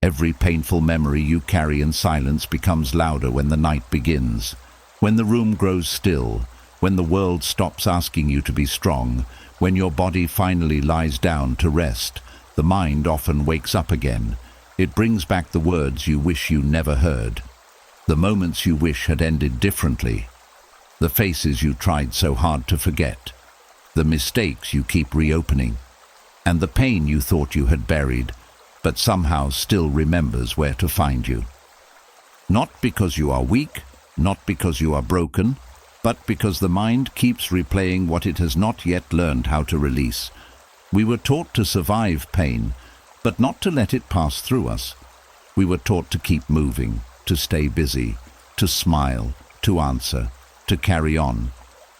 Every painful memory you carry in silence becomes louder when the night begins. When the room grows still, when the world stops asking you to be strong, when your body finally lies down to rest, the mind often wakes up again. It brings back the words you wish you never heard, the moments you wish had ended differently, the faces you tried so hard to forget, the mistakes you keep reopening, and the pain you thought you had buried, but somehow still remembers where to find you. Not because you are weak, not because you are broken, but because the mind keeps replaying what it has not yet learned how to release. We were taught to survive pain, but not to let it pass through us. We were taught to keep moving, to stay busy, to smile, to answer, to carry on,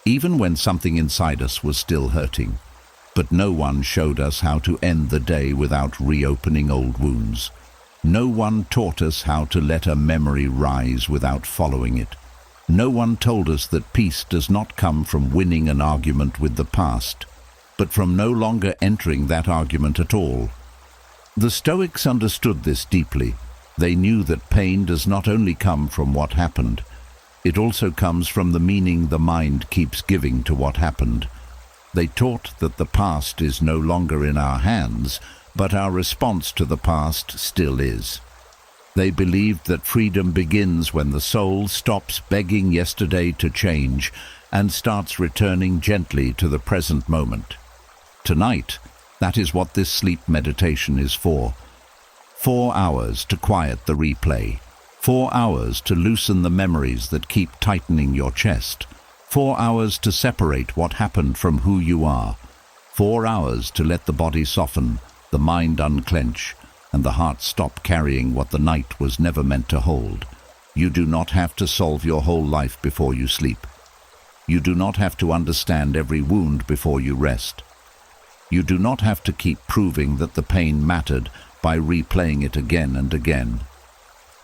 even when something inside us was still hurting. But no one showed us how to end the day without reopening old wounds. No one taught us how to let a memory rise without following it. No one told us that peace does not come from winning an argument with the past, but from no longer entering that argument at all. The Stoics understood this deeply. They knew that pain does not only come from what happened, it also comes from the meaning the mind keeps giving to what happened. They taught that the past is no longer in our hands, but our response to the past still is. They believed that freedom begins when the soul stops begging yesterday to change and starts returning gently to the present moment. Tonight, that is what this sleep meditation is for. 4 hours to quiet the replay. 4 hours to loosen the memories that keep tightening your chest. 4 hours to separate what happened from who you are. 4 hours to let the body soften, the mind unclench, and the heart stop carrying what the night was never meant to hold. You do not have to solve your whole life before you sleep. You do not have to understand every wound before you rest. You do not have to keep proving that the pain mattered by replaying it again and again.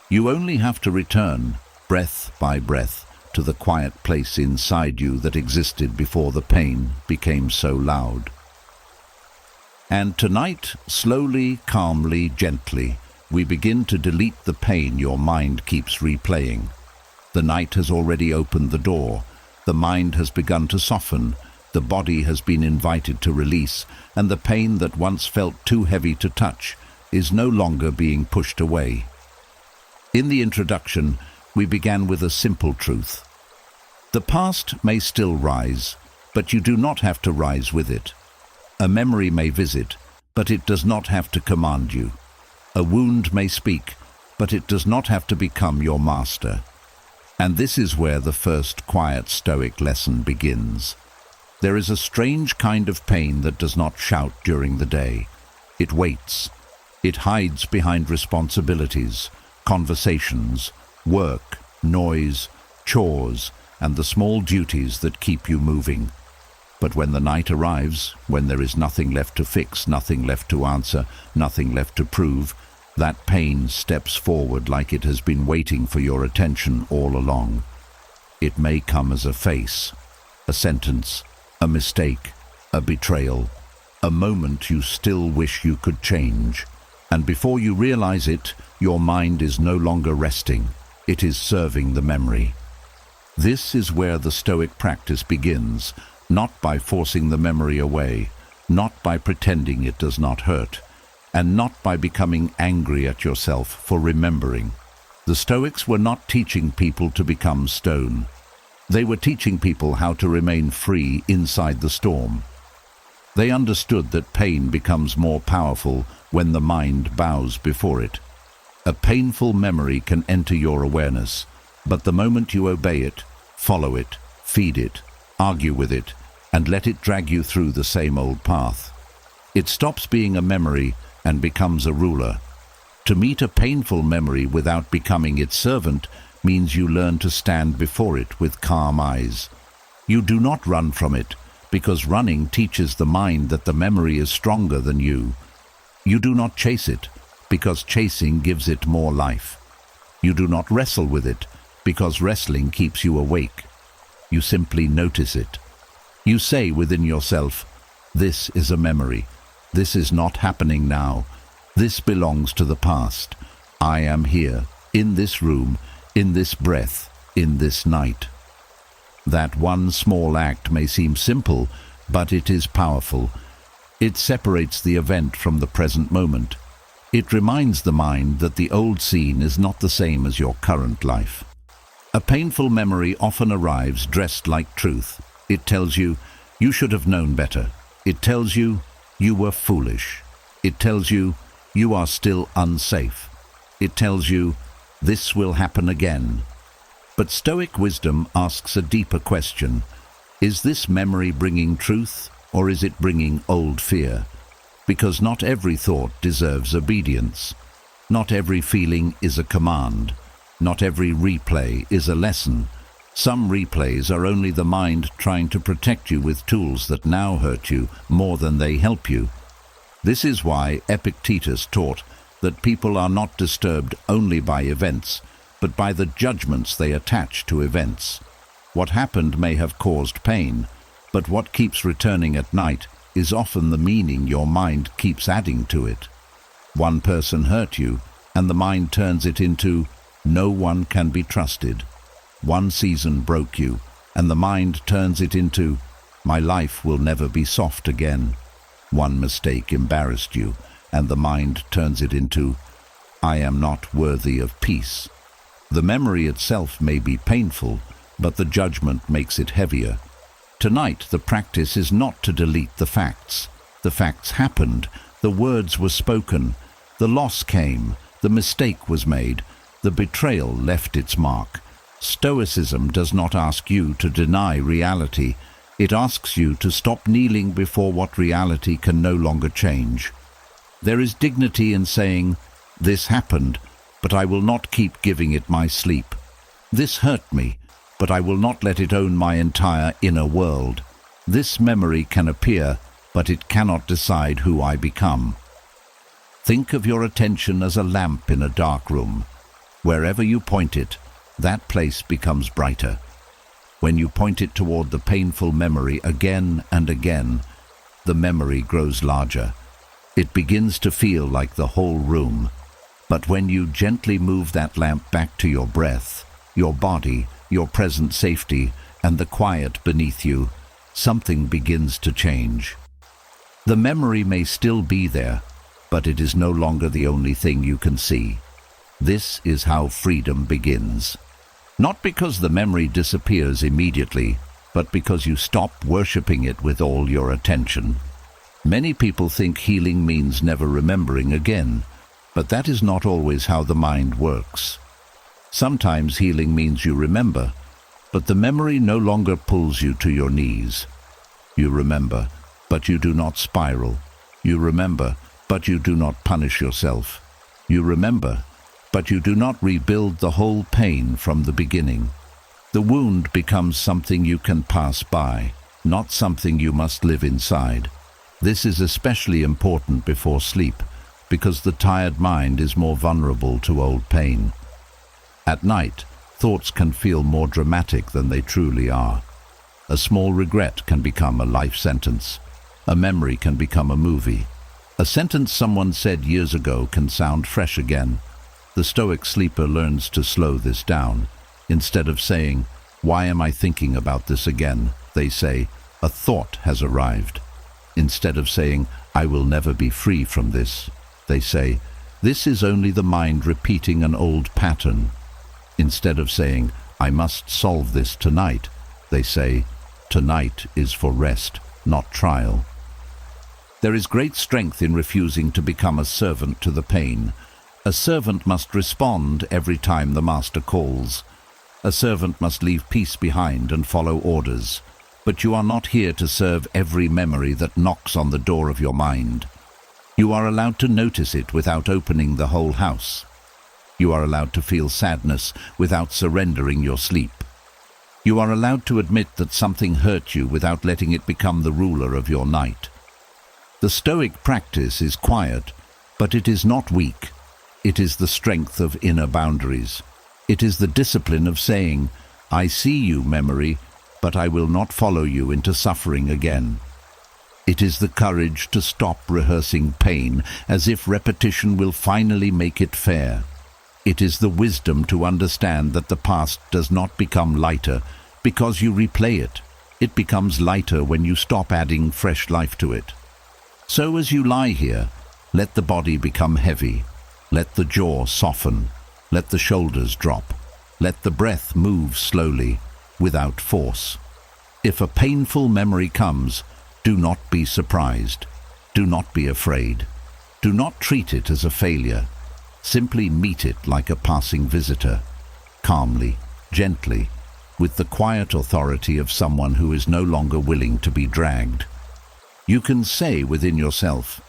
You only have to return, breath by breath, to the quiet place inside you that existed before the pain became so loud. And tonight, slowly, calmly, gently, we begin to delete the pain your mind keeps replaying. The night has already opened the door. The mind has begun to soften. The body has been invited to release, and the pain that once felt too heavy to touch is no longer being pushed away. In the introduction, we began with a simple truth. The past may still rise, but you do not have to rise with it. A memory may visit, but it does not have to command you. A wound may speak, but it does not have to become your master. And this is where the first quiet Stoic lesson begins. There is a strange kind of pain that does not shout during the day. It waits. It hides behind responsibilities, conversations, work, noise, chores, and the small duties that keep you moving. But when the night arrives, when there is nothing left to fix, nothing left to answer, nothing left to prove, that pain steps forward like it has been waiting for your attention all along. It may come as a face, a sentence, a mistake, a betrayal, a moment you still wish you could change. And before you realize it, your mind is no longer resting. It is serving the memory. This is where the Stoic practice begins. Not by forcing the memory away, not by pretending it does not hurt, and not by becoming angry at yourself for remembering. The Stoics were not teaching people to become stone. They were teaching people how to remain free inside the storm. They understood that pain becomes more powerful when the mind bows before it. A painful memory can enter your awareness, but the moment you obey it, follow it, feed it, argue with it, and let it drag you through the same old path, it stops being a memory and becomes a ruler. To meet a painful memory without becoming its servant means you learn to stand before it with calm eyes. You do not run from it, because running teaches the mind that the memory is stronger than you. You do not chase it, because chasing gives it more life. You do not wrestle with it, because wrestling keeps you awake. You simply notice it. You say within yourself, "This is a memory. This is not happening now. This belongs to the past. I am here, in this room, in this breath, in this night. That one small act may seem simple, but it is powerful. It separates the event from the present moment. It reminds the mind that the old scene is not the same as your current life. A painful memory often arrives dressed like truth. It tells you, you should have known better. It tells you, you were foolish. It tells you, you are still unsafe. It tells you, this will happen again. But Stoic wisdom asks a deeper question. Is this memory bringing truth, or is it bringing old fear? Because not every thought deserves obedience. Not every feeling is a command. Not every replay is a lesson. Some replays are only the mind trying to protect you with tools that now hurt you more than they help you. This is why Epictetus taught that people are not disturbed only by events, but by the judgments they attach to events. What happened may have caused pain, but what keeps returning at night is often the meaning your mind keeps adding to it. One person hurt you, and the mind turns it into, no one can be trusted. One season broke you, and the mind turns it into, my life will never be soft again. One mistake embarrassed you, and the mind turns it into, I am not worthy of peace. The memory itself may be painful, but the judgment makes it heavier. Tonight, the practice is not to delete the facts. The facts happened, the words were spoken, the loss came, the mistake was made, the betrayal left its mark. Stoicism does not ask you to deny reality. It asks you to stop kneeling before what reality can no longer change. There is dignity in saying, this happened, but I will not keep giving it my sleep. This hurt me, but I will not let it own my entire inner world. This memory can appear, but it cannot decide who I become. Think of your attention as a lamp in a dark room. Wherever you point it, that place becomes brighter. When you point it toward the painful memory again and again, the memory grows larger. It begins to feel like the whole room. But when you gently move that lamp back to your breath, your body, your present safety, and the quiet beneath you, something begins to change. The memory may still be there, but it is no longer the only thing you can see. This is how freedom begins. Not because the memory disappears immediately, but because you stop worshipping it with all your attention. Many people think healing means never remembering again, but that is not always how the mind works. Sometimes healing means you remember, but the memory no longer pulls you to your knees. You remember, but you do not spiral. You remember, but you do not punish yourself. You remember, but you do not rebuild the whole pain from the beginning. The wound becomes something you can pass by, not something you must live inside. This is especially important before sleep, because the tired mind is more vulnerable to old pain. At night, thoughts can feel more dramatic than they truly are. A small regret can become a life sentence. A memory can become a movie. A sentence someone said years ago can sound fresh again. The Stoic sleeper learns to slow this down. Instead of saying, why am I thinking about this again? They say, a thought has arrived. Instead of saying, I will never be free from this, they say, this is only the mind repeating an old pattern. Instead of saying, I must solve this tonight, they say, tonight is for rest, not trial. There is great strength in refusing to become a servant to the pain. A servant must respond every time the master calls. A servant must leave peace behind and follow orders. But you are not here to serve every memory that knocks on the door of your mind. You are allowed to notice it without opening the whole house. You are allowed to feel sadness without surrendering your sleep. You are allowed to admit that something hurt you without letting it become the ruler of your night. The Stoic practice is quiet, but it is not weak. It is the strength of inner boundaries. It is the discipline of saying, I see you, memory, but I will not follow you into suffering again. It is the courage to stop rehearsing pain as if repetition will finally make it fair. It is the wisdom to understand that the past does not become lighter because you replay it. It becomes lighter when you stop adding fresh life to it. So as you lie here, let the body become heavy. Let the jaw soften. Let the shoulders drop. Let the breath move slowly, without force. If a painful memory comes, do not be surprised. Do not be afraid. Do not treat it as a failure. Simply meet it like a passing visitor, calmly, gently, with the quiet authority of someone who is no longer willing to be dragged. You can say within yourself,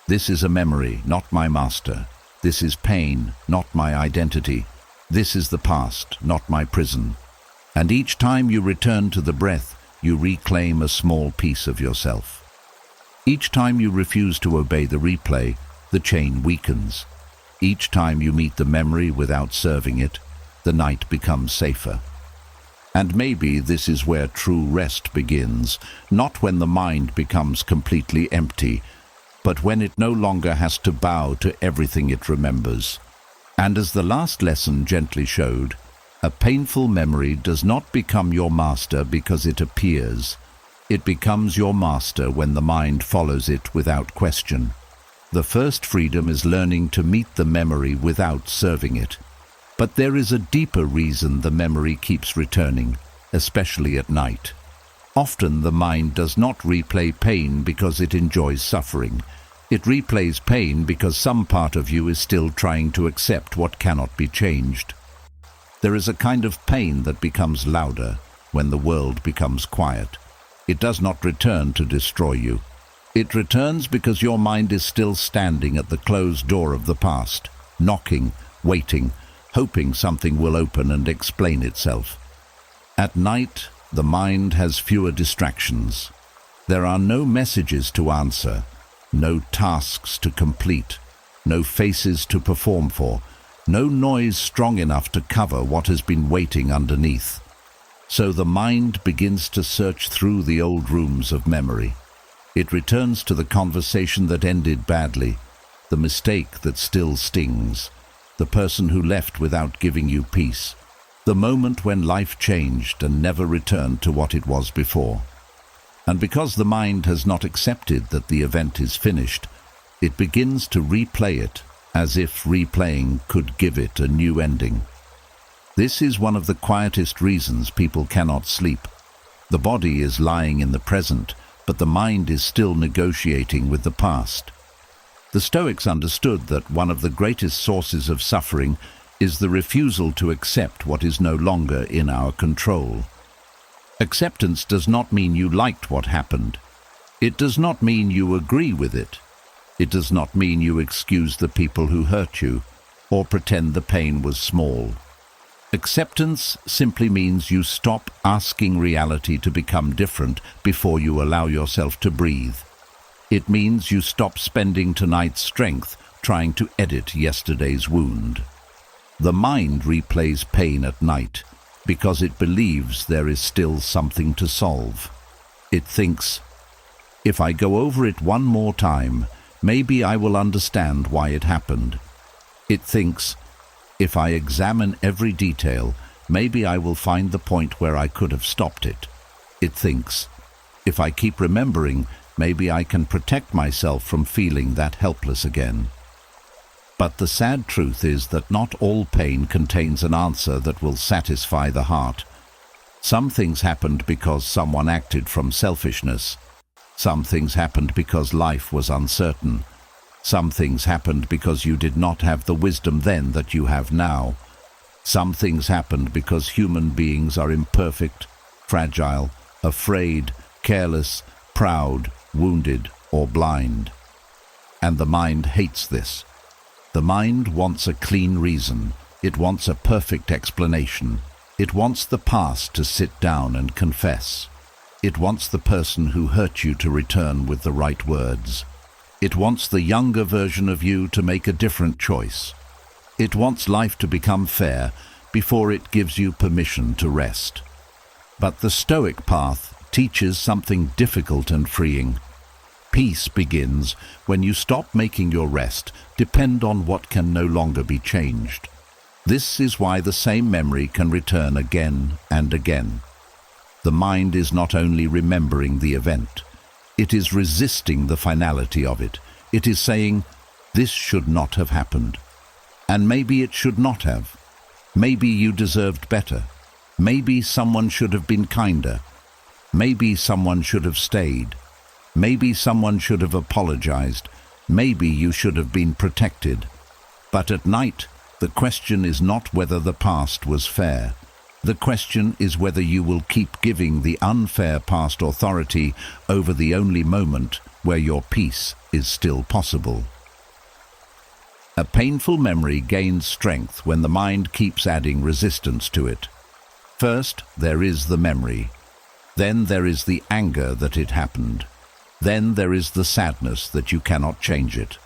"This is a memory, not my master. This is pain, not my identity. This is the past, not my prison." And each time you return to the breath, you reclaim a small piece of yourself. Each time you refuse to obey the replay, the chain weakens. Each time you meet the memory without serving it, the night becomes safer. And maybe this is where true rest begins, not when the mind becomes completely empty, but when it no longer has to bow to everything it remembers. And as the last lesson gently showed, a painful memory does not become your master because it appears. It becomes your master when the mind follows it without question. The first freedom is learning to meet the memory without serving it. But there is a deeper reason the memory keeps returning, especially at night. Often the mind does not replay pain because it enjoys suffering. It replays pain because some part of you is still trying to accept what cannot be changed. There is a kind of pain that becomes louder when the world becomes quiet. It does not return to destroy you. It returns because your mind is still standing at the closed door of the past, knocking, waiting, hoping something will open and explain itself. At night, the mind has fewer distractions. There are no messages to answer, no tasks to complete, no faces to perform for, no noise strong enough to cover what has been waiting underneath. So the mind begins to search through the old rooms of memory. It returns to the conversation that ended badly, the mistake that still stings, the person who left without giving you peace, the moment when life changed and never returned to what it was before. And because the mind has not accepted that the event is finished, it begins to replay it as if replaying could give it a new ending. This is one of the quietest reasons people cannot sleep. The body is lying in the present, but the mind is still negotiating with the past. The Stoics understood that one of the greatest sources of suffering is the refusal to accept what is no longer in our control. Acceptance does not mean you liked what happened. It does not mean you agree with it. It does not mean you excuse the people who hurt you or pretend the pain was small. Acceptance simply means you stop asking reality to become different before you allow yourself to breathe. It means you stop spending tonight's strength trying to edit yesterday's wound. The mind replays pain at night because it believes there is still something to solve. It thinks, "If I go over it one more time, maybe I will understand why it happened." It thinks, "If I examine every detail, maybe I will find the point where I could have stopped it." It thinks, "If I keep remembering, maybe I can protect myself from feeling that helpless again." But the sad truth is that not all pain contains an answer that will satisfy the heart. Some things happened because someone acted from selfishness. Some things happened because life was uncertain. Some things happened because you did not have the wisdom then that you have now. Some things happened because human beings are imperfect, fragile, afraid, careless, proud, wounded, or blind. And the mind hates this. The mind wants a clean reason. It wants a perfect explanation. It wants the past to sit down and confess. It wants the person who hurt you to return with the right words. It wants the younger version of you to make a different choice. It wants life to become fair before it gives you permission to rest. But the Stoic path teaches something difficult and freeing. Peace begins when you stop making your rest depend on what can no longer be changed. This is why the same memory can return again and again. The mind is not only remembering the event, it is resisting the finality of it. It is saying, this should not have happened. And maybe it should not have. Maybe you deserved better. Maybe someone should have been kinder. Maybe someone should have stayed. Maybe someone should have apologized. Maybe you should have been protected. But at night, the question is not whether the past was fair. The question is whether you will keep giving the unfair past authority over the only moment where your peace is still possible. A painful memory gains strength when the mind keeps adding resistance to it. First, there is the memory. Then there is the anger that it happened. Then there is the sadness that you cannot change it.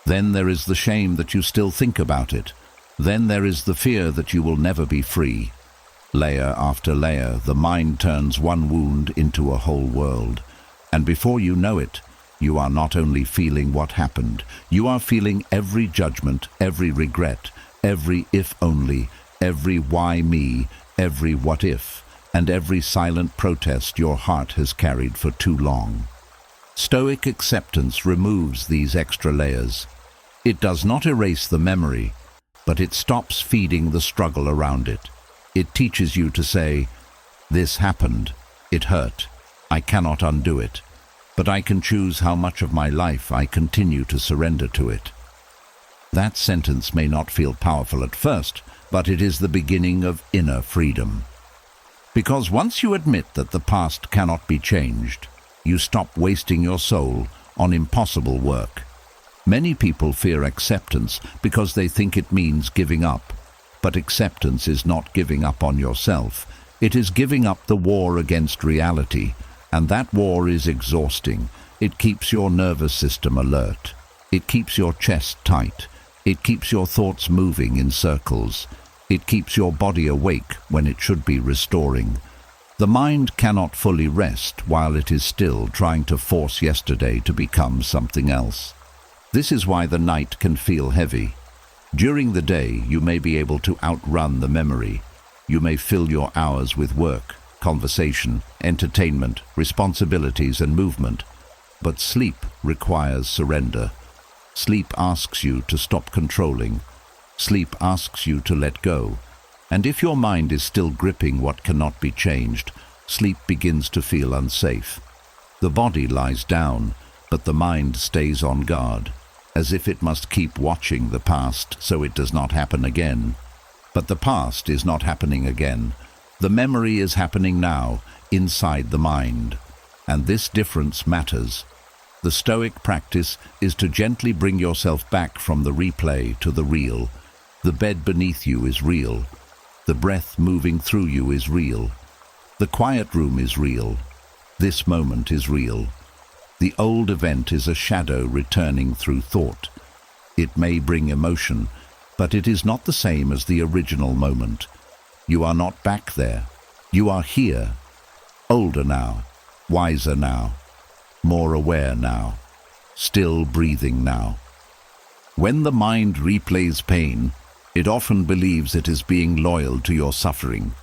Then there is the shame that you still think about it. Then there is the fear that you will never be free. Layer after layer, the mind turns one wound into a whole world. And before you know it, you are not only feeling what happened, you are feeling every judgment, every regret, every if only, every why me, every what if, and every silent protest your heart has carried for too long. Stoic acceptance removes these extra layers. It does not erase the memory, but it stops feeding the struggle around it. It teaches you to say, this happened, it hurt, I cannot undo it, but I can choose how much of my life I continue to surrender to it. That sentence may not feel powerful at first, but it is the beginning of inner freedom. Because once you admit that the past cannot be changed, you stop wasting your soul on impossible work. Many people fear acceptance because they think it means giving up. But acceptance is not giving up on yourself. It is giving up the war against reality, and that war is exhausting. It keeps your nervous system alert. It keeps your chest tight. It keeps your thoughts moving in circles. It keeps your body awake when it should be restoring. The mind cannot fully rest while it is still trying to force yesterday to become something else. This is why the night can feel heavy. During the day, you may be able to outrun the memory. You may fill your hours with work, conversation, entertainment, responsibilities, and movement. But sleep requires surrender. Sleep asks you to stop controlling. Sleep asks you to let go. And if your mind is still gripping what cannot be changed, sleep begins to feel unsafe. The body lies down, but the mind stays on guard, as if it must keep watching the past so it does not happen again. But the past is not happening again. The memory is happening now, inside the mind. And this difference matters. The Stoic practice is to gently bring yourself back from the replay to the real. The bed beneath you is real. The breath moving through you is real. The quiet room is real. This moment is real. The old event is a shadow returning through thought. It may bring emotion, but it is not the same as the original moment. You are not back there. You are here. Older now, wiser now, more aware now, still breathing now. When the mind replays pain, it often believes it is being loyal to your suffering.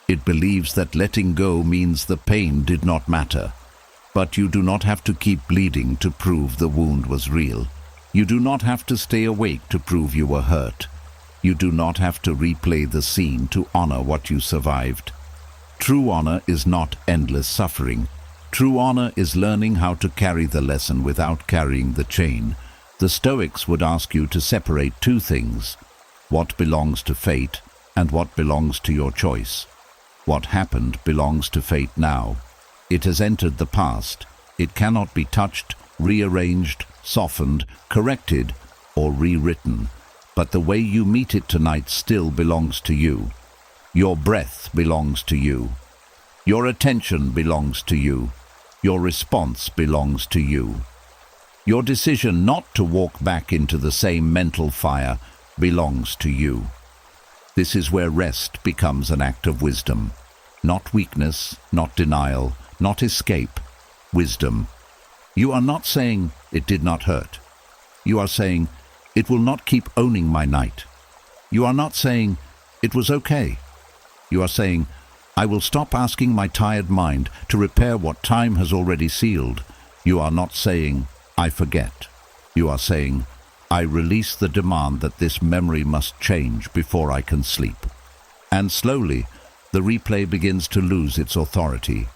It believes that letting go means the pain did not matter. But you do not have to keep bleeding to prove the wound was real. You do not have to stay awake to prove you were hurt. You do not have to replay the scene to honor what you survived. True honor is not endless suffering. True honor is learning how to carry the lesson without carrying the chain. The Stoics would ask you to separate two things: what belongs to fate and what belongs to your choice. What happened belongs to fate now. It has entered the past. It cannot be touched, rearranged, softened, corrected, or rewritten. But the way you meet it tonight still belongs to you. Your breath belongs to you. Your attention belongs to you. Your response belongs to you. Your decision not to walk back into the same mental fire belongs to you. This is where rest becomes an act of wisdom. Not weakness, not denial, not escape. Wisdom. You are not saying, "It did not hurt." You are saying, "It will not keep owning my night." You are not saying, "It was okay." You are saying, "I will stop asking my tired mind to repair what time has already sealed." You are not saying, "I forget." You are saying, "I release the demand that this memory must change before I can sleep." And slowly, the replay begins to lose its authority.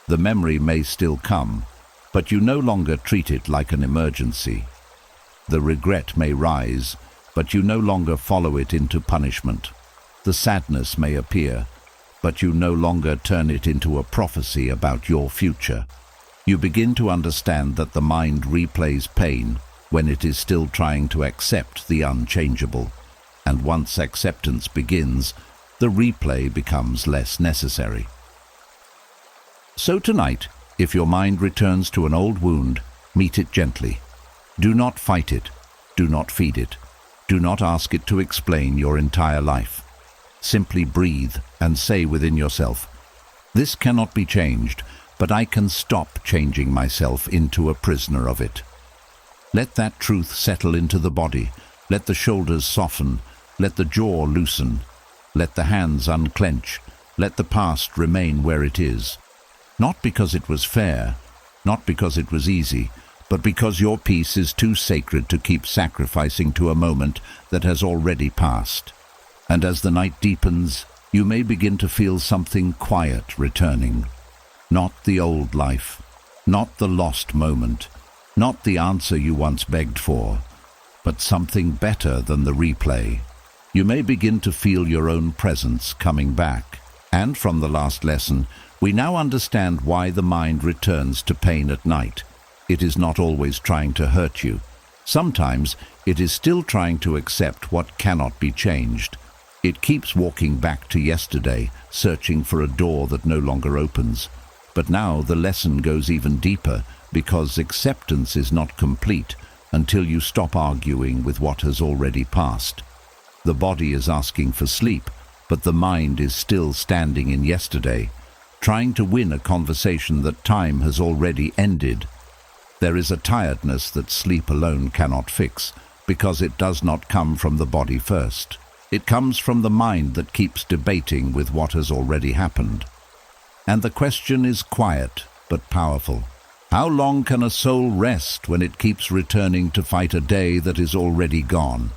The memory may still come, but you no longer treat it like an emergency. The regret may rise, but you no longer follow it into punishment. The sadness may appear, but you no longer turn it into a prophecy about your future. You begin to understand that the mind replays pain when it is still trying to accept the unchangeable. And once acceptance begins, the replay becomes less necessary. So tonight, if your mind returns to an old wound, meet it gently. Do not fight it. Do not feed it. Do not ask it to explain your entire life. Simply breathe and say within yourself, "This cannot be changed, but I can stop changing myself into a prisoner of it." Let that truth settle into the body. Let the shoulders soften. Let the jaw loosen. Let the hands unclench. Let the past remain where it is. Not because it was fair, not because it was easy, but because your peace is too sacred to keep sacrificing to a moment that has already passed. And as the night deepens, you may begin to feel something quiet returning. Not the old life, not the lost moment, not the answer you once begged for, but something better than the replay. You may begin to feel your own presence coming back. And from the last lesson, we now understand why the mind returns to pain at night. It is not always trying to hurt you. Sometimes it is still trying to accept what cannot be changed. It keeps walking back to yesterday, searching for a door that no longer opens. But now the lesson goes even deeper, because acceptance is not complete until you stop arguing with what has already passed. The body is asking for sleep, but the mind is still standing in yesterday, trying to win a conversation that time has already ended. There is a tiredness that sleep alone cannot fix, because it does not come from the body first. It comes from the mind that keeps debating with what has already happened. And the question is quiet but powerful. How long can a soul rest when it keeps returning to fight a day that is already gone?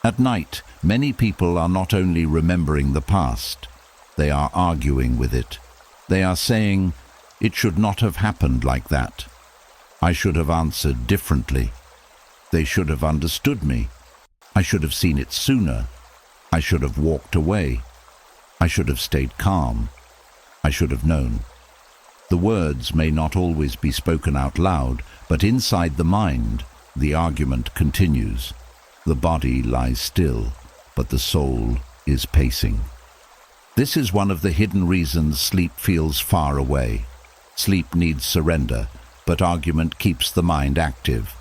At night, many people are not only remembering the past, they are arguing with it. They are saying, "It should not have happened like that. I should have answered differently. They should have understood me. I should have seen it sooner. I should have walked away. I should have stayed calm. I should have known." The words may not always be spoken out loud, but inside the mind, the argument continues. The body lies still, but the soul is pacing. This is one of the hidden reasons sleep feels far away. Sleep needs surrender, but argument keeps the mind active.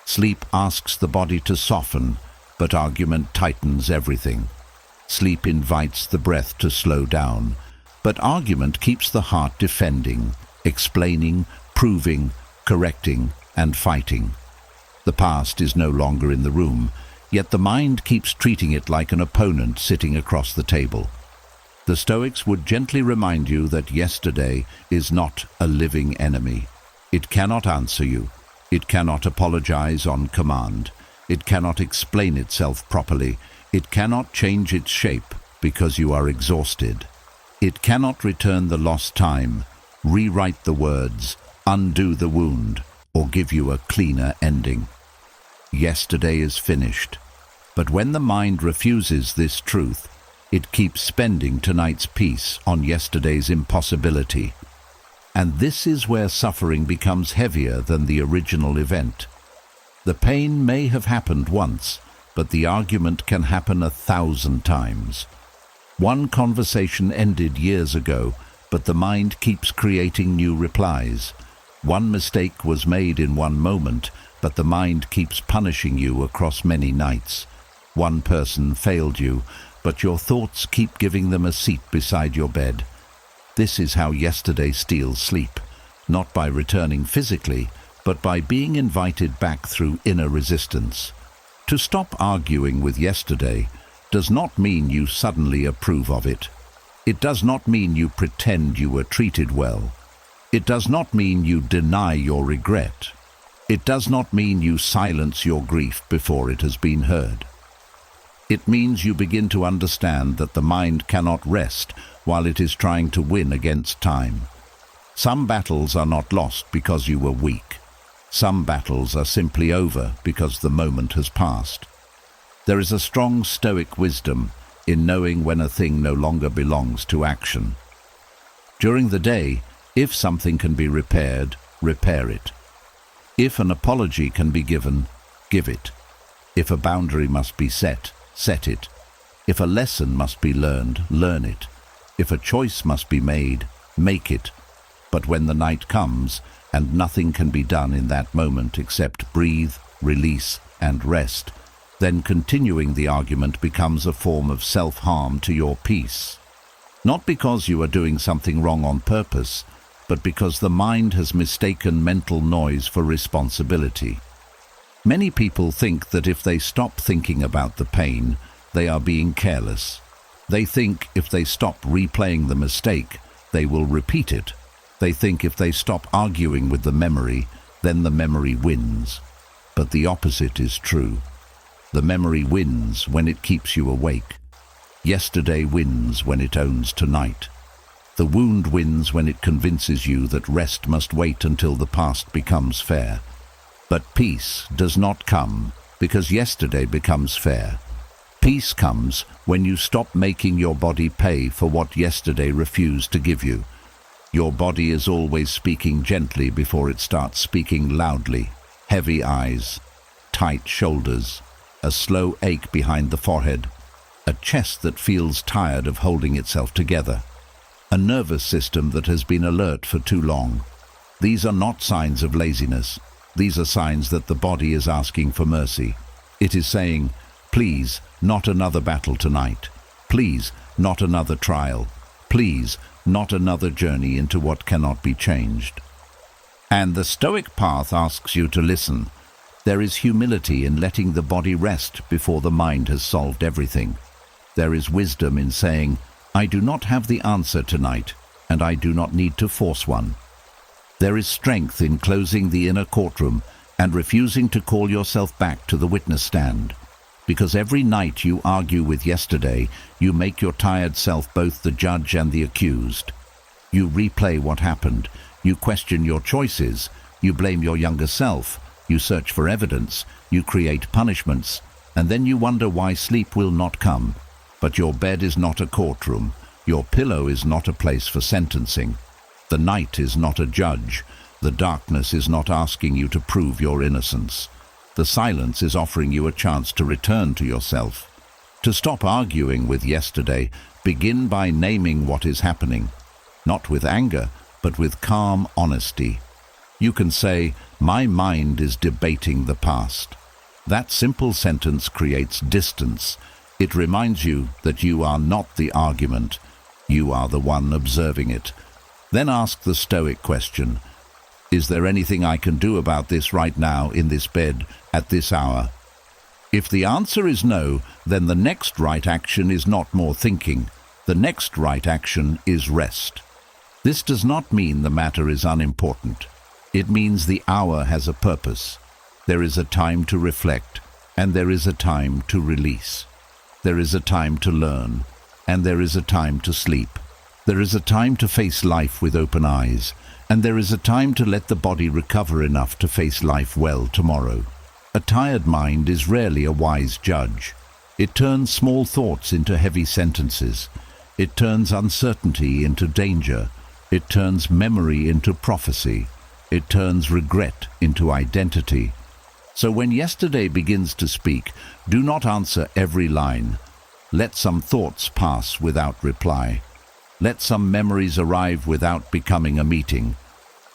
Sleep asks the body to soften, but argument tightens everything. Sleep invites the breath to slow down, but argument keeps the heart defending, explaining, proving, correcting, and fighting. The past is no longer in the room, yet the mind keeps treating it like an opponent sitting across the table. The Stoics would gently remind you that yesterday is not a living enemy. It cannot answer you. It cannot apologize on command. It cannot explain itself properly. It cannot change its shape because you are exhausted. It cannot return the lost time, rewrite the words, undo the wound, or give you a cleaner ending. Yesterday is finished. But when the mind refuses this truth, it keeps spending tonight's peace on yesterday's impossibility. And this is where suffering becomes heavier than the original event. The pain may have happened once, but the argument can happen 1,000 times. One conversation ended years ago, but the mind keeps creating new replies. One mistake was made in one moment, but the mind keeps punishing you across many nights. One person failed you, but your thoughts keep giving them a seat beside your bed. This is how yesterday steals sleep, not by returning physically, but by being invited back through inner resistance. To stop arguing with yesterday, does not mean you suddenly approve of it. It does not mean you pretend you were treated well. It does not mean you deny your regret. It does not mean you silence your grief before it has been heard. It means you begin to understand that the mind cannot rest while it is trying to win against time. Some battles are not lost because you were weak. Some battles are simply over because the moment has passed. There is a strong Stoic wisdom in knowing when a thing no longer belongs to action. During the day, if something can be repaired, repair it. If an apology can be given, give it. If a boundary must be set, set it. If a lesson must be learned, learn it. If a choice must be made, make it. But when the night comes, and nothing can be done in that moment except breathe, release, and rest, then continuing the argument becomes a form of self-harm to your peace. Not because you are doing something wrong on purpose, but because the mind has mistaken mental noise for responsibility. Many people think that if they stop thinking about the pain, they are being careless. They think if they stop replaying the mistake, they will repeat it. They think if they stop arguing with the memory, then the memory wins. But the opposite is true. The memory wins when it keeps you awake. Yesterday wins when it owns tonight. The wound wins when it convinces you that rest must wait until the past becomes fair. But peace does not come because yesterday becomes fair. Peace comes when you stop making your body pay for what yesterday refused to give you. Your body is always speaking gently before it starts speaking loudly. Heavy eyes, tight shoulders, a slow ache behind the forehead, a chest that feels tired of holding itself together, a nervous system that has been alert for too long. These are not signs of laziness. These are signs that the body is asking for mercy. It is saying, please, not another battle tonight. Please, not another trial. Please, not another journey into what cannot be changed. And the Stoic path asks you to listen. There is humility in letting the body rest before the mind has solved everything. There is wisdom in saying, I do not have the answer tonight, and I do not need to force one. There is strength in closing the inner courtroom and refusing to call yourself back to the witness stand. Because every night you argue with yesterday, you make your tired self both the judge and the accused. You replay what happened, you question your choices, you blame your younger self, you search for evidence, you create punishments, and then you wonder why sleep will not come. But your bed is not a courtroom, your pillow is not a place for sentencing. The night is not a judge, the darkness is not asking you to prove your innocence. The silence is offering you a chance to return to yourself. To stop arguing with yesterday, begin by naming what is happening. Not with anger, but with calm honesty. You can say, my mind is debating the past. That simple sentence creates distance. It reminds you that you are not the argument. You are the one observing it. Then ask the Stoic question, is there anything I can do about this right now in this bed at this hour? If the answer is no, then the next right action is not more thinking. The next right action is rest. This does not mean the matter is unimportant. It means the hour has a purpose. There is a time to reflect, and there is a time to release. There is a time to learn, and there is a time to sleep. There is a time to face life with open eyes, and there is a time to let the body recover enough to face life well tomorrow. A tired mind is rarely a wise judge. It turns small thoughts into heavy sentences. It turns uncertainty into danger. It turns memory into prophecy. It turns regret into identity. So when yesterday begins to speak, do not answer every line. Let some thoughts pass without reply. Let some memories arrive without becoming a meeting.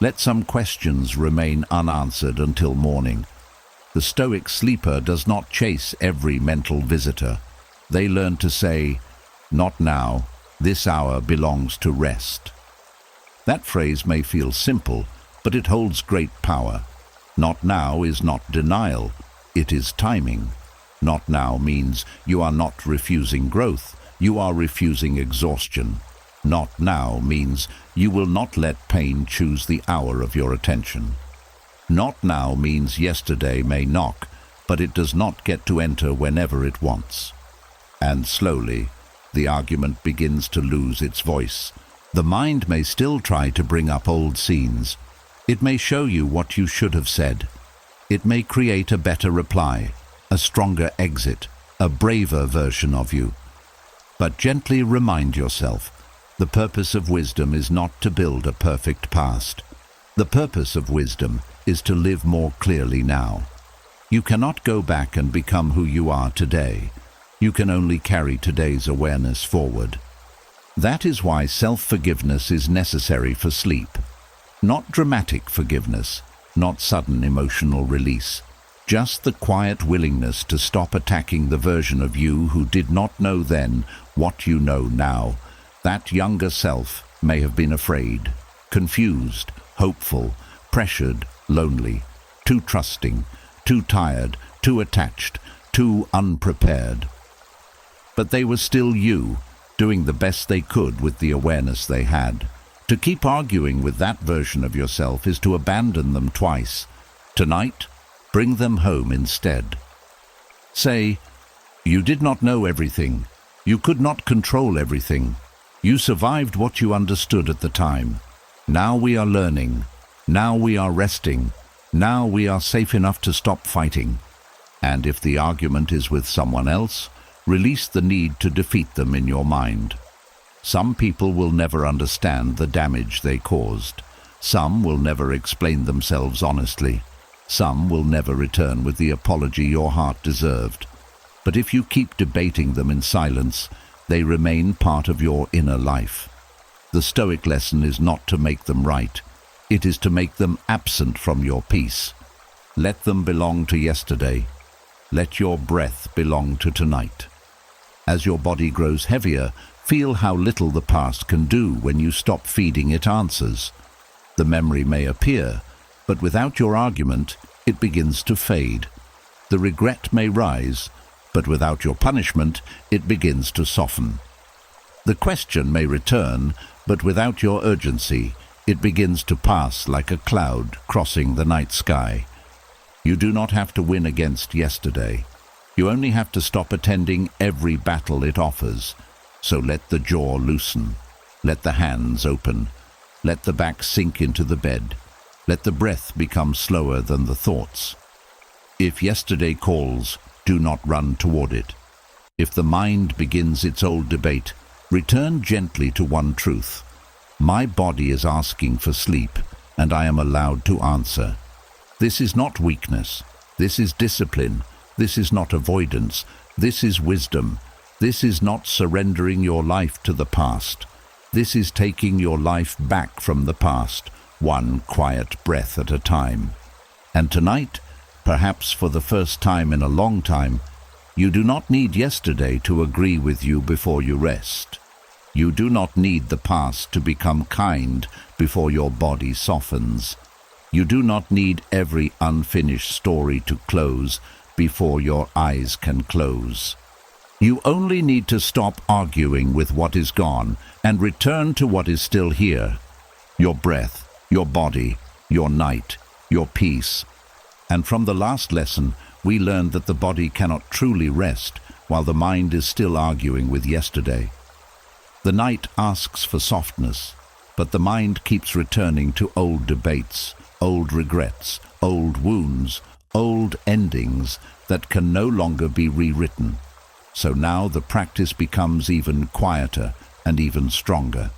Let some questions remain unanswered until morning. The Stoic sleeper does not chase every mental visitor. They learn to say, not now, this hour belongs to rest. That phrase may feel simple, but it holds great power. Not now is not denial, it is timing. Not now means you are not refusing growth, you are refusing exhaustion. Not now means you will not let pain choose the hour of your attention. Not now means yesterday may knock, but it does not get to enter whenever it wants. And slowly, the argument begins to lose its voice. The mind may still try to bring up old scenes. It may show you what you should have said. It may create a better reply, a stronger exit, a braver version of you. But gently remind yourself, the purpose of wisdom is not to build a perfect past. The purpose of wisdom is to live more clearly now. You cannot go back and become who you are today. You can only carry today's awareness forward. That is why self-forgiveness is necessary for sleep. Not dramatic forgiveness, not sudden emotional release. Just the quiet willingness to stop attacking the version of you who did not know then what you know now. That younger self may have been afraid, confused, hopeful, pressured, lonely, too trusting, too tired, too attached, too unprepared. But they were still you, doing the best they could with the awareness they had. To keep arguing with that version of yourself is to abandon them twice. Tonight, bring them home instead. Say, you did not know everything. You could not control everything. You survived what you understood at the time. Now we are learning. Now we are resting. Now we are safe enough to stop fighting. And if the argument is with someone else, release the need to defeat them in your mind. Some people will never understand the damage they caused. Some will never explain themselves honestly. Some will never return with the apology your heart deserved. But if you keep debating them in silence, they remain part of your inner life. The Stoic lesson is not to make them right. It is to make them absent from your peace. Let them belong to yesterday. Let your breath belong to tonight. As your body grows heavier, feel how little the past can do when you stop feeding it answers. The memory may appear, but without your argument, it begins to fade. The regret may rise, but without your punishment, it begins to soften. The question may return, but without your urgency, it begins to pass like a cloud crossing the night sky. You do not have to win against yesterday. You only have to stop attending every battle it offers. So let the jaw loosen. Let the hands open. Let the back sink into the bed. Let the breath become slower than the thoughts. If yesterday calls, do not run toward it. If the mind begins its old debate, return gently to one truth. My body is asking for sleep, and I am allowed to answer. This is not weakness. This is discipline. This is not avoidance. This is wisdom. This is not surrendering your life to the past. This is taking your life back from the past, one quiet breath at a time. And tonight, perhaps for the first time in a long time, you do not need yesterday to agree with you before you rest. You do not need the past to become kind before your body softens. You do not need every unfinished story to close before your eyes can close. You only need to stop arguing with what is gone and return to what is still here. Your breath, your body, your night, your peace. And from the last lesson, we learned that the body cannot truly rest while the mind is still arguing with yesterday. The night asks for softness, but the mind keeps returning to old debates, old regrets, old wounds, old endings that can no longer be rewritten. So now the practice becomes even quieter and even stronger.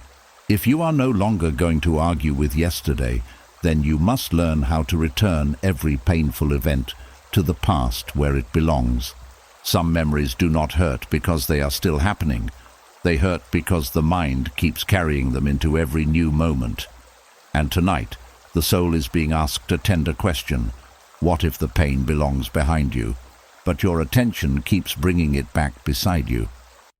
If you are no longer going to argue with yesterday, then you must learn how to return every painful event to the past where it belongs. Some memories do not hurt because they are still happening. They hurt because the mind keeps carrying them into every new moment. And tonight, the soul is being asked a tender question. What if the pain belongs behind you, but your attention keeps bringing it back beside you?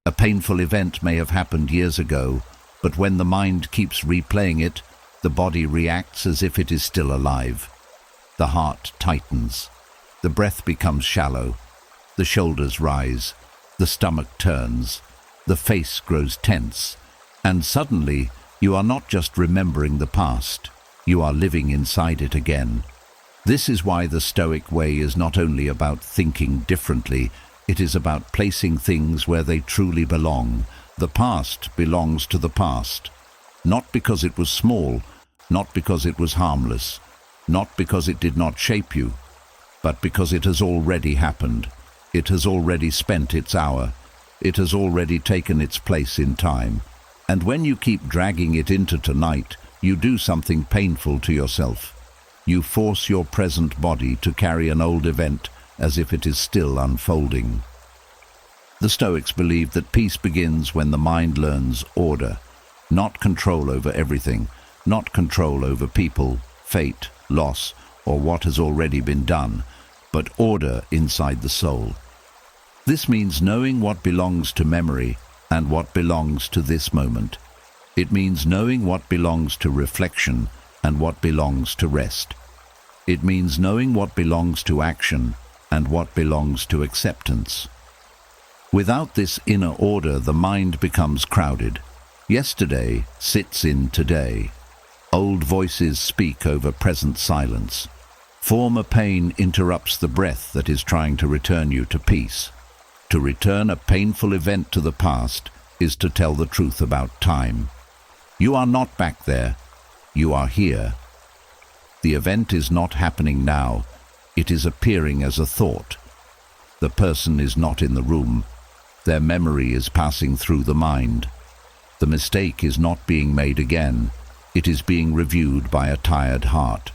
A painful event may have happened years ago, but when the mind keeps replaying it, the body reacts as if it is still alive. The heart tightens. The breath becomes shallow. The shoulders rise, the stomach turns, the face grows tense, and suddenly you are not just remembering the past, you are living inside it again. This is why the Stoic way is not only about thinking differently, it is about placing things where they truly belong. The past belongs to the past, not because it was small, not because it was harmless, not because it did not shape you, but because it has already happened. It has already spent its hour. It has already taken its place in time. And when you keep dragging it into tonight, you do something painful to yourself. You force your present body to carry an old event as if it is still unfolding. The Stoics believed that peace begins when the mind learns order, not control over everything, not control over people, fate, loss, or what has already been done, but order inside the soul. This means knowing what belongs to memory and what belongs to this moment. It means knowing what belongs to reflection and what belongs to rest. It means knowing what belongs to action and what belongs to acceptance. Without this inner order, the mind becomes crowded. Yesterday sits in today. Old voices speak over present silence. Former pain interrupts the breath that is trying to return you to peace. To return a painful event to the past is to tell the truth about time. You are not back there. You are here. The event is not happening now. It is appearing as a thought. The person is not in the room. Their memory is passing through the mind. The mistake is not being made again. It is being reviewed by a tired heart.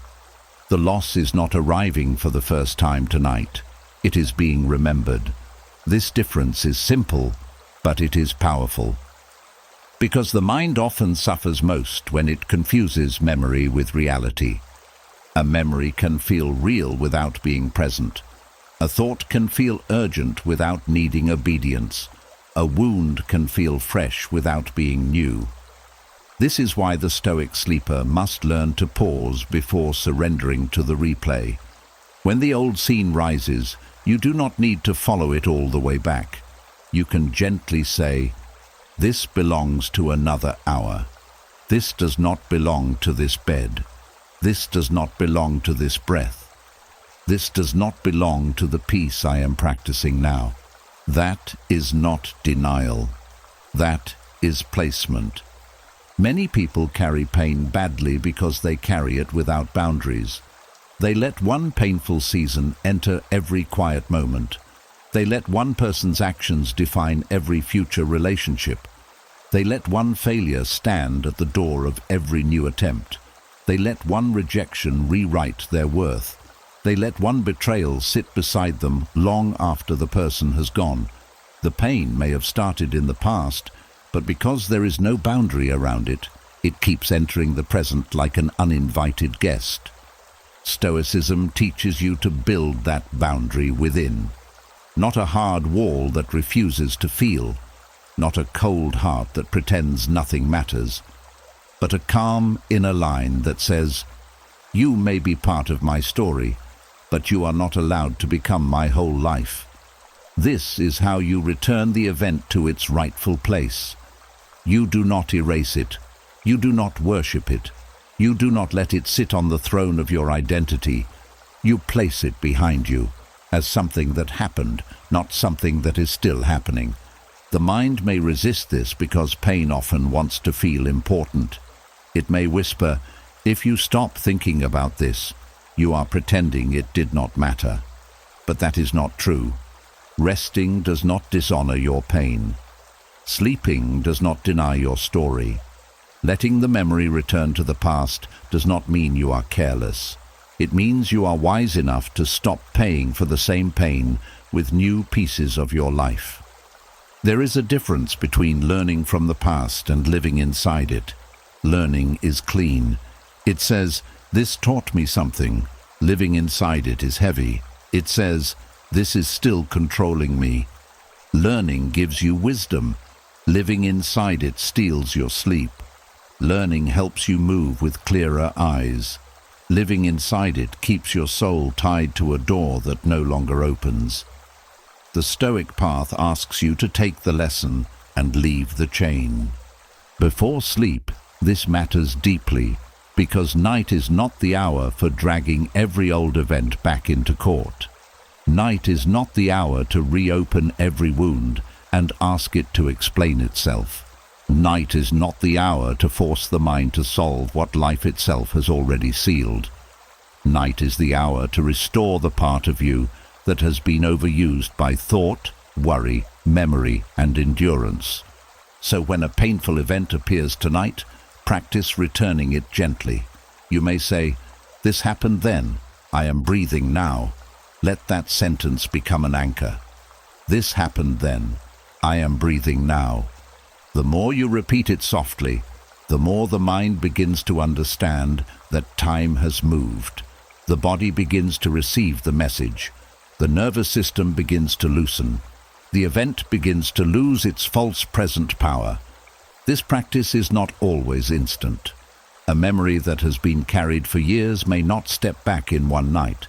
The loss is not arriving for the first time tonight. It is being remembered. This difference is simple, but it is powerful. Because the mind often suffers most when it confuses memory with reality. A memory can feel real without being present. A thought can feel urgent without needing obedience. A wound can feel fresh without being new. This is why the Stoic sleeper must learn to pause before surrendering to the replay. When the old scene rises, you do not need to follow it all the way back. You can gently say, "This belongs to another hour. This does not belong to this bed. This does not belong to this breath. This does not belong to the peace I am practicing now." That is not denial. That is placement. Many people carry pain badly because they carry it without boundaries. They let one painful season enter every quiet moment. They let one person's actions define every future relationship. They let one failure stand at the door of every new attempt. They let one rejection rewrite their worth. They let one betrayal sit beside them long after the person has gone. The pain may have started in the past, but because there is no boundary around it, it keeps entering the present like an uninvited guest. Stoicism teaches you to build that boundary within. Not a hard wall that refuses to feel, not a cold heart that pretends nothing matters, but a calm inner line that says, "You may be part of my story, but you are not allowed to become my whole life." This is how you return the event to its rightful place. You do not erase it. You do not worship it. You do not let it sit on the throne of your identity. You place it behind you as something that happened, not something that is still happening. The mind may resist this because pain often wants to feel important. It may whisper, "If you stop thinking about this, you are pretending it did not matter." But that is not true. Resting does not dishonor your pain. Sleeping does not deny your story. Letting the memory return to the past does not mean you are careless. It means you are wise enough to stop paying for the same pain with new pieces of your life. There is a difference between learning from the past and living inside it. Learning is clean. It says, "This taught me something." Living inside it is heavy. It says, "This is still controlling me." Learning gives you wisdom. Living inside it steals your sleep. Learning helps you move with clearer eyes. Living inside it keeps your soul tied to a door that no longer opens. The Stoic path asks you to take the lesson and leave the chain. Before sleep, this matters deeply, because night is not the hour for dragging every old event back into court. Night is not the hour to reopen every wound and ask it to explain itself. Night is not the hour to force the mind to solve what life itself has already sealed. Night is the hour to restore the part of you that has been overused by thought, worry, memory, and endurance. So when a painful event appears tonight, practice returning it gently. You may say, "This happened then. I am breathing now." Let that sentence become an anchor. This happened then. I am breathing now. The more you repeat it softly, the more the mind begins to understand that time has moved. The body begins to receive the message. The nervous system begins to loosen. The event begins to lose its false present power. This practice is not always instant. A memory that has been carried for years may not step back in one night.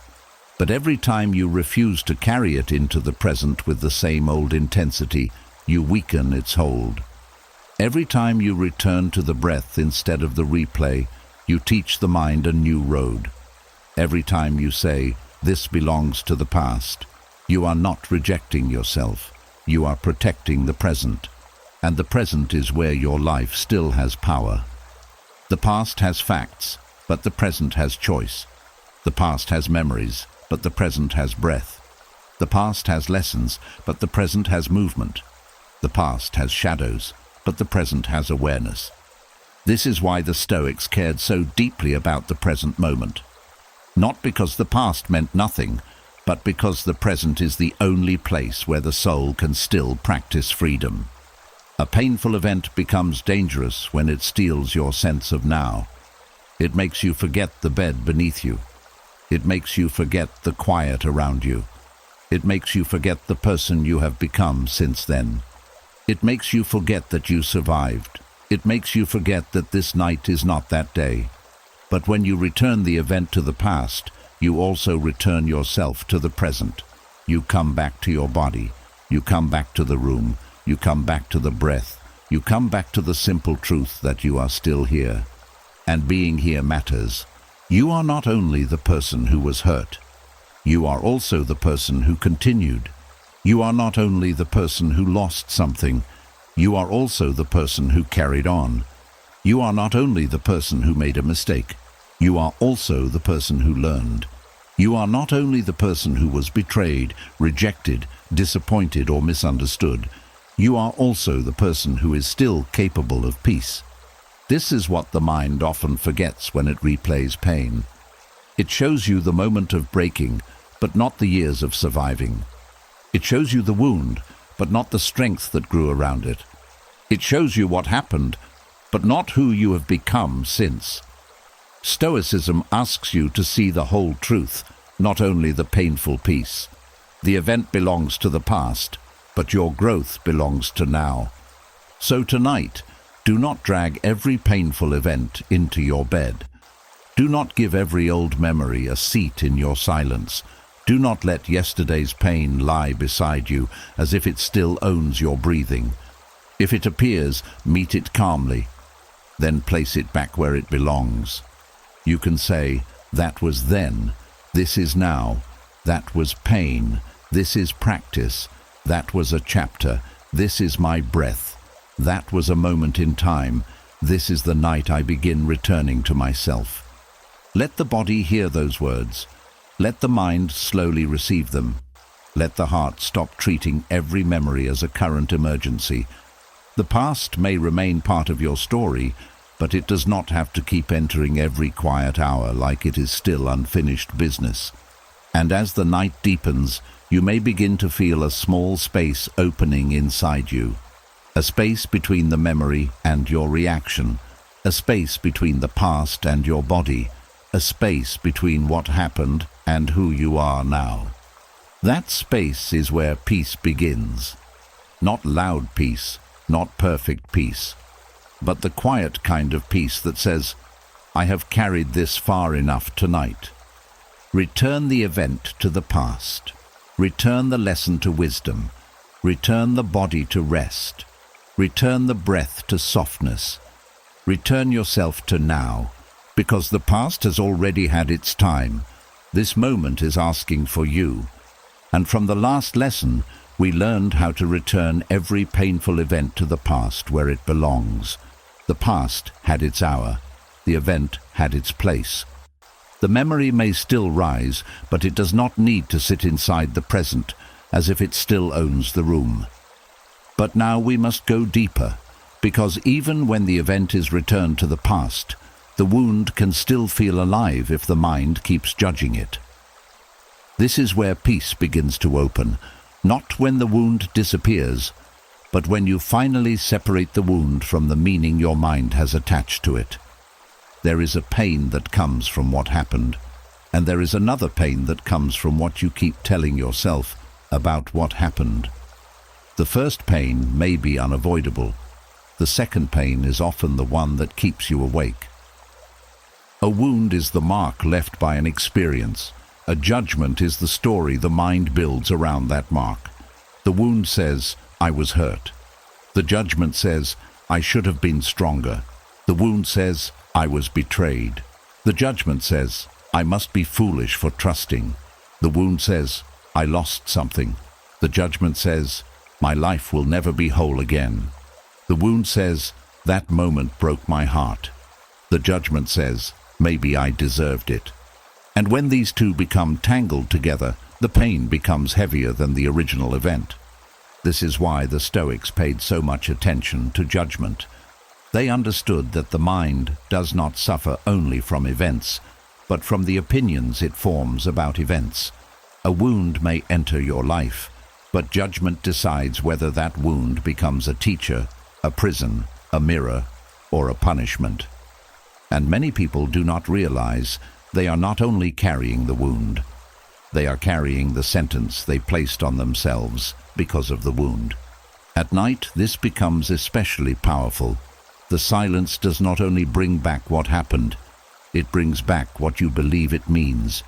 But every time you refuse to carry it into the present with the same old intensity, you weaken its hold. Every time you return to the breath instead of the replay, you teach the mind a new road. Every time you say, "This belongs to the past," you are not rejecting yourself. You are protecting the present. And the present is where your life still has power. The past has facts, but the present has choice. The past has memories, but the present has breath. The past has lessons, but the present has movement. The past has shadows, but the present has awareness. This is why the Stoics cared so deeply about the present moment. Not because the past meant nothing, but because the present is the only place where the soul can still practice freedom. A painful event becomes dangerous when it steals your sense of now. It makes you forget the bed beneath you. It makes you forget the quiet around you. It makes you forget the person you have become since then. It makes you forget that you survived. It makes you forget that this night is not that day. But when you return the event to the past, you also return yourself to the present. You come back to your body. You come back to the room. You come back to the breath. You come back to the simple truth that you are still here. And being here matters. You are not only the person who was hurt. You are also the person who continued. You are not only the person who lost something. You are also the person who carried on. You are not only the person who made a mistake. You are also the person who learned. You are not only the person who was betrayed, rejected, disappointed, or misunderstood. You are also the person who is still capable of peace. This is what the mind often forgets when it replays pain. It shows you the moment of breaking, but not the years of surviving. It shows you the wound, but not the strength that grew around it. It shows you what happened, but not who you have become since. Stoicism asks you to see the whole truth, not only the painful piece. The event belongs to the past, but your growth belongs to now. So tonight, do not drag every painful event into your bed. Do not give every old memory a seat in your silence. Do not let yesterday's pain lie beside you as if it still owns your breathing. If it appears, meet it calmly. Then place it back where it belongs. You can say, "That was then. This is now. That was pain. This is practice. That was a chapter. This is my breath. That was a moment in time. This is the night I begin returning to myself." Let the body hear those words. Let the mind slowly receive them. Let the heart stop treating every memory as a current emergency. The past may remain part of your story, but it does not have to keep entering every quiet hour like it is still unfinished business. And as the night deepens, you may begin to feel a small space opening inside you. A space between the memory and your reaction. A space between the past and your body. A space between what happened and who you are now. That space is where peace begins. Not loud peace, not perfect peace, but the quiet kind of peace that says, "I have carried this far enough tonight." Return the event to the past. Return the lesson to wisdom. Return the body to rest. Return the breath to softness. Return yourself to now, because the past has already had its time. This moment is asking for you. And from the last lesson, we learned how to return every painful event to the past where it belongs. The past had its hour. The event had its place. The memory may still rise, but it does not need to sit inside the present, as if it still owns the room. But now we must go deeper, because even when the event is returned to the past, the wound can still feel alive if the mind keeps judging it. This is where peace begins to open, not when the wound disappears, but when you finally separate the wound from the meaning your mind has attached to it. There is a pain that comes from what happened, and there is another pain that comes from what you keep telling yourself about what happened. The first pain may be unavoidable. The second pain is often the one that keeps you awake. A wound is the mark left by an experience. A judgment is the story the mind builds around that mark. The wound says, "I was hurt." The judgment says, "I should have been stronger." The wound says, "I was betrayed." The judgment says, "I must be foolish for trusting." The wound says, "I lost something." The judgment says, "My life will never be whole again." The wound says, "That moment broke my heart." The judgment says, "Maybe I deserved it." And when these two become tangled together, the pain becomes heavier than the original event. This is why the Stoics paid so much attention to judgment. They understood that the mind does not suffer only from events, but from the opinions it forms about events. A wound may enter your life, but judgment decides whether that wound becomes a teacher, a prison, a mirror, or a punishment. And many people do not realize they are not only carrying the wound, they are carrying the sentence they placed on themselves because of the wound. At night, this becomes especially powerful. The silence does not only bring back what happened, it brings back what you believe it means.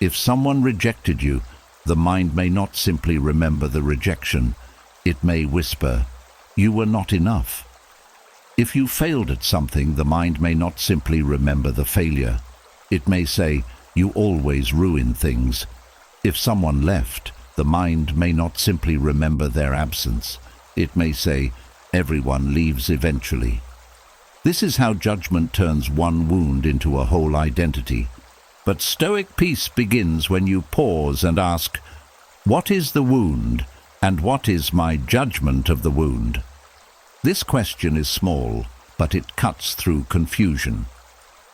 If someone rejected you, the mind may not simply remember the rejection. It may whisper, "You were not enough." If you failed at something, the mind may not simply remember the failure. It may say, "You always ruin things." If someone left, the mind may not simply remember their absence. It may say, "Everyone leaves eventually." This is how judgment turns one wound into a whole identity. But Stoic peace begins when you pause and ask, "What is the wound, and what is my judgment of the wound?" This question is small, but it cuts through confusion.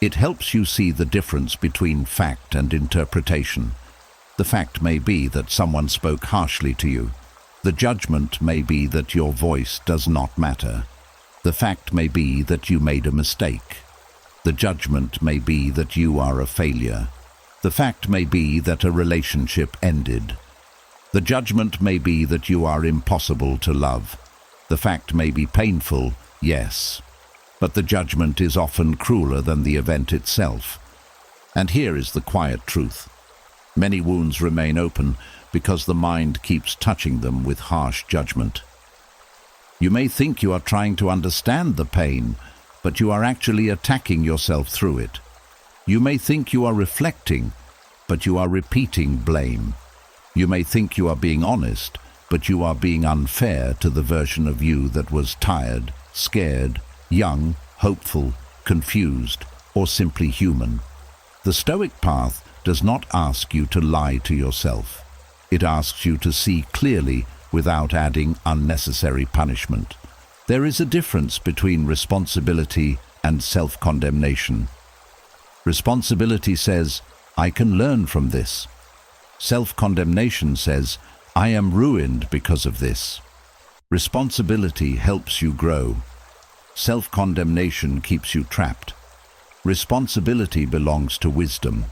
It helps you see the difference between fact and interpretation. The fact may be that someone spoke harshly to you. The judgment may be that your voice does not matter. The fact may be that you made a mistake. The judgment may be that you are a failure. The fact may be that a relationship ended. The judgment may be that you are impossible to love. The fact may be painful, yes, but the judgment is often crueler than the event itself. And here is the quiet truth. Many wounds remain open because the mind keeps touching them with harsh judgment. You may think you are trying to understand the pain, but you are actually attacking yourself through it. You may think you are reflecting, but you are repeating blame. You may think you are being honest, but you are being unfair to the version of you that was tired, scared, young, hopeful, confused, or simply human. The Stoic path does not ask you to lie to yourself. It asks you to see clearly without adding unnecessary punishment. There is a difference between responsibility and self-condemnation. Responsibility says, "I can learn from this." Self-condemnation says, "I am ruined because of this." Responsibility helps you grow. Self-condemnation keeps you trapped. Responsibility belongs to wisdom.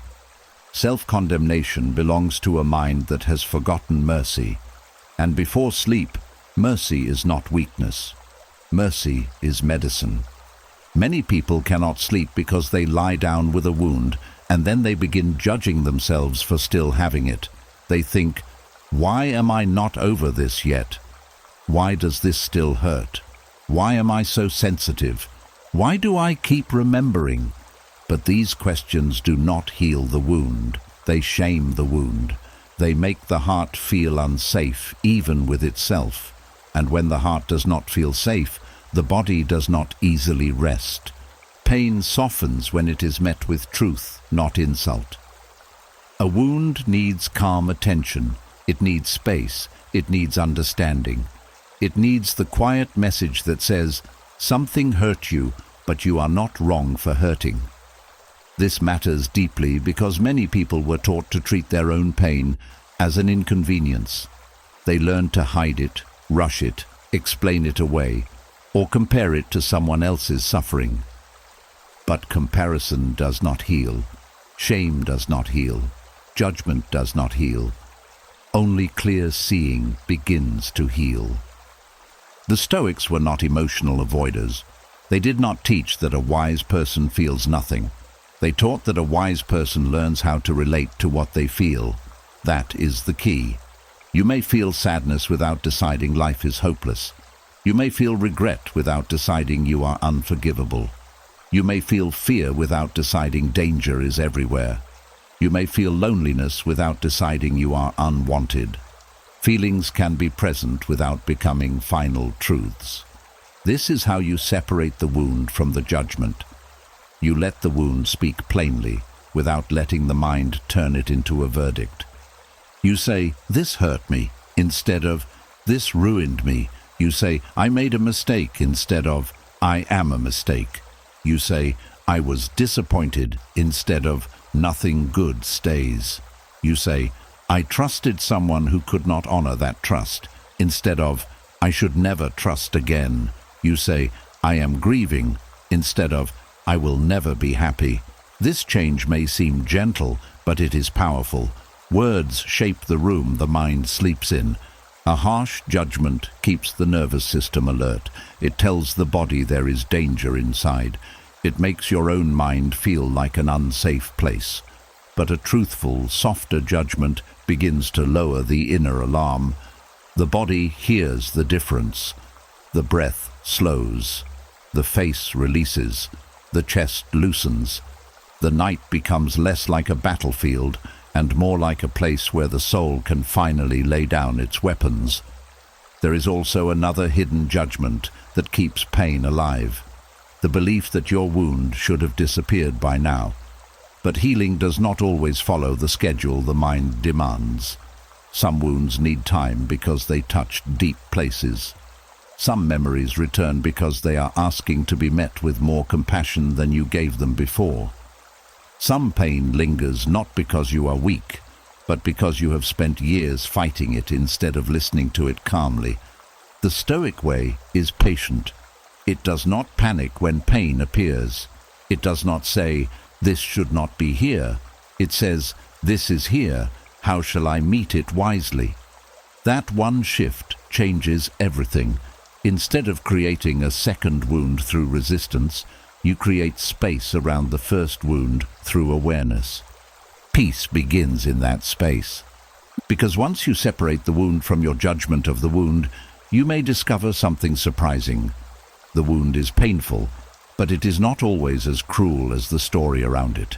Self-condemnation belongs to a mind that has forgotten mercy. And before sleep, mercy is not weakness. Mercy is medicine. Many people cannot sleep because they lie down with a wound and then they begin judging themselves for still having it. They think, Why am I not over this yet? Why does this still hurt? Why am I so sensitive? Why do I keep remembering? But these questions do not heal the wound. They shame the wound. They make the heart feel unsafe, even with itself. And when the heart does not feel safe, the body does not easily rest. Pain softens when it is met with truth, not insult. A wound needs calm attention. It needs space. It needs understanding. It needs the quiet message that says, something hurt you, but you are not wrong for hurting. This matters deeply because many people were taught to treat their own pain as an inconvenience. They learned to hide it, rush it, explain it away, or compare it to someone else's suffering. But comparison does not heal. Shame does not heal. Judgment does not heal. Only clear seeing begins to heal. The Stoics were not emotional avoiders. They did not teach that a wise person feels nothing. They taught that a wise person learns how to relate to what they feel. That is the key. You may feel sadness without deciding life is hopeless. You may feel regret without deciding you are unforgivable. You may feel fear without deciding danger is everywhere. You may feel loneliness without deciding you are unwanted. Feelings can be present without becoming final truths. This is how you separate the wound from the judgment. You let the wound speak plainly, without letting the mind turn it into a verdict. You say, "This hurt me," instead of, "This ruined me." You say, "I made a mistake," instead of, "I am a mistake." You say, "I was disappointed," instead of, "Nothing good stays." You say, "I trusted someone who could not honor that trust," instead of, "I should never trust again." You say, "I am grieving," instead of, "I will never be happy." This change may seem gentle, but it is powerful. Words shape the room the mind sleeps in. A harsh judgment keeps the nervous system alert. It tells the body there is danger inside. It makes your own mind feel like an unsafe place. But a truthful, softer judgment begins to lower the inner alarm. The body hears the difference. The breath slows. The face releases. The chest loosens. The night becomes less like a battlefield and more like a place where the soul can finally lay down its weapons. There is also another hidden judgment that keeps pain alive. The belief that your wound should have disappeared by now. But healing does not always follow the schedule the mind demands. Some wounds need time because they touched deep places. Some memories return because they are asking to be met with more compassion than you gave them before. Some pain lingers not because you are weak, but because you have spent years fighting it instead of listening to it calmly. The Stoic way is patient. It does not panic when pain appears. It does not say, "This should not be here." It says, "This is here. How shall I meet it wisely?" That one shift changes everything. Instead of creating a second wound through resistance, you create space around the first wound through awareness. Peace begins in that space. Because once you separate the wound from your judgment of the wound, you may discover something surprising. The wound is painful, but it is not always as cruel as the story around it.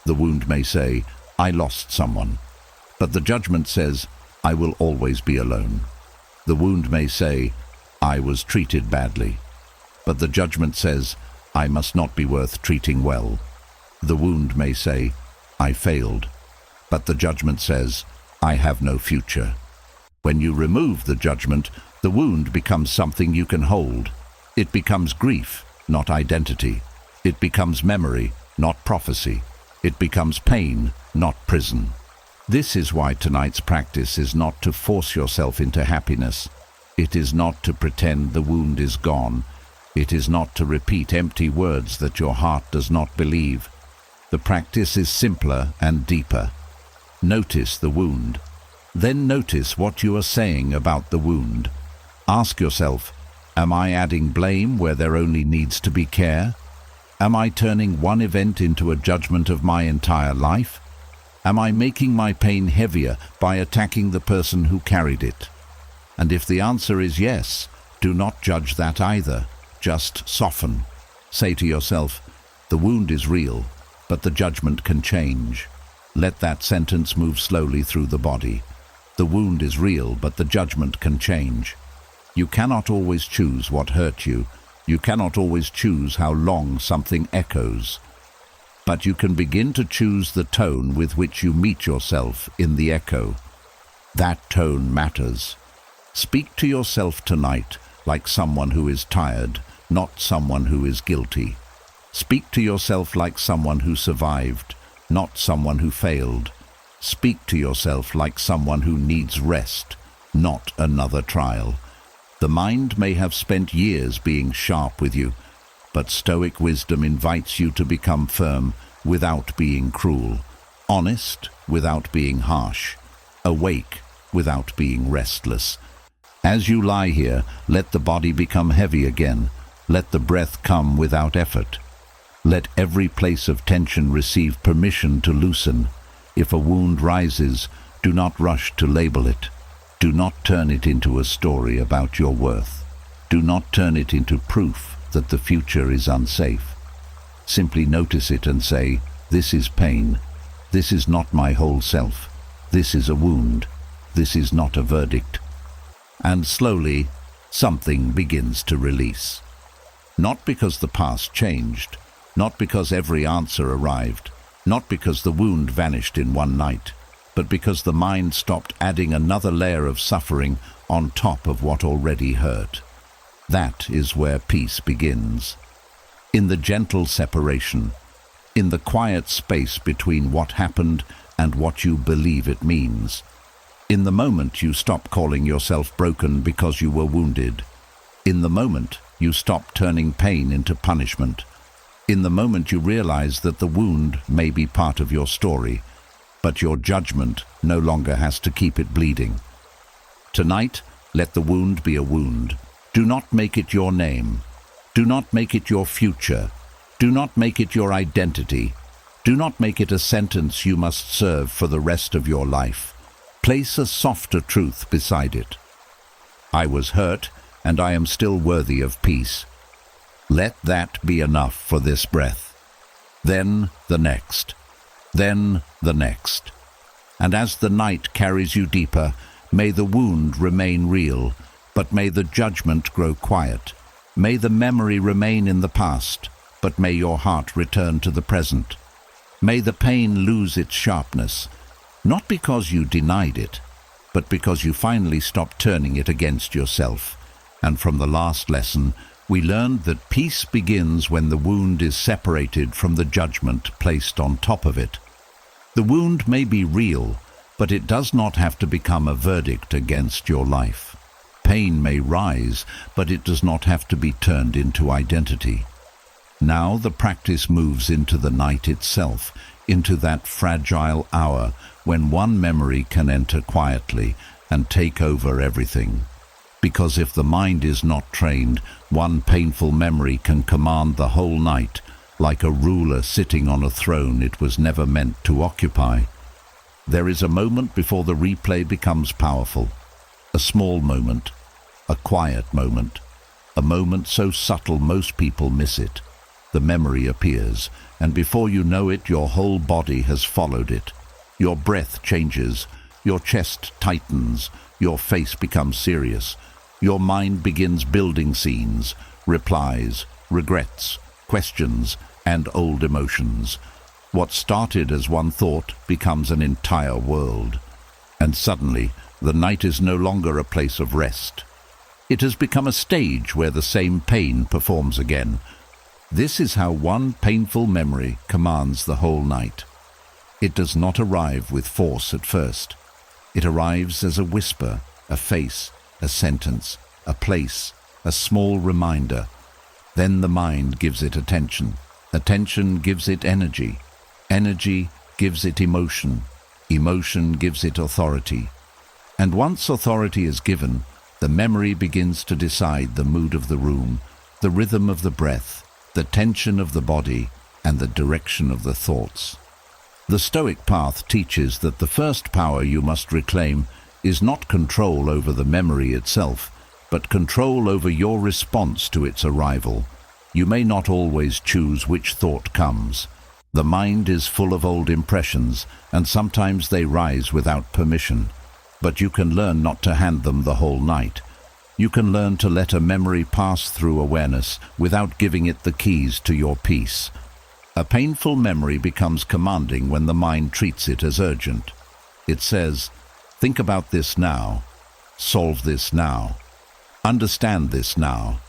The wound may say, "I lost someone," but the judgment says, "I will always be alone." The wound may say, "I was treated badly," but the judgment says, "I must not be worth treating well." The wound may say, "I failed," but the judgment says, "I have no future." When you remove the judgment, the wound becomes something you can hold. It becomes grief, not identity. It becomes memory, not prophecy. It becomes pain, not prison. This is why tonight's practice is not to force yourself into happiness. It is not to pretend the wound is gone. It is not to repeat empty words that your heart does not believe. The practice is simpler and deeper. Notice the wound. Then notice what you are saying about the wound. Ask yourself, am I adding blame where there only needs to be care? Am I turning one event into a judgment of my entire life? Am I making my pain heavier by attacking the person who carried it? And if the answer is yes, do not judge that either. Just soften. Say to yourself, the wound is real, but the judgment can change. Let that sentence move slowly through the body. The wound is real, but the judgment can change. You cannot always choose what hurt you. You cannot always choose how long something echoes. But you can begin to choose the tone with which you meet yourself in the echo. That tone matters. Speak to yourself tonight like someone who is tired, not someone who is guilty. Speak to yourself like someone who survived, not someone who failed. Speak to yourself like someone who needs rest, not another trial. The mind may have spent years being sharp with you, but Stoic wisdom invites you to become firm without being cruel, honest without being harsh, awake without being restless. As you lie here, let the body become heavy again. Let the breath come without effort. Let every place of tension receive permission to loosen. If a wound rises, do not rush to label it. Do not turn it into a story about your worth. Do not turn it into proof that the future is unsafe. Simply notice it and say, this is pain. This is not my whole self. This is a wound. This is not a verdict. And slowly, something begins to release. Not because the past changed, not because every answer arrived, not because the wound vanished in one night, but because the mind stopped adding another layer of suffering on top of what already hurt. That is where peace begins. In the gentle separation, in the quiet space between what happened and what you believe it means. In the moment you stop calling yourself broken because you were wounded. In the moment you stop turning pain into punishment. In the moment you realize that the wound may be part of your story, but your judgment no longer has to keep it bleeding. Tonight, let the wound be a wound. Do not make it your name. Do not make it your future. Do not make it your identity. Do not make it a sentence you must serve for the rest of your life. Place a softer truth beside it. I was hurt, and I am still worthy of peace. Let that be enough for this breath. Then the next. Then the next. And as the night carries you deeper, may the wound remain real, but may the judgment grow quiet. May the memory remain in the past, but may your heart return to the present. May the pain lose its sharpness, not because you denied it, but because you finally stopped turning it against yourself. And from the last lesson, we learned that peace begins when the wound is separated from the judgment placed on top of it. The wound may be real, but it does not have to become a verdict against your life. Pain may rise, but it does not have to be turned into identity. Now the practice moves into the night itself, into that fragile hour when one memory can enter quietly and take over everything. Because if the mind is not trained, one painful memory can command the whole night, like a ruler sitting on a throne it was never meant to occupy. There is a moment before the replay becomes powerful. A small moment, a quiet moment, a moment so subtle most people miss it. The memory appears, and before you know it, your whole body has followed it. Your breath changes, your chest tightens, your face becomes serious. Your mind begins building scenes, replies, regrets, questions, and old emotions. What started as one thought becomes an entire world. And suddenly, the night is no longer a place of rest. It has become a stage where the same pain performs again. This is how one painful memory commands the whole night. It does not arrive with force at first. It arrives as a whisper, a face, a sentence, a place, a small reminder. Then the mind gives it attention. Attention gives it energy. Energy gives it emotion. Emotion gives it authority. And once authority is given, the memory begins to decide the mood of the room, the rhythm of the breath, the tension of the body, and the direction of the thoughts. The Stoic path teaches that the first power you must reclaim is not control over the memory itself, but control over your response to its arrival. You may not always choose which thought comes. The mind is full of old impressions, and sometimes they rise without permission. But you can learn not to hand them the whole night. You can learn to let a memory pass through awareness without giving it the keys to your peace. A painful memory becomes commanding when the mind treats it as urgent. It says, "Think about this now. Solve this now. Understand this now.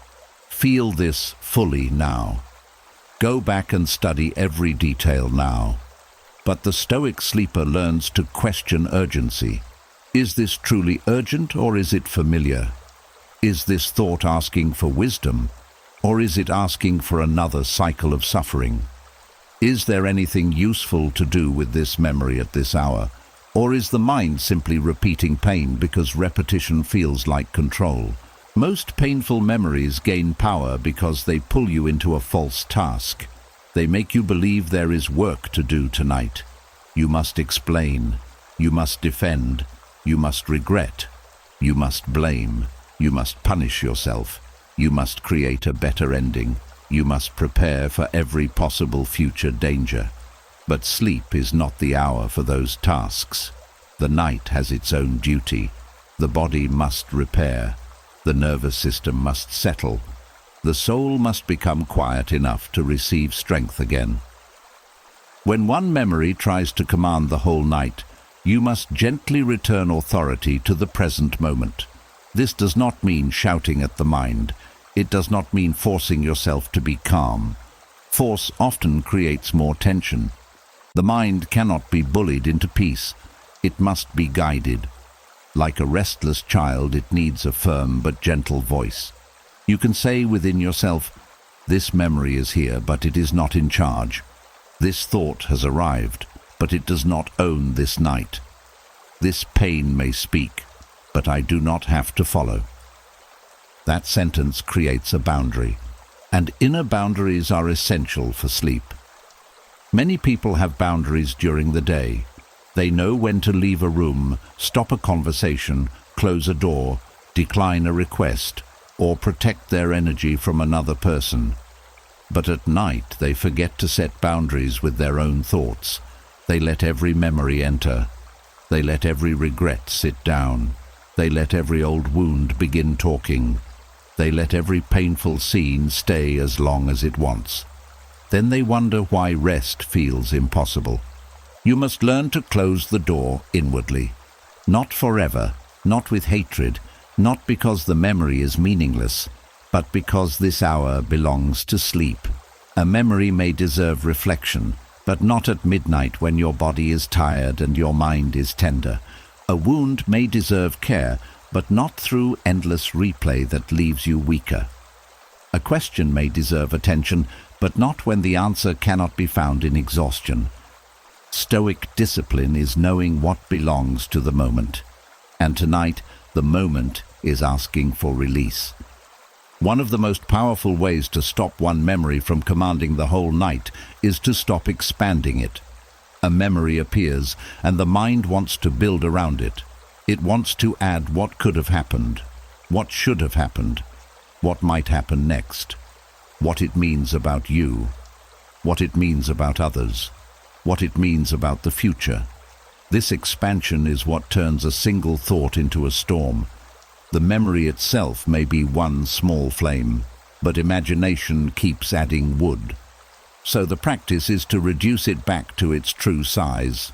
Feel this fully now. Go back and study every detail now." But the Stoic sleeper learns to question urgency. Is this truly urgent, or is it familiar? Is this thought asking for wisdom, or is it asking for another cycle of suffering? Is there anything useful to do with this memory at this hour, or is the mind simply repeating pain because repetition feels like control? Most painful memories gain power because they pull you into a false task. They make you believe there is work to do tonight. You must explain. You must defend. You must regret. You must blame. You must punish yourself. You must create a better ending. You must prepare for every possible future danger. But sleep is not the hour for those tasks. The night has its own duty. The body must repair. The nervous system must settle. The soul must become quiet enough to receive strength again. When one memory tries to command the whole night, you must gently return authority to the present moment. This does not mean shouting at the mind. It does not mean forcing yourself to be calm. Force often creates more tension. The mind cannot be bullied into peace. It must be guided. Like a restless child, it needs a firm but gentle voice. You can say within yourself, "This memory is here, but it is not in charge. This thought has arrived, but it does not own this night. This pain may speak, but I do not have to follow." That sentence creates a boundary, and inner boundaries are essential for sleep. Many people have boundaries during the day. They know when to leave a room, stop a conversation, close a door, decline a request, or protect their energy from another person. But at night they forget to set boundaries with their own thoughts. They let every memory enter. They let every regret sit down. They let every old wound begin talking. They let every painful scene stay as long as it wants. Then they wonder why rest feels impossible. You must learn to close the door inwardly. Not forever, not with hatred, not because the memory is meaningless, but because this hour belongs to sleep. A memory may deserve reflection, but not at midnight when your body is tired and your mind is tender. A wound may deserve care, but not through endless replay that leaves you weaker. A question may deserve attention, but not when the answer cannot be found in exhaustion. Stoic discipline is knowing what belongs to the moment. And tonight, the moment is asking for release. One of the most powerful ways to stop one memory from commanding the whole night is to stop expanding it. A memory appears, and the mind wants to build around it. It wants to add what could have happened, what should have happened, what might happen next, what it means about you, what it means about others, what it means about the future. This expansion is what turns a single thought into a storm. The memory itself may be one small flame, but imagination keeps adding wood. So the practice is to reduce it back to its true size.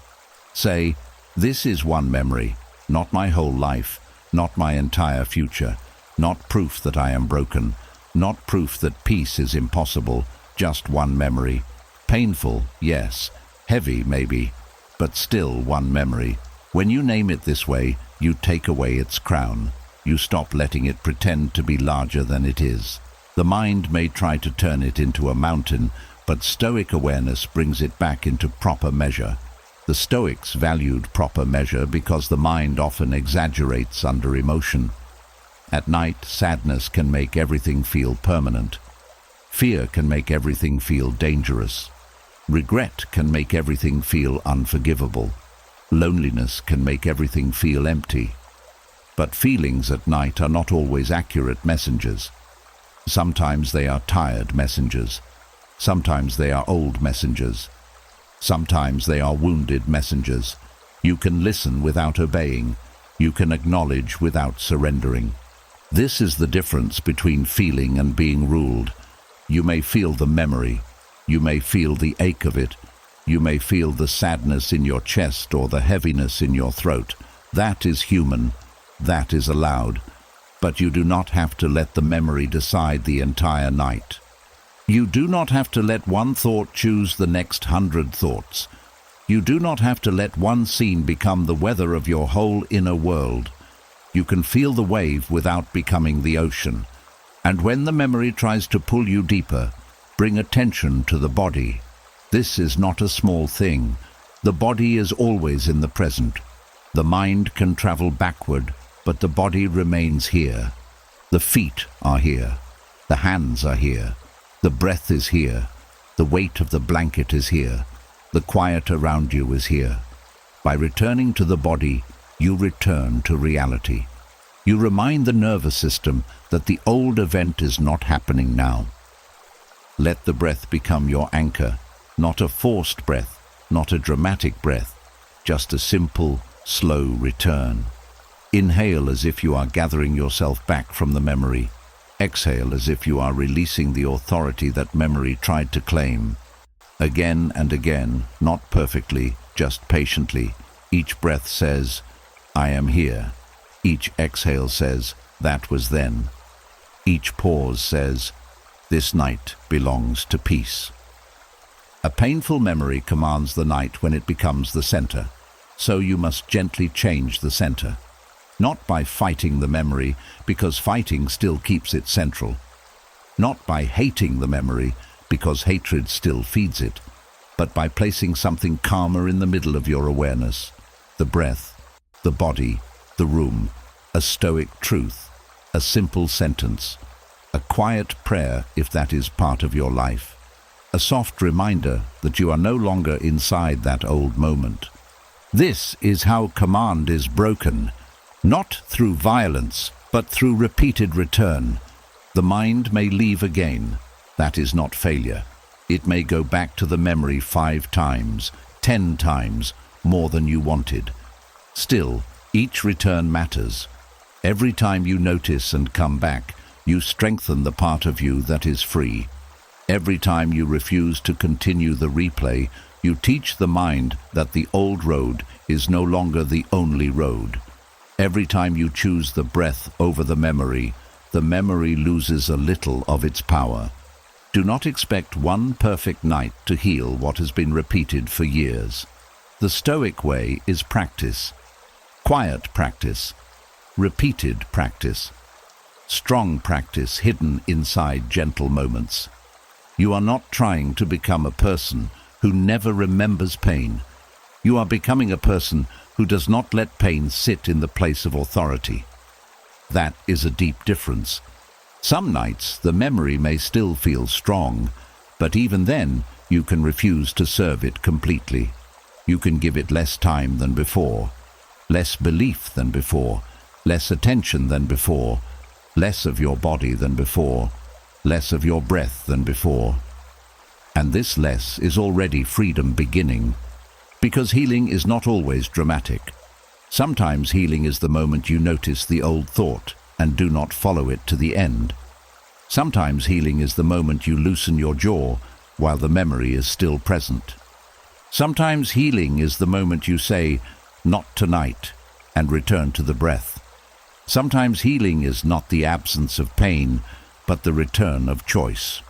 Say, "This is one memory, not my whole life, not my entire future, not proof that I am broken, not proof that peace is impossible, just one memory. Painful, yes, heavy maybe, but still one memory." When you name it this way, you take away its crown. You stop letting it pretend to be larger than it is. The mind may try to turn it into a mountain, but Stoic awareness brings it back into proper measure. The Stoics valued proper measure because the mind often exaggerates under emotion. At night, sadness can make everything feel permanent. Fear can make everything feel dangerous. Regret can make everything feel unforgivable. Loneliness can make everything feel empty. But feelings at night are not always accurate messengers. Sometimes they are tired messengers. Sometimes they are old messengers. Sometimes they are wounded messengers. You can listen without obeying. You can acknowledge without surrendering. This is the difference between feeling and being ruled. You may feel the memory. You may feel the ache of it. You may feel the sadness in your chest or the heaviness in your throat. That is human. That is allowed. But you do not have to let the memory decide the entire night. You do not have to let one thought choose the next 100 thoughts. You do not have to let one scene become the weather of your whole inner world. You can feel the wave without becoming the ocean. And when the memory tries to pull you deeper, bring attention to the body. This is not a small thing. The body is always in the present. The mind can travel backward, but the body remains here. The feet are here. The hands are here. The breath is here. The weight of the blanket is here. The quiet around you is here. By returning to the body, you return to reality. You remind the nervous system that the old event is not happening now. Let the breath become your anchor, not a forced breath, not a dramatic breath, just a simple, slow return. Inhale as if you are gathering yourself back from the memory. Exhale as if you are releasing the authority that memory tried to claim. Again and again, not perfectly, just patiently, each breath says, I am here. Each exhale says, that was then. Each pause says, this night belongs to peace. A painful memory commands the night when it becomes the center. So you must gently change the center. Not by fighting the memory, because fighting still keeps it central. Not by hating the memory, because hatred still feeds it. But by placing something calmer in the middle of your awareness. The breath, the body, the room, a stoic truth, a simple sentence, a quiet prayer if that is part of your life, a soft reminder that you are no longer inside that old moment. This is how command is broken, not through violence, but through repeated return. The mind may leave again. That is not failure. It may go back to the memory 5 times, 10 times, more than you wanted. Still, each return matters. Every time you notice and come back, you strengthen the part of you that is free. Every time you refuse to continue the replay, you teach the mind that the old road is no longer the only road. Every time you choose the breath over the memory loses a little of its power. Do not expect one perfect night to heal what has been repeated for years. The Stoic way is practice. Quiet practice. Repeated practice. Strong practice hidden inside gentle moments. You are not trying to become a person who never remembers pain. You are becoming a person who does not let pain sit in the place of authority. That is a deep difference. Some nights the memory may still feel strong, but even then you can refuse to serve it completely. You can give it less time than before, less belief than before, less attention than before, less of your body than before, less of your breath than before. And this less is already freedom beginning. Because healing is not always dramatic. Sometimes healing is the moment you notice the old thought and do not follow it to the end. Sometimes healing is the moment you loosen your jaw while the memory is still present. Sometimes healing is the moment you say, not tonight, and return to the breath. Sometimes healing is not the absence of pain, but the return of choice.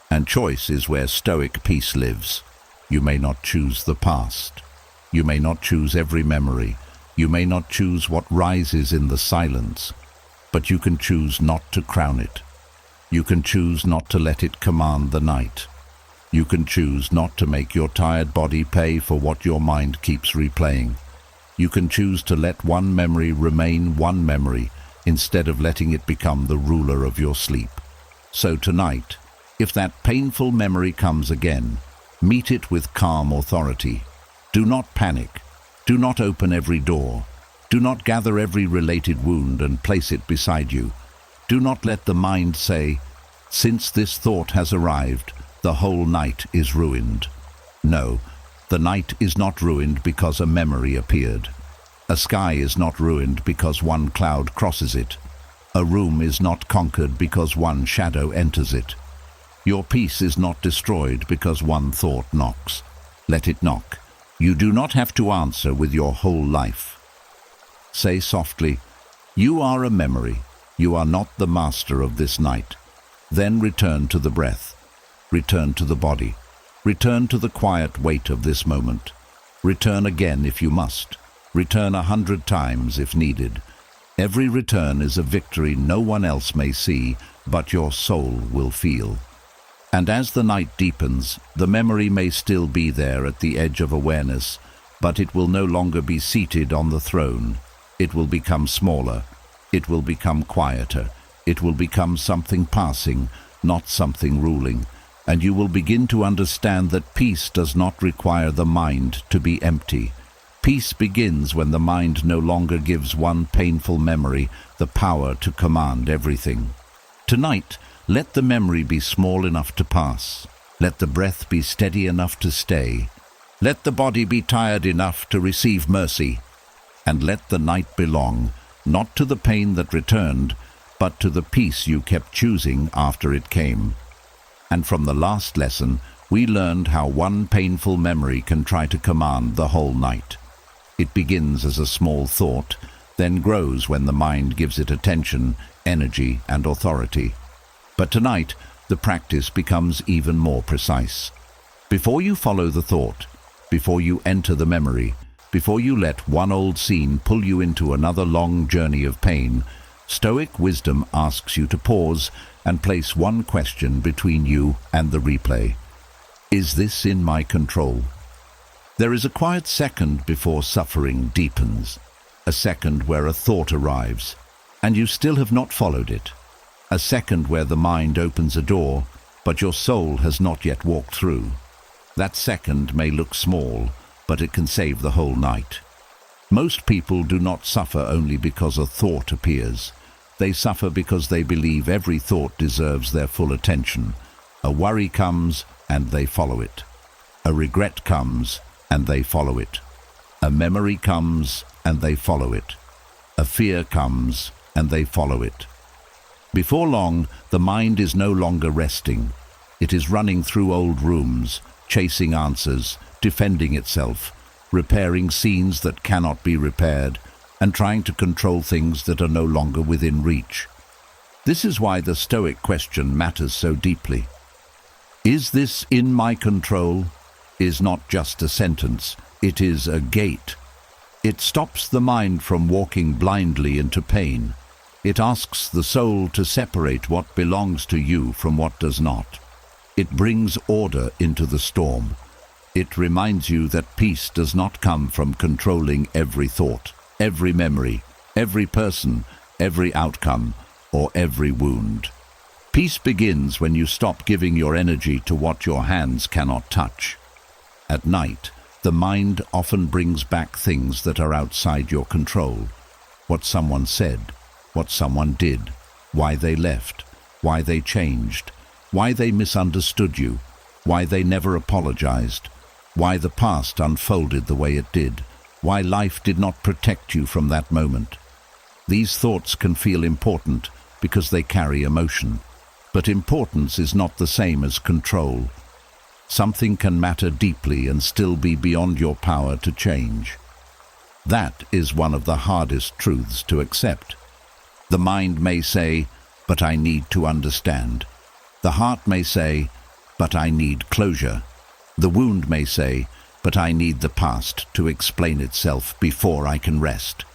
And choice is where Stoic peace lives. You may not choose the past. You may not choose every memory. You may not choose what rises in the silence. But you can choose not to crown it. You can choose not to let it command the night. You can choose not to make your tired body pay for what your mind keeps replaying. You can choose to let one memory remain one memory instead of letting it become the ruler of your sleep. So tonight, if that painful memory comes again, Meet it with calm authority. Do not panic. Do not open every door. Do not gather every related wound and place it beside you. Do not let the mind say, "Since this thought has arrived, the whole night is ruined." No, the night is not ruined because a memory appeared. A sky is not ruined because one cloud crosses it. A room is not conquered because one shadow enters it. Your peace is not destroyed because one thought knocks. Let it knock. You do not have to answer with your whole life. Say softly, "You are a memory. You are not the master of this night." Then return to the breath. Return to the body. Return to the quiet weight of this moment. Return again if you must. Return 100 times if needed. Every return is a victory no one else may see, but your soul will feel. And as the night deepens, the memory may still be there at the edge of awareness, but it will no longer be seated on the throne. It will become smaller. It will become quieter. It will become something passing, not something ruling. And you will begin to understand that peace does not require the mind to be empty. Peace begins when the mind no longer gives one painful memory the power to command everything. Tonight, let the memory be small enough to pass. Let the breath be steady enough to stay. Let the body be tired enough to receive mercy. And let the night belong, not to the pain that returned, but to the peace you kept choosing after it came. And from the last lesson, we learned how one painful memory can try to command the whole night. It begins as a small thought, then grows when the mind gives it attention, energy, and authority. But tonight, the practice becomes even more precise. Before you follow the thought, before you enter the memory, before you let one old scene pull you into another long journey of pain, Stoic wisdom asks you to pause and place one question between you and the replay. Is this in my control? There is a quiet second before suffering deepens, a second where a thought arrives, and you still have not followed it, a second where the mind opens a door, but your soul has not yet walked through. That second may look small, but it can save the whole night. Most people do not suffer only because a thought appears. They suffer because they believe every thought deserves their full attention. A worry comes, and they follow it. A regret comes, and they follow it. A memory comes, and they follow it. A fear comes, and they follow it. Before long, the mind is no longer resting. It is running through old rooms, chasing answers, defending itself, repairing scenes that cannot be repaired, and trying to control things that are no longer within reach. This is why the Stoic question matters so deeply. Is this in my control? Is not just a sentence, it is a gate. It stops the mind from walking blindly into pain. It asks the soul to separate what belongs to you from what does not. It brings order into the storm. It reminds you that peace does not come from controlling every thought, every memory, every person, every outcome, or every wound. Peace begins when you stop giving your energy to what your hands cannot touch. At night, the mind often brings back things that are outside your control. What someone said, what someone did, why they left, why they changed, why they misunderstood you, why they never apologized, why the past unfolded the way it did, why life did not protect you from that moment. These thoughts can feel important because they carry emotion, but importance is not the same as control. Something can matter deeply and still be beyond your power to change. That is one of the hardest truths to accept. The mind may say, "But I need to understand." The heart may say, "But I need closure." The wound may say, "But I need the past to explain itself before I can rest."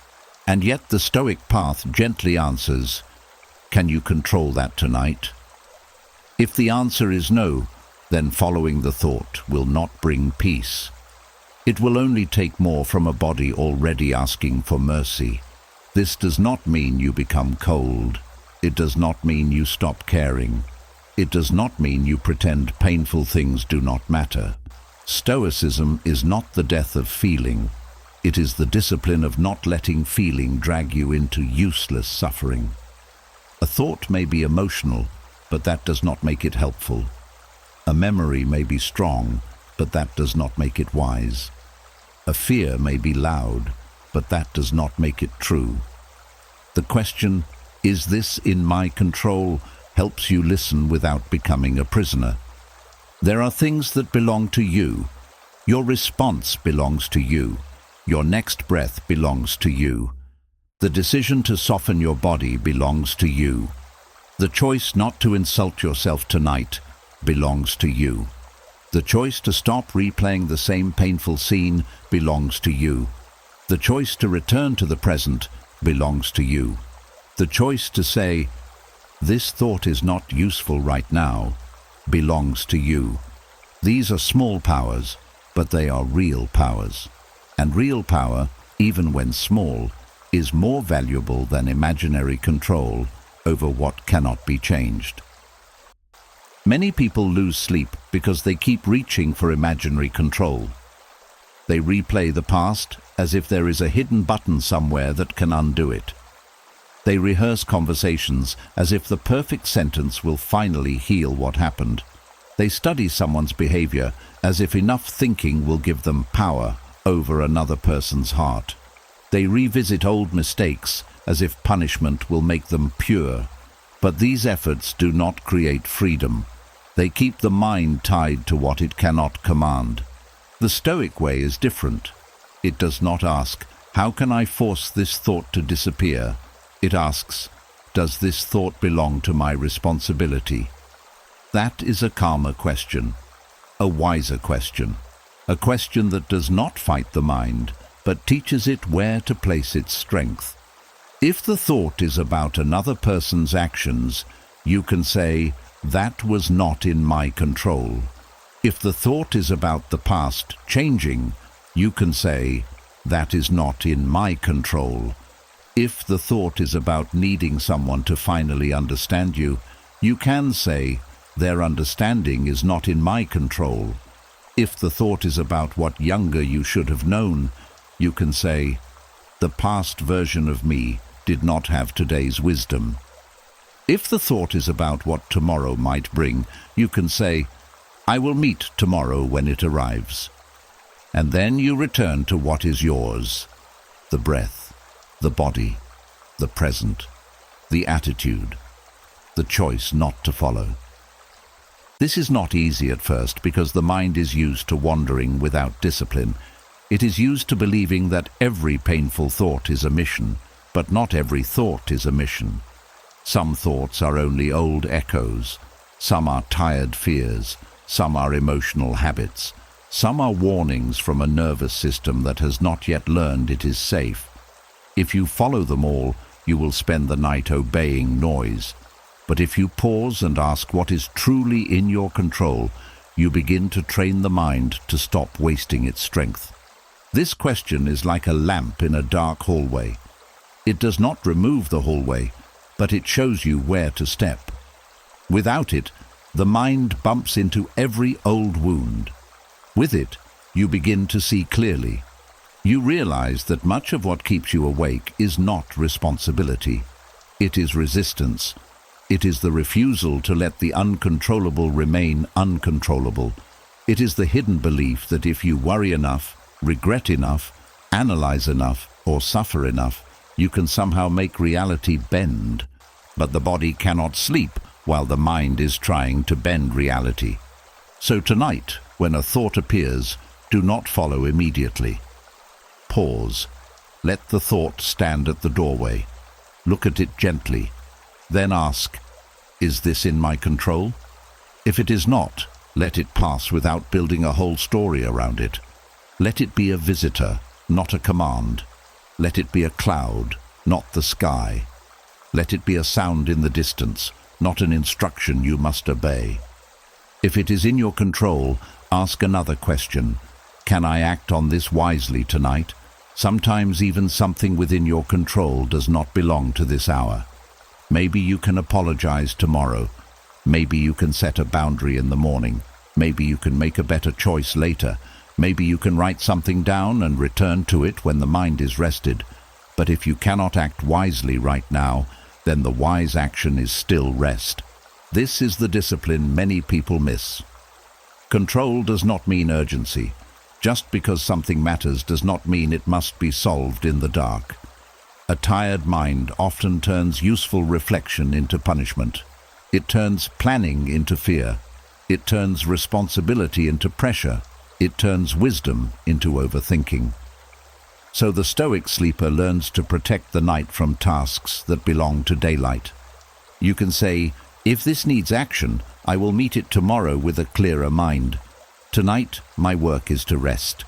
And yet the Stoic path gently answers, "Can you control that tonight?" If the answer is no, then following the thought will not bring peace. It will only take more from a body already asking for mercy. This does not mean you become cold. It does not mean you stop caring. It does not mean you pretend painful things do not matter. Stoicism is not the death of feeling. It is the discipline of not letting feeling drag you into useless suffering. A thought may be emotional, but that does not make it helpful. A memory may be strong, but that does not make it wise. A fear may be loud, but that does not make it true. The question, "Is this in my control?" helps you listen without becoming a prisoner. There are things that belong to you. Your response belongs to you. Your next breath belongs to you. The decision to soften your body belongs to you. The choice not to insult yourself tonight belongs to you. The choice to stop replaying the same painful scene belongs to you. The choice to return to the present belongs to you. The choice to say, "This thought is not useful right now," belongs to you. These are small powers, but they are real powers. And real power, even when small, is more valuable than imaginary control over what cannot be changed. Many people lose sleep because they keep reaching for imaginary control. They replay the past as if there is a hidden button somewhere that can undo it. They rehearse conversations as if the perfect sentence will finally heal what happened. They study someone's behavior as if enough thinking will give them power over another person's heart. They revisit old mistakes as if punishment will make them pure. But these efforts do not create freedom. They keep the mind tied to what it cannot command. The Stoic way is different. It does not ask, "How can I force this thought to disappear?" It asks, "Does this thought belong to my responsibility?" That is a calmer question, a wiser question, a question that does not fight the mind, but teaches it where to place its strength. If the thought is about another person's actions, you can say, "That was not in my control." If the thought is about the past changing, you can say, "That is not in my control." If the thought is about needing someone to finally understand you, you can say, "Their understanding is not in my control." If the thought is about what younger you should have known, you can say, "The past version of me did not have today's wisdom." If the thought is about what tomorrow might bring, you can say, "I will meet tomorrow when it arrives." And then you return to what is yours: the breath, the body, the present, the attitude, the choice not to follow. This is not easy at first because the mind is used to wandering without discipline. It is used to believing that every painful thought is a mission, but not every thought is a mission. Some thoughts are only old echoes, some are tired fears, some are emotional habits, some are warnings from a nervous system that has not yet learned it is safe. If you follow them all, you will spend the night obeying noise. But if you pause and ask what is truly in your control, you begin to train the mind to stop wasting its strength. This question is like a lamp in a dark hallway. It does not remove the hallway, but it shows you where to step. Without it, the mind bumps into every old wound. With it, you begin to see clearly. You realize that much of what keeps you awake is not responsibility. It is resistance. It is the refusal to let the uncontrollable remain uncontrollable. It is the hidden belief that if you worry enough, regret enough, analyze enough, or suffer enough, you can somehow make reality bend. But the body cannot sleep while the mind is trying to bend reality. So tonight, when a thought appears, do not follow immediately. Pause. Let the thought stand at the doorway. Look at it gently. Then ask, "Is this in my control?" If it is not, let it pass without building a whole story around it. Let it be a visitor, not a command. Let it be a cloud, not the sky. Let it be a sound in the distance, not an instruction you must obey. If it is in your control, ask another question. Can I act on this wisely tonight? Sometimes even something within your control does not belong to this hour. Maybe you can apologize tomorrow. Maybe you can set a boundary in the morning. Maybe you can make a better choice later. Maybe you can write something down and return to it when the mind is rested. But if you cannot act wisely right now, then the wise action is still rest. This is the discipline many people miss. Control does not mean urgency. Just because something matters does not mean it must be solved in the dark. A tired mind often turns useful reflection into punishment. It turns planning into fear. It turns responsibility into pressure. It turns wisdom into overthinking. So the Stoic sleeper learns to protect the night from tasks that belong to daylight. You can say, if this needs action, I will meet it tomorrow with a clearer mind. Tonight, my work is to rest.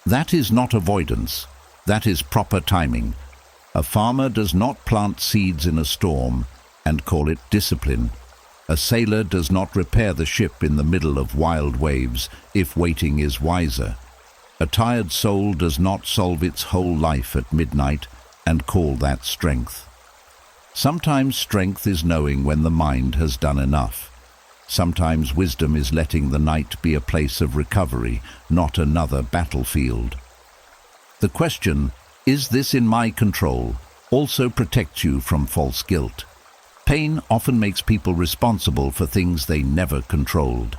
That is not avoidance. That is proper timing. A farmer does not plant seeds in a storm and call it discipline. A sailor does not repair the ship in the middle of wild waves if waiting is wiser. A tired soul does not solve its whole life at midnight and call that strength. Sometimes strength is knowing when the mind has done enough. Sometimes wisdom is letting the night be a place of recovery, not another battlefield. The question, is this in my control, also protects you from false guilt. Pain often makes people responsible for things they never controlled.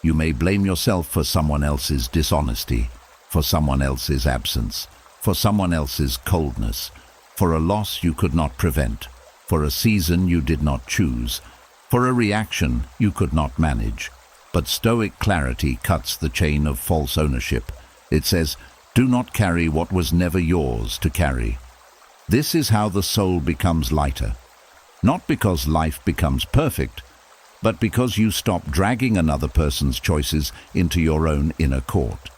You may blame yourself for someone else's dishonesty, for someone else's absence, for someone else's coldness, for a loss you could not prevent, for a season you did not choose, for a reaction you could not manage. But Stoic clarity cuts the chain of false ownership. It says, do not carry what was never yours to carry. This is how the soul becomes lighter. Not because life becomes perfect, but because you stop dragging another person's choices into your own inner court.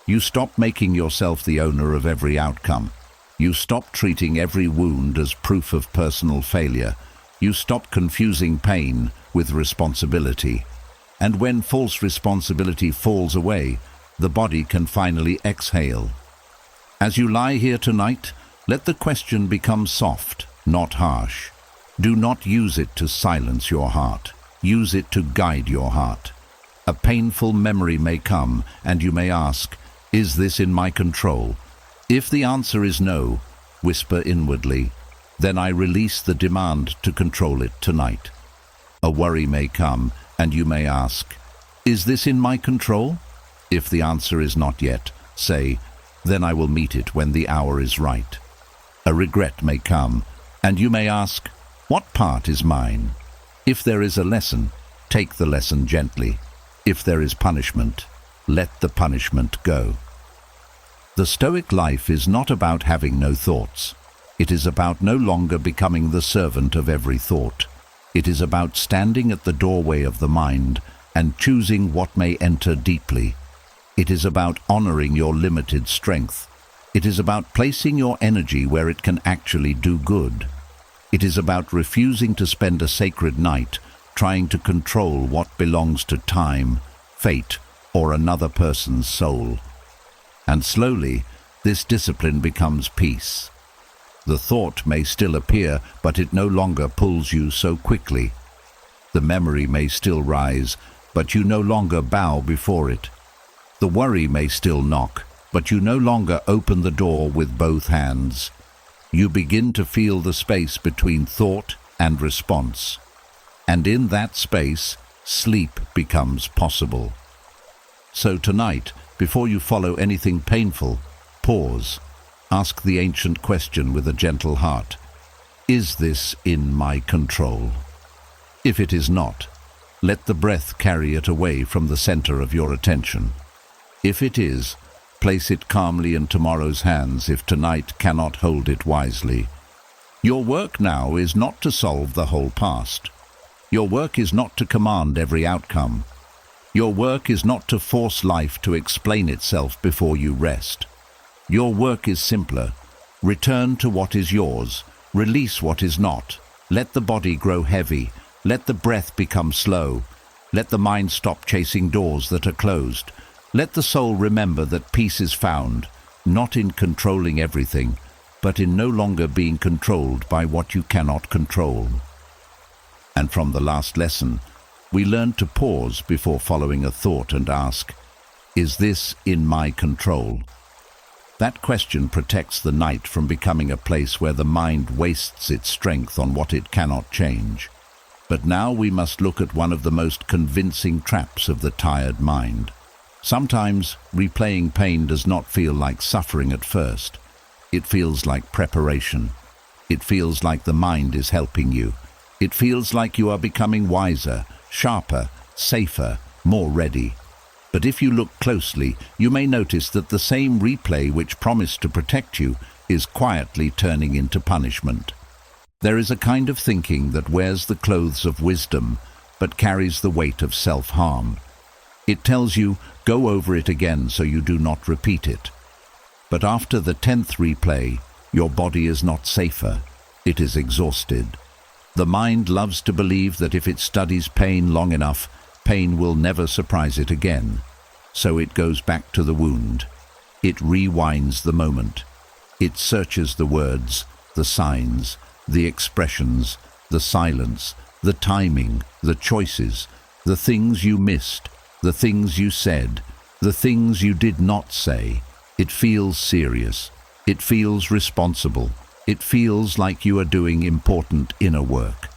You stop making yourself the owner of every outcome. You stop treating every wound as proof of personal failure. You stop confusing pain with responsibility. And when false responsibility falls away, the body can finally exhale. As you lie here tonight, let the question become soft, not harsh. Do not use it to silence your heart. Use it to guide your heart. A painful memory may come, and you may ask, is this in my control? If the answer is no, whisper inwardly, then I release the demand to control it tonight. A worry may come, and you may ask, is this in my control? If the answer is not yet, say, then I will meet it when the hour is right. A regret may come, and you may ask, what part is mine? If there is a lesson, take the lesson gently. If there is punishment, let the punishment go. The Stoic life is not about having no thoughts. It is about no longer becoming the servant of every thought. It is about standing at the doorway of the mind and choosing what may enter deeply. It is about honoring your limited strength. It is about placing your energy where it can actually do good. It is about refusing to spend a sacred night trying to control what belongs to time, fate, or another person's soul. And slowly, this discipline becomes peace. The thought may still appear, but it no longer pulls you so quickly. The memory may still rise, but you no longer bow before it. The worry may still knock, but you no longer open the door with both hands. You begin to feel the space between thought and response. And in that space, sleep becomes possible. So tonight, before you follow anything painful, pause. Ask the ancient question with a gentle heart. Is this in my control? If it is not, let the breath carry it away from the center of your attention. If it is, place it calmly in tomorrow's hands if tonight cannot hold it wisely. Your work now is not to solve the whole past. Your work is not to command every outcome. Your work is not to force life to explain itself before you rest. Your work is simpler. Return to what is yours. Release what is not. Let the body grow heavy. Let the breath become slow. Let the mind stop chasing doors that are closed. Let the soul remember that peace is found, not in controlling everything, but in no longer being controlled by what you cannot control. And from the last lesson, We learn to pause before following a thought and ask, is this in my control? That question protects the night from becoming a place where the mind wastes its strength on what it cannot change. But now we must look at one of the most convincing traps of the tired mind. Sometimes replaying pain does not feel like suffering at first. It feels like preparation. It feels like the mind is helping you. It feels like you are becoming wiser, sharper, safer, more ready. But if you look closely, you may notice that the same replay which promised to protect you is quietly turning into punishment. There is a kind of thinking that wears the clothes of wisdom, but carries the weight of self-harm. It tells you, go over it again so you do not repeat it. But after the 10th replay, your body is not safer. It is exhausted. The mind loves to believe that if it studies pain long enough, pain will never surprise it again. So it goes back to the wound. It rewinds the moment. It searches the words, the signs, the expressions, the silence, the timing, the choices, the things you missed, the things you said, the things you did not say. It feels serious. It feels responsible. It feels like you are doing important inner work.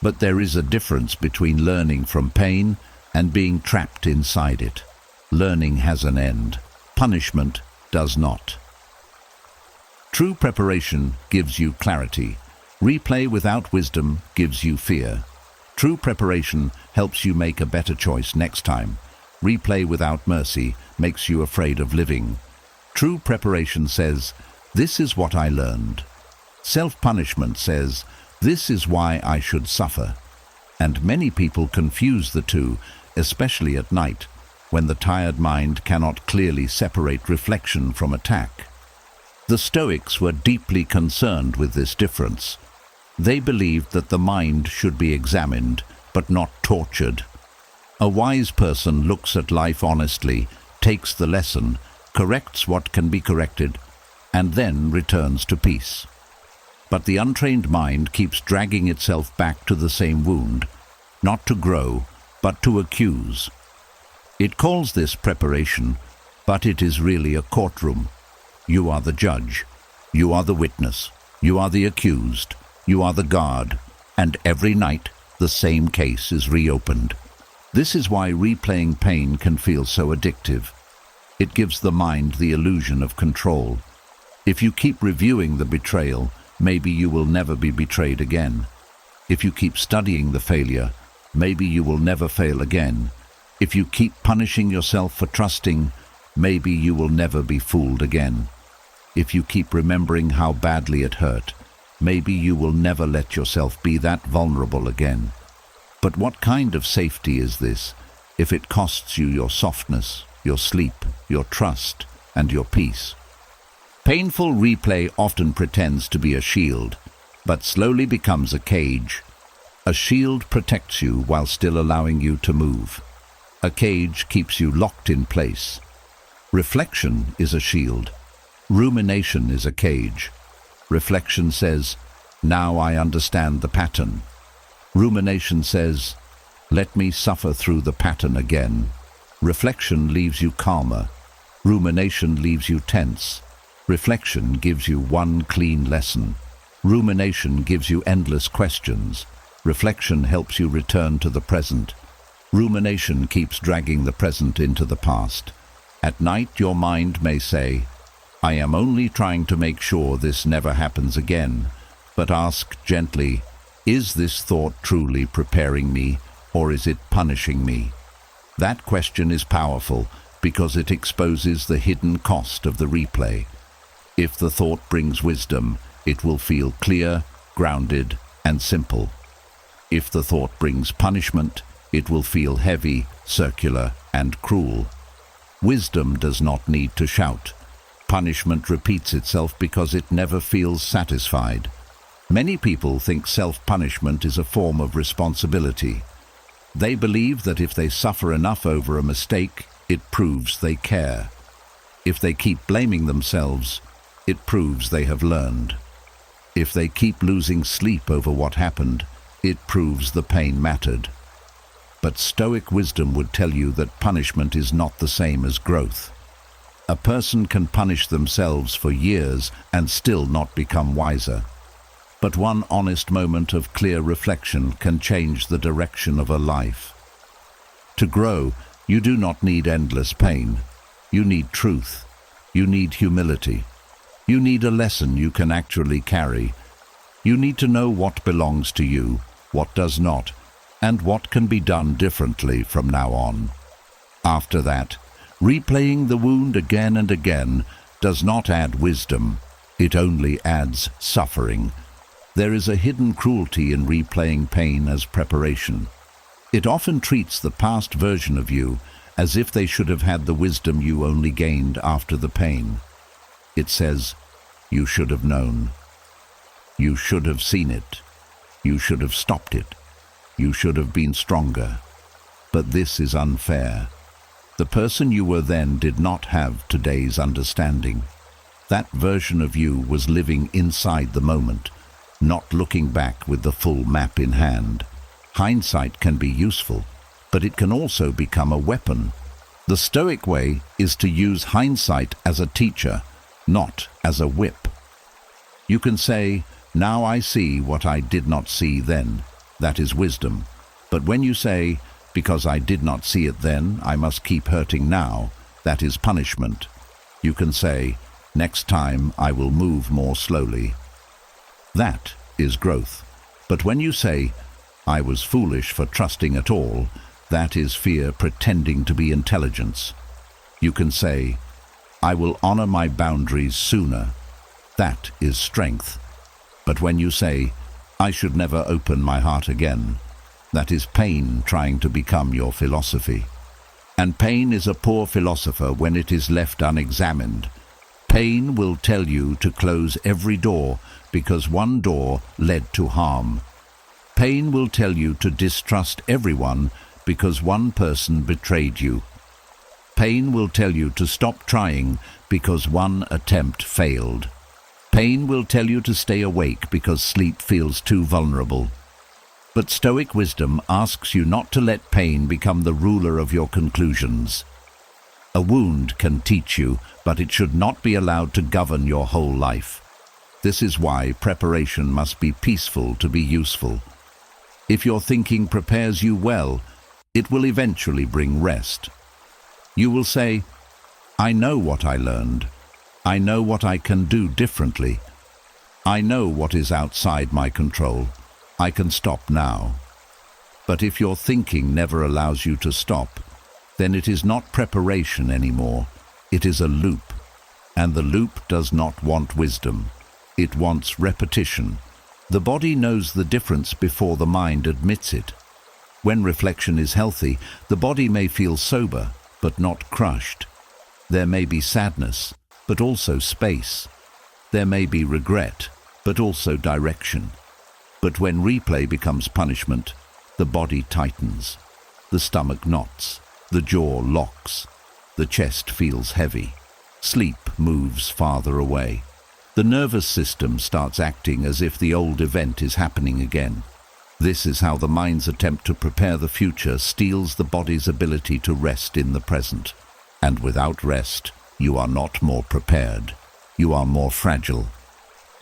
But there is a difference between learning from pain and being trapped inside it. Learning has an end. Punishment does not. True preparation gives you clarity. Replay without wisdom gives you fear. True preparation helps you make a better choice next time. Replay without mercy makes you afraid of living. True preparation says, this is what I learned. Self-punishment says, this is why I should suffer. And many people confuse the two, especially at night, when the tired mind cannot clearly separate reflection from attack. The Stoics were deeply concerned with this difference. They believed that the mind should be examined, but not tortured. A wise person looks at life honestly, takes the lesson, corrects what can be corrected, and then returns to peace. But the untrained mind keeps dragging itself back to the same wound, not to grow, but to accuse. It calls this preparation, but it is really a courtroom. You are the judge. You are the witness. You are the accused. You are the guard. And every night, the same case is reopened. This is why replaying pain can feel so addictive. It gives the mind the illusion of control. If you keep reviewing the betrayal, maybe you will never be betrayed again. If you keep studying the failure, maybe you will never fail again. If you keep punishing yourself for trusting, maybe you will never be fooled again. If you keep remembering how badly it hurt, maybe you will never let yourself be that vulnerable again. But what kind of safety is this if it costs you your softness, your sleep, your trust, and your peace? Painful replay often pretends to be a shield, but slowly becomes a cage. A shield protects you while still allowing you to move. A cage keeps you locked in place. Reflection is a shield. Rumination is a cage. Reflection says, now I understand the pattern. Rumination says, let me suffer through the pattern again. Reflection leaves you calmer. Rumination leaves you tense. Reflection gives you one clean lesson. Rumination gives you endless questions. Reflection helps you return to the present. Rumination keeps dragging the present into the past. At night your mind may say, I am only trying to make sure this never happens again. But ask gently, is this thought truly preparing me, or is it punishing me? That question is powerful because it exposes the hidden cost of the replay. If the thought brings wisdom, it will feel clear, grounded, and simple. If the thought brings punishment, it will feel heavy, circular, and cruel. Wisdom does not need to shout. Punishment repeats itself because it never feels satisfied. Many people think self-punishment is a form of responsibility. They believe that if they suffer enough over a mistake, it proves they care. If they keep blaming themselves, it proves they have learned. If they keep losing sleep over what happened, it proves the pain mattered. but Stoic wisdom would tell you that punishment is not the same as growth. A person can punish themselves for years and still not become wiser. But one honest moment of clear reflection can change the direction of a life. To grow, you do not need endless pain. You need truth. You need humility. You need a lesson you can actually carry. You need to know what belongs to you, what does not, and what can be done differently from now on. After that, replaying the wound again and again does not add wisdom, it only adds suffering. There is a hidden cruelty in replaying pain as preparation. It often treats the past version of you as if they should have had the wisdom you only gained after the pain. It says, you should have known. You should have seen it. You should have stopped it. You should have been stronger. But this is unfair. The person you were then did not have today's understanding. That version of you was living inside the moment, not looking back with the full map in hand. Hindsight can be useful, but it can also become a weapon. The Stoic way is to use hindsight as a teacher, not as a whip. You can say, now I see what I did not see then. That is wisdom. But when you say, because I did not see it then, I must keep hurting now, that is punishment. You can say, next time I will move more slowly. That is growth. But when you say, I was foolish for trusting at all, that is fear pretending to be intelligence. You can say, I will honor my boundaries sooner. That is strength. But when you say, I should never open my heart again, that is pain trying to become your philosophy. And pain is a poor philosopher when it is left unexamined. Pain will tell you to close every door because one door led to harm. Pain will tell you to distrust everyone because one person betrayed you. Pain will tell you to stop trying because one attempt failed. Pain will tell you to stay awake because sleep feels too vulnerable. But Stoic wisdom asks you not to let pain become the ruler of your conclusions. A wound can teach you, but it should not be allowed to govern your whole life. This is why preparation must be peaceful to be useful. If your thinking prepares you well, it will eventually bring rest. You will say, I know what I learned. I know what I can do differently. I know what is outside my control. I can stop now. But if your thinking never allows you to stop, then it is not preparation anymore. It is a loop. And the loop does not want wisdom. It wants repetition. The body knows the difference before the mind admits it. When reflection is healthy, the body may feel sober, but not crushed. There may be sadness, but also space. There may be regret, but also direction. But when replay becomes punishment, the body tightens, the stomach knots, the jaw locks, the chest feels heavy, sleep moves farther away. The nervous system starts acting as if the old event is happening again. This is how the mind's attempt to prepare the future steals the body's ability to rest in the present. And without rest, you are not more prepared. You are more fragile.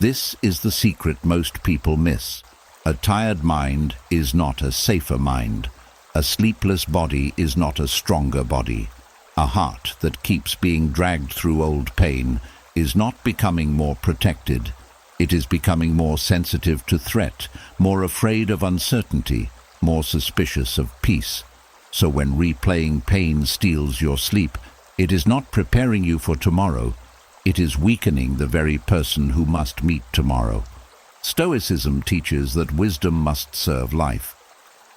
This is the secret most people miss. A tired mind is not a safer mind. A sleepless body is not a stronger body. A heart that keeps being dragged through old pain is not becoming more protected. It is becoming more sensitive to threat, more afraid of uncertainty, more suspicious of peace. So when replaying pain steals your sleep, it is not preparing you for tomorrow. It is weakening the very person who must meet tomorrow. Stoicism teaches that wisdom must serve life.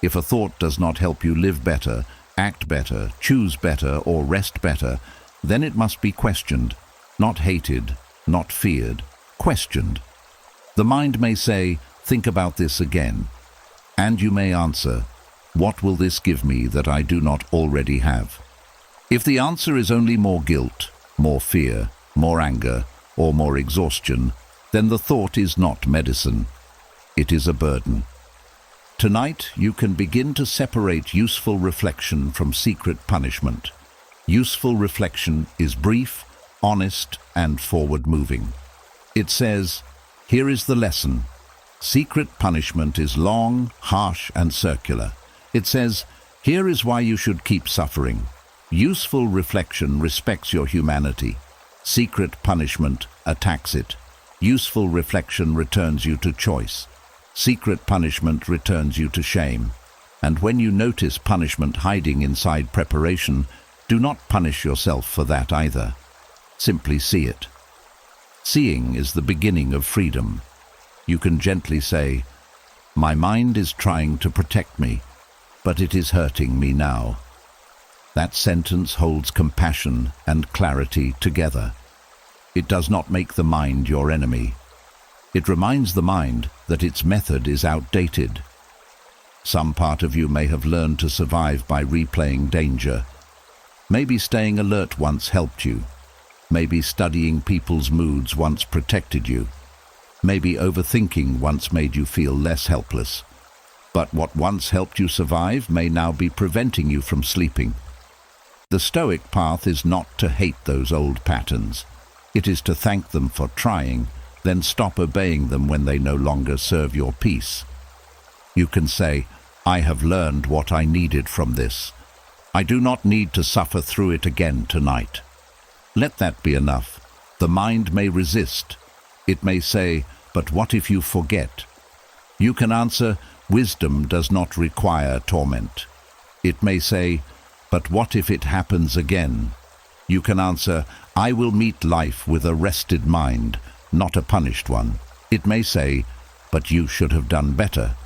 If a thought does not help you live better, act better, choose better, or rest better, then it must be questioned, not hated, not feared, questioned. The mind may say, think about this again. And you may answer, what will this give me that I do not already have? If the answer is only more guilt, more fear, more anger, or more exhaustion, then the thought is not medicine. It is a burden. Tonight, you can begin to separate useful reflection from secret punishment. Useful reflection is brief, honest, and forward-moving. It says, "Here is the lesson." Secret punishment is long, harsh, and circular. It says, "Here is why you should keep suffering." Useful reflection respects your humanity. Secret punishment attacks it. Useful reflection returns you to choice. Secret punishment returns you to shame. And when you notice punishment hiding inside preparation, do not punish yourself for that either. Simply see it. Seeing is the beginning of freedom. You can gently say, "My mind is trying to protect me, but it is hurting me now." That sentence holds compassion and clarity together. It does not make the mind your enemy. It reminds the mind that its method is outdated. Some part of you may have learned to survive by replaying danger. Maybe staying alert once helped you. Maybe studying people's moods once protected you. Maybe overthinking once made you feel less helpless. But what once helped you survive may now be preventing you from sleeping. The Stoic path is not to hate those old patterns. It is to thank them for trying, then stop obeying them when they no longer serve your peace. You can say, "I have learned what I needed from this. I do not need to suffer through it again tonight." Let that be enough. The mind may resist. It may say, "But what if you forget?" You can answer, "Wisdom does not require torment." It may say, "But what if it happens again?" You can answer, "I will meet life with a rested mind, not a punished one." It may say, "But you should have done better."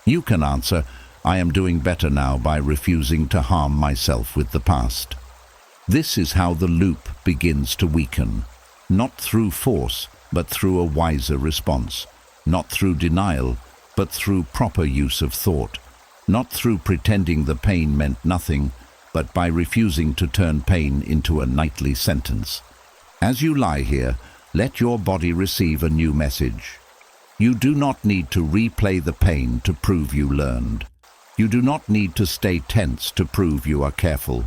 You can answer, "I am doing better now by refusing to harm myself with the past." This is how the loop begins to weaken, not through force, but through a wiser response, not through denial, but through proper use of thought, not through pretending the pain meant nothing, but by refusing to turn pain into a nightly sentence. As you lie here, let your body receive a new message. You do not need to replay the pain to prove you learned. You do not need to stay tense to prove you are careful.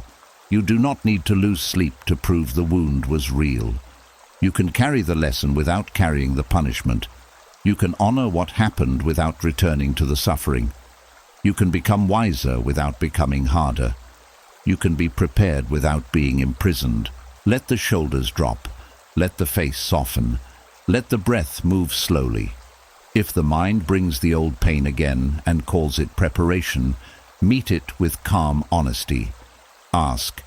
You do not need to lose sleep to prove the wound was real. You can carry the lesson without carrying the punishment. You can honor what happened without returning to the suffering. You can become wiser without becoming harder. You can be prepared without being imprisoned. Let the shoulders drop. Let the face soften. Let the breath move slowly. If the mind brings the old pain again and calls it preparation, meet it with calm honesty. Ask,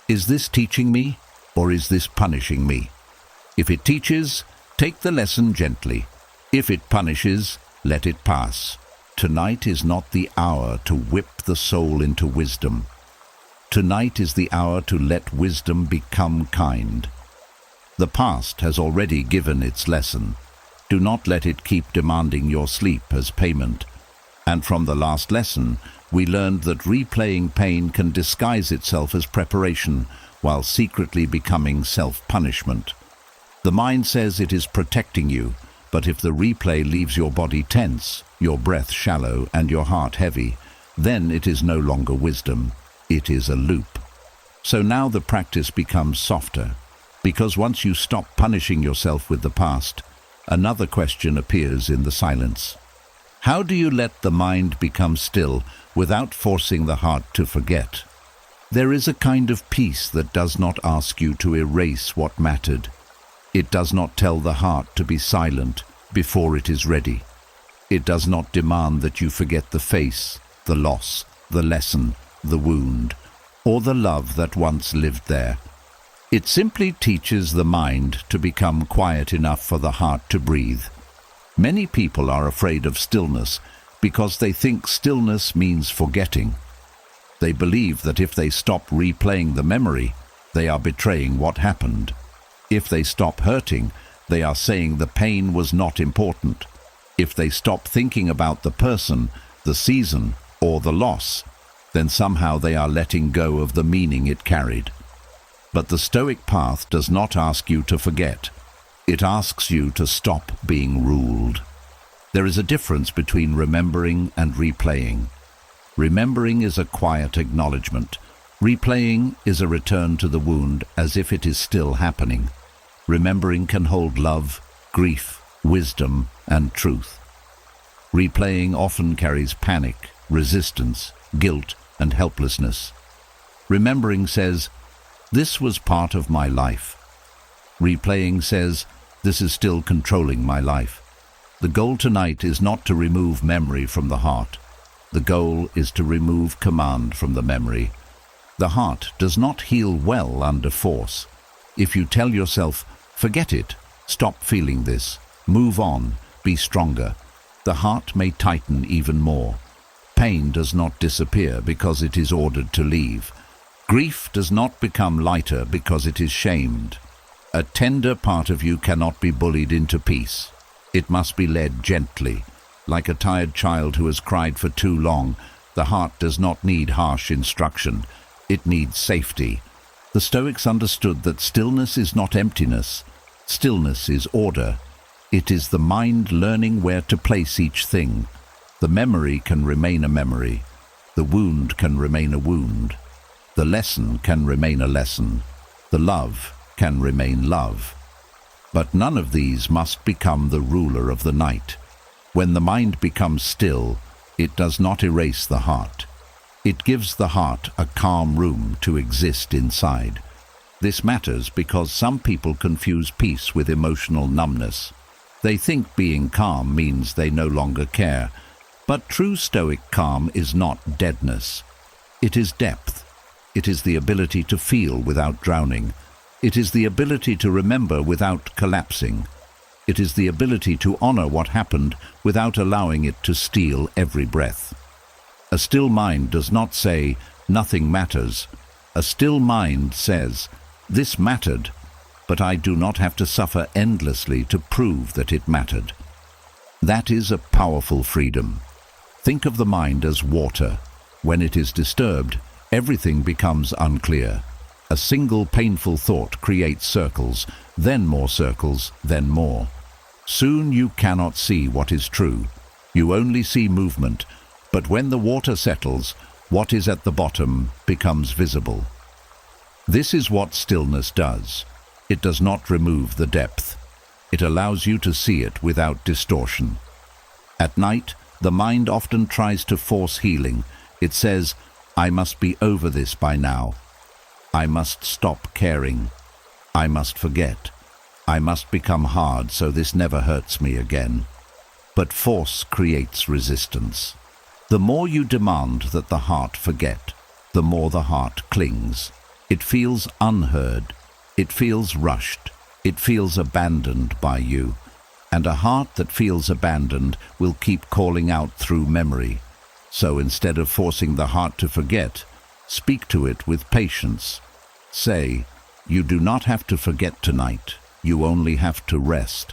"Is this teaching me, or is this punishing me?" If it teaches, take the lesson gently. If it punishes, let it pass. Tonight is not the hour to whip the soul into wisdom. Tonight is the hour to let wisdom become kind. The past has already given its lesson. Do not let it keep demanding your sleep as payment. And from the last lesson, we learned that replaying pain can disguise itself as preparation while secretly becoming self-punishment. The mind says it is protecting you, but if the replay leaves your body tense, your breath shallow, and your heart heavy, then it is no longer wisdom. It is a loop. So now the practice becomes softer, because once you stop punishing yourself with the past, another question appears in the silence. How do you let the mind become still without forcing the heart to forget? There is a kind of peace that does not ask you to erase what mattered. It does not tell the heart to be silent before it is ready. It does not demand that you forget the face, the loss, the lesson, the wound, or the love that once lived there. It simply teaches the mind to become quiet enough for the heart to breathe. Many people are afraid of stillness because they think stillness means forgetting. They believe that if they stop replaying the memory, they are betraying what happened. If they stop hurting, they are saying the pain was not important. If they stop thinking about the person, the season, or the loss, then somehow they are letting go of the meaning it carried. But the Stoic path does not ask you to forget. It asks you to stop being ruled. There is a difference between remembering and replaying. Remembering is a quiet acknowledgement. Replaying is a return to the wound as if it is still happening. Remembering can hold love, grief, wisdom, and truth. Replaying often carries panic, resistance, guilt, and helplessness. Remembering says, "This was part of my life." Replaying says, "This is still controlling my life." The goal tonight is not to remove memory from the heart. The goal is to remove command from the memory. The heart does not heal well under force. If you tell yourself, "Forget it, stop feeling this, move on, be stronger," the heart may tighten even more. Pain does not disappear because it is ordered to leave. Grief does not become lighter because it is shamed. A tender part of you cannot be bullied into peace. It must be led gently. Like a tired child who has cried for too long, the heart does not need harsh instruction. It needs safety. The Stoics understood that stillness is not emptiness. Stillness is order. It is the mind learning where to place each thing. The memory can remain a memory. The wound can remain a wound. The lesson can remain a lesson. The love can remain love. But none of these must become the ruler of the night. When the mind becomes still, it does not erase the heart. It gives the heart a calm room to exist inside. This matters because some people confuse peace with emotional numbness. They think being calm means they no longer care. But true Stoic calm is not deadness. It is depth. It is the ability to feel without drowning. It is the ability to remember without collapsing. It is the ability to honor what happened without allowing it to steal every breath. A still mind does not say, "Nothing matters." A still mind says, "This mattered, but I do not have to suffer endlessly to prove that it mattered." That is a powerful freedom. Think of the mind as water. When it is disturbed, everything becomes unclear. A single painful thought creates circles, then more circles, then more. Soon you cannot see what is true. You only see movement, but when the water settles, what is at the bottom becomes visible. This is what stillness does. It does not remove the depth. It allows you to see it without distortion. At night, the mind often tries to force healing. It says, "I must be over this by now. I must stop caring. I must forget. I must become hard so this never hurts me again." But force creates resistance. The more you demand that the heart forget, the more the heart clings. It feels unheard. It feels rushed. It feels abandoned by you. And a heart that feels abandoned will keep calling out through memory. So instead of forcing the heart to forget, speak to it with patience. Say, "You do not have to forget tonight. You only have to rest."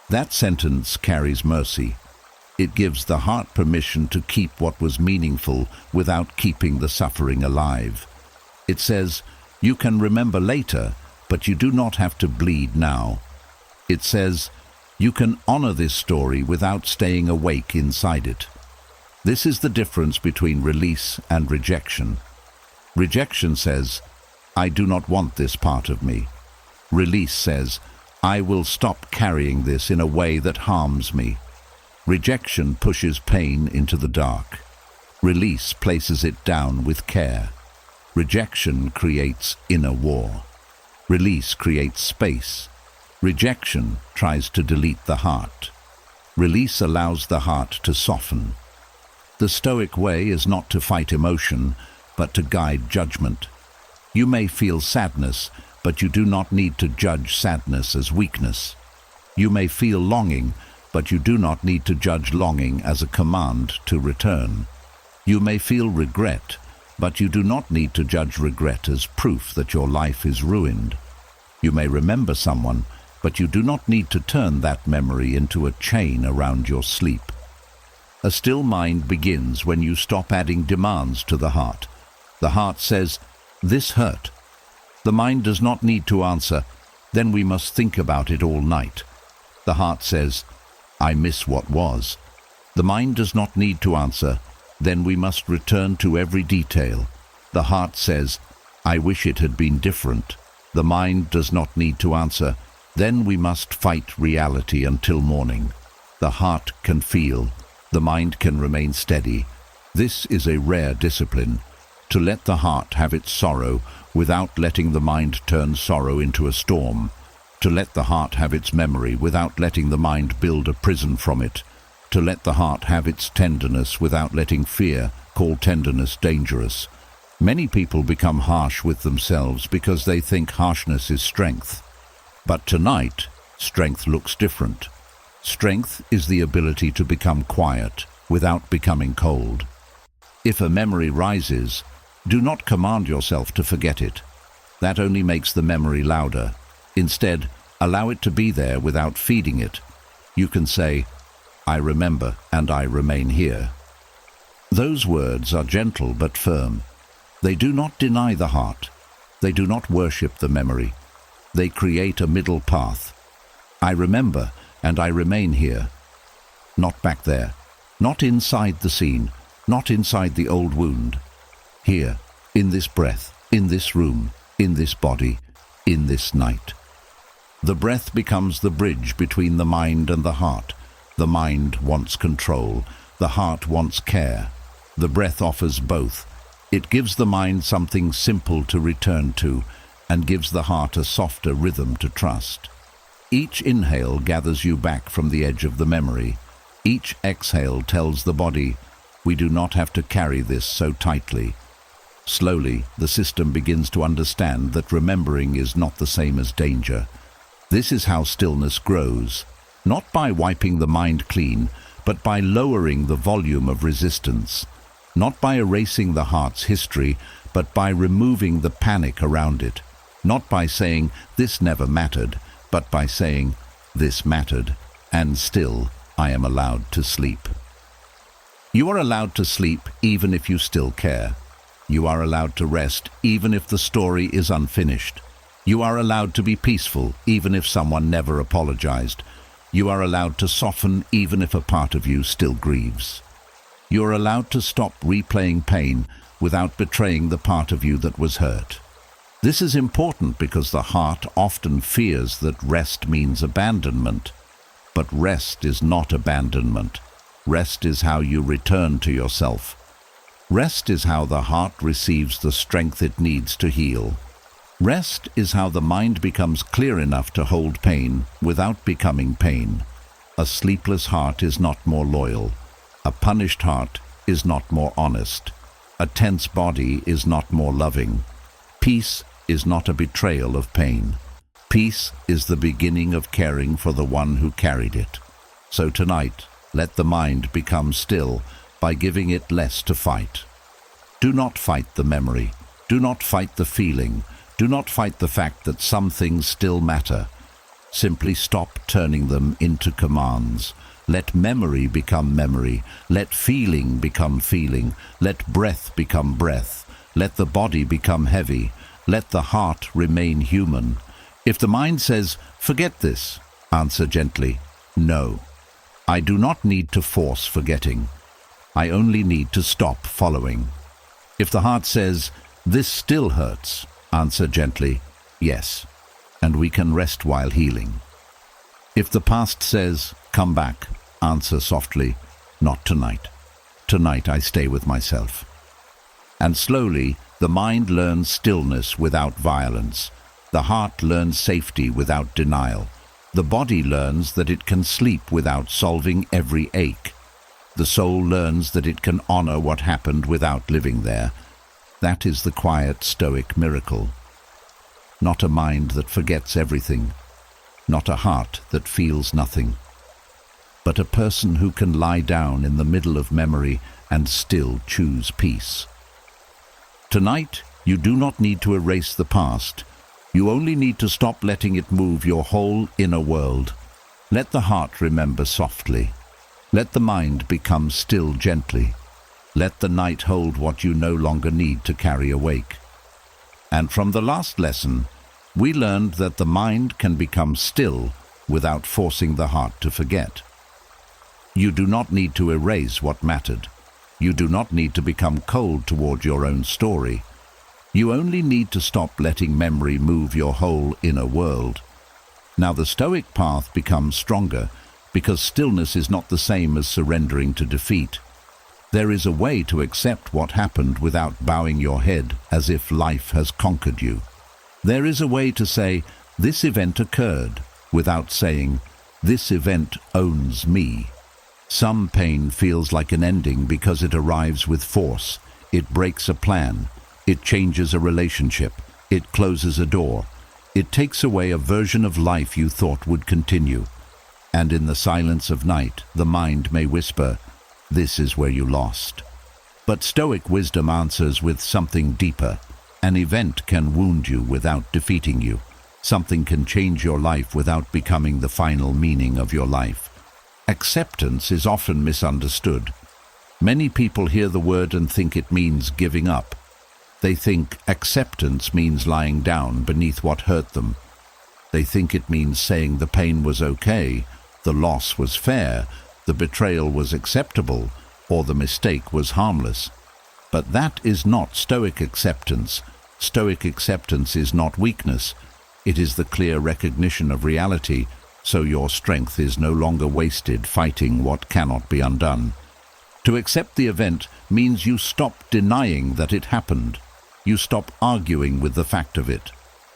That sentence carries mercy. It gives the heart permission to keep what was meaningful without keeping the suffering alive. It says, "You can remember later, but you do not have to bleed now." It says, "You can honor this story without staying awake inside it." This is the difference between release and rejection. Rejection says, "I do not want this part of me." Release says, "I will stop carrying this in a way that harms me." Rejection pushes pain into the dark. Release places it down with care. Rejection creates inner war. Release creates space. Rejection tries to delete the heart. Release allows the heart to soften. The Stoic way is not to fight emotion, but to guide judgment. You may feel sadness, but you do not need to judge sadness as weakness. You may feel longing, but you do not need to judge longing as a command to return. You may feel regret, but you do not need to judge regret as proof that your life is ruined. You may remember someone, but you do not need to turn that memory into a chain around your sleep. A still mind begins when you stop adding demands to the heart. The heart says, "This hurt." The mind does not need to answer, "Then we must think about it all night." The heart says, I miss what was. The mind does not need to answer. Then we must return to every detail. The heart says, I wish it had been different. The mind does not need to answer. Then we must fight reality until morning. The heart can feel. The mind can remain steady. This is a rare discipline, to let the heart have its sorrow without letting the mind turn sorrow into a storm, to let the heart have its memory without letting the mind build a prison from it, to let the heart have its tenderness without letting fear call tenderness dangerous. Many people become harsh with themselves because they think harshness is strength. But tonight, strength looks different. Strength is the ability to become quiet without becoming cold. If a memory rises, do not command yourself to forget it. That only makes the memory louder. Instead, allow it to be there without feeding it. You can say, I remember and I remain here. Those words are gentle but firm. They do not deny the heart. They do not worship the memory. They create a middle path. I remember and I remain here. Not back there. Not inside the scene. Not inside the old wound. Here, in this breath, in this room, in this body, in this night. The breath becomes the bridge between the mind and the heart. The mind wants control. The heart wants care. The breath offers both. It gives the mind something simple to return to and gives the heart a softer rhythm to trust. Each inhale gathers you back from the edge of the memory. Each exhale tells the body, we do not have to carry this so tightly. Slowly, the system begins to understand that remembering is not the same as danger. This is how stillness grows, not by wiping the mind clean, but by lowering the volume of resistance, not by erasing the heart's history, but by removing the panic around it, not by saying, this never mattered, but by saying, this mattered, and still I am allowed to sleep. You are allowed to sleep even if you still care. You are allowed to rest even if the story is unfinished. You are allowed to be peaceful even if someone never apologized. You are allowed to soften even if a part of you still grieves. You are allowed to stop replaying pain without betraying the part of you that was hurt. This is important because the heart often fears that rest means abandonment. But rest is not abandonment. Rest is how you return to yourself. Rest is how the heart receives the strength it needs to heal. Rest is how the mind becomes clear enough to hold pain without becoming pain. A sleepless heart is not more loyal. A punished heart is not more honest. A tense body is not more loving. Peace is not a betrayal of pain. Peace is the beginning of caring for the one who carried it. So tonight, let the mind become still by giving it less to fight. Do not fight the memory. Do not fight the feeling. Do not fight the fact that some things still matter. Simply stop turning them into commands. Let memory become memory. Let feeling become feeling. Let breath become breath. Let the body become heavy. Let the heart remain human. If the mind says, forget this, answer gently, no. I do not need to force forgetting. I only need to stop following. If the heart says, this still hurts, answer gently, yes, and we can rest while healing. If the past says, come back, answer softly, not tonight. Tonight I stay with myself. And slowly, the mind learns stillness without violence. The heart learns safety without denial. The body learns that it can sleep without solving every ache. The soul learns that it can honor what happened without living there. That is the quiet Stoic miracle. Not a mind that forgets everything, not a heart that feels nothing, but a person who can lie down in the middle of memory and still choose peace. Tonight, you do not need to erase the past. You only need to stop letting it move your whole inner world. Let the heart remember softly. Let the mind become still gently. Let the night hold what you no longer need to carry awake. And from the last lesson, we learned that the mind can become still without forcing the heart to forget. You do not need to erase what mattered. You do not need to become cold toward your own story. You only need to stop letting memory move your whole inner world. Now the Stoic path becomes stronger because stillness is not the same as surrendering to defeat. There is a way to accept what happened without bowing your head as if life has conquered you. There is a way to say, "This event occurred," without saying, "This event owns me." Some pain feels like an ending because it arrives with force. It breaks a plan. It changes a relationship. It closes a door. It takes away a version of life you thought would continue. And in the silence of night, the mind may whisper, "This is where you lost." But Stoic wisdom answers with something deeper. An event can wound you without defeating you. Something can change your life without becoming the final meaning of your life. Acceptance is often misunderstood. Many people hear the word and think it means giving up. They think acceptance means lying down beneath what hurt them. They think it means saying the pain was okay, the loss was fair, the betrayal was acceptable, or the mistake was harmless. But that is not Stoic acceptance. Stoic acceptance is not weakness. It is the clear recognition of reality, so your strength is no longer wasted fighting what cannot be undone. To accept the event means you stop denying that it happened. You stop arguing with the fact of it.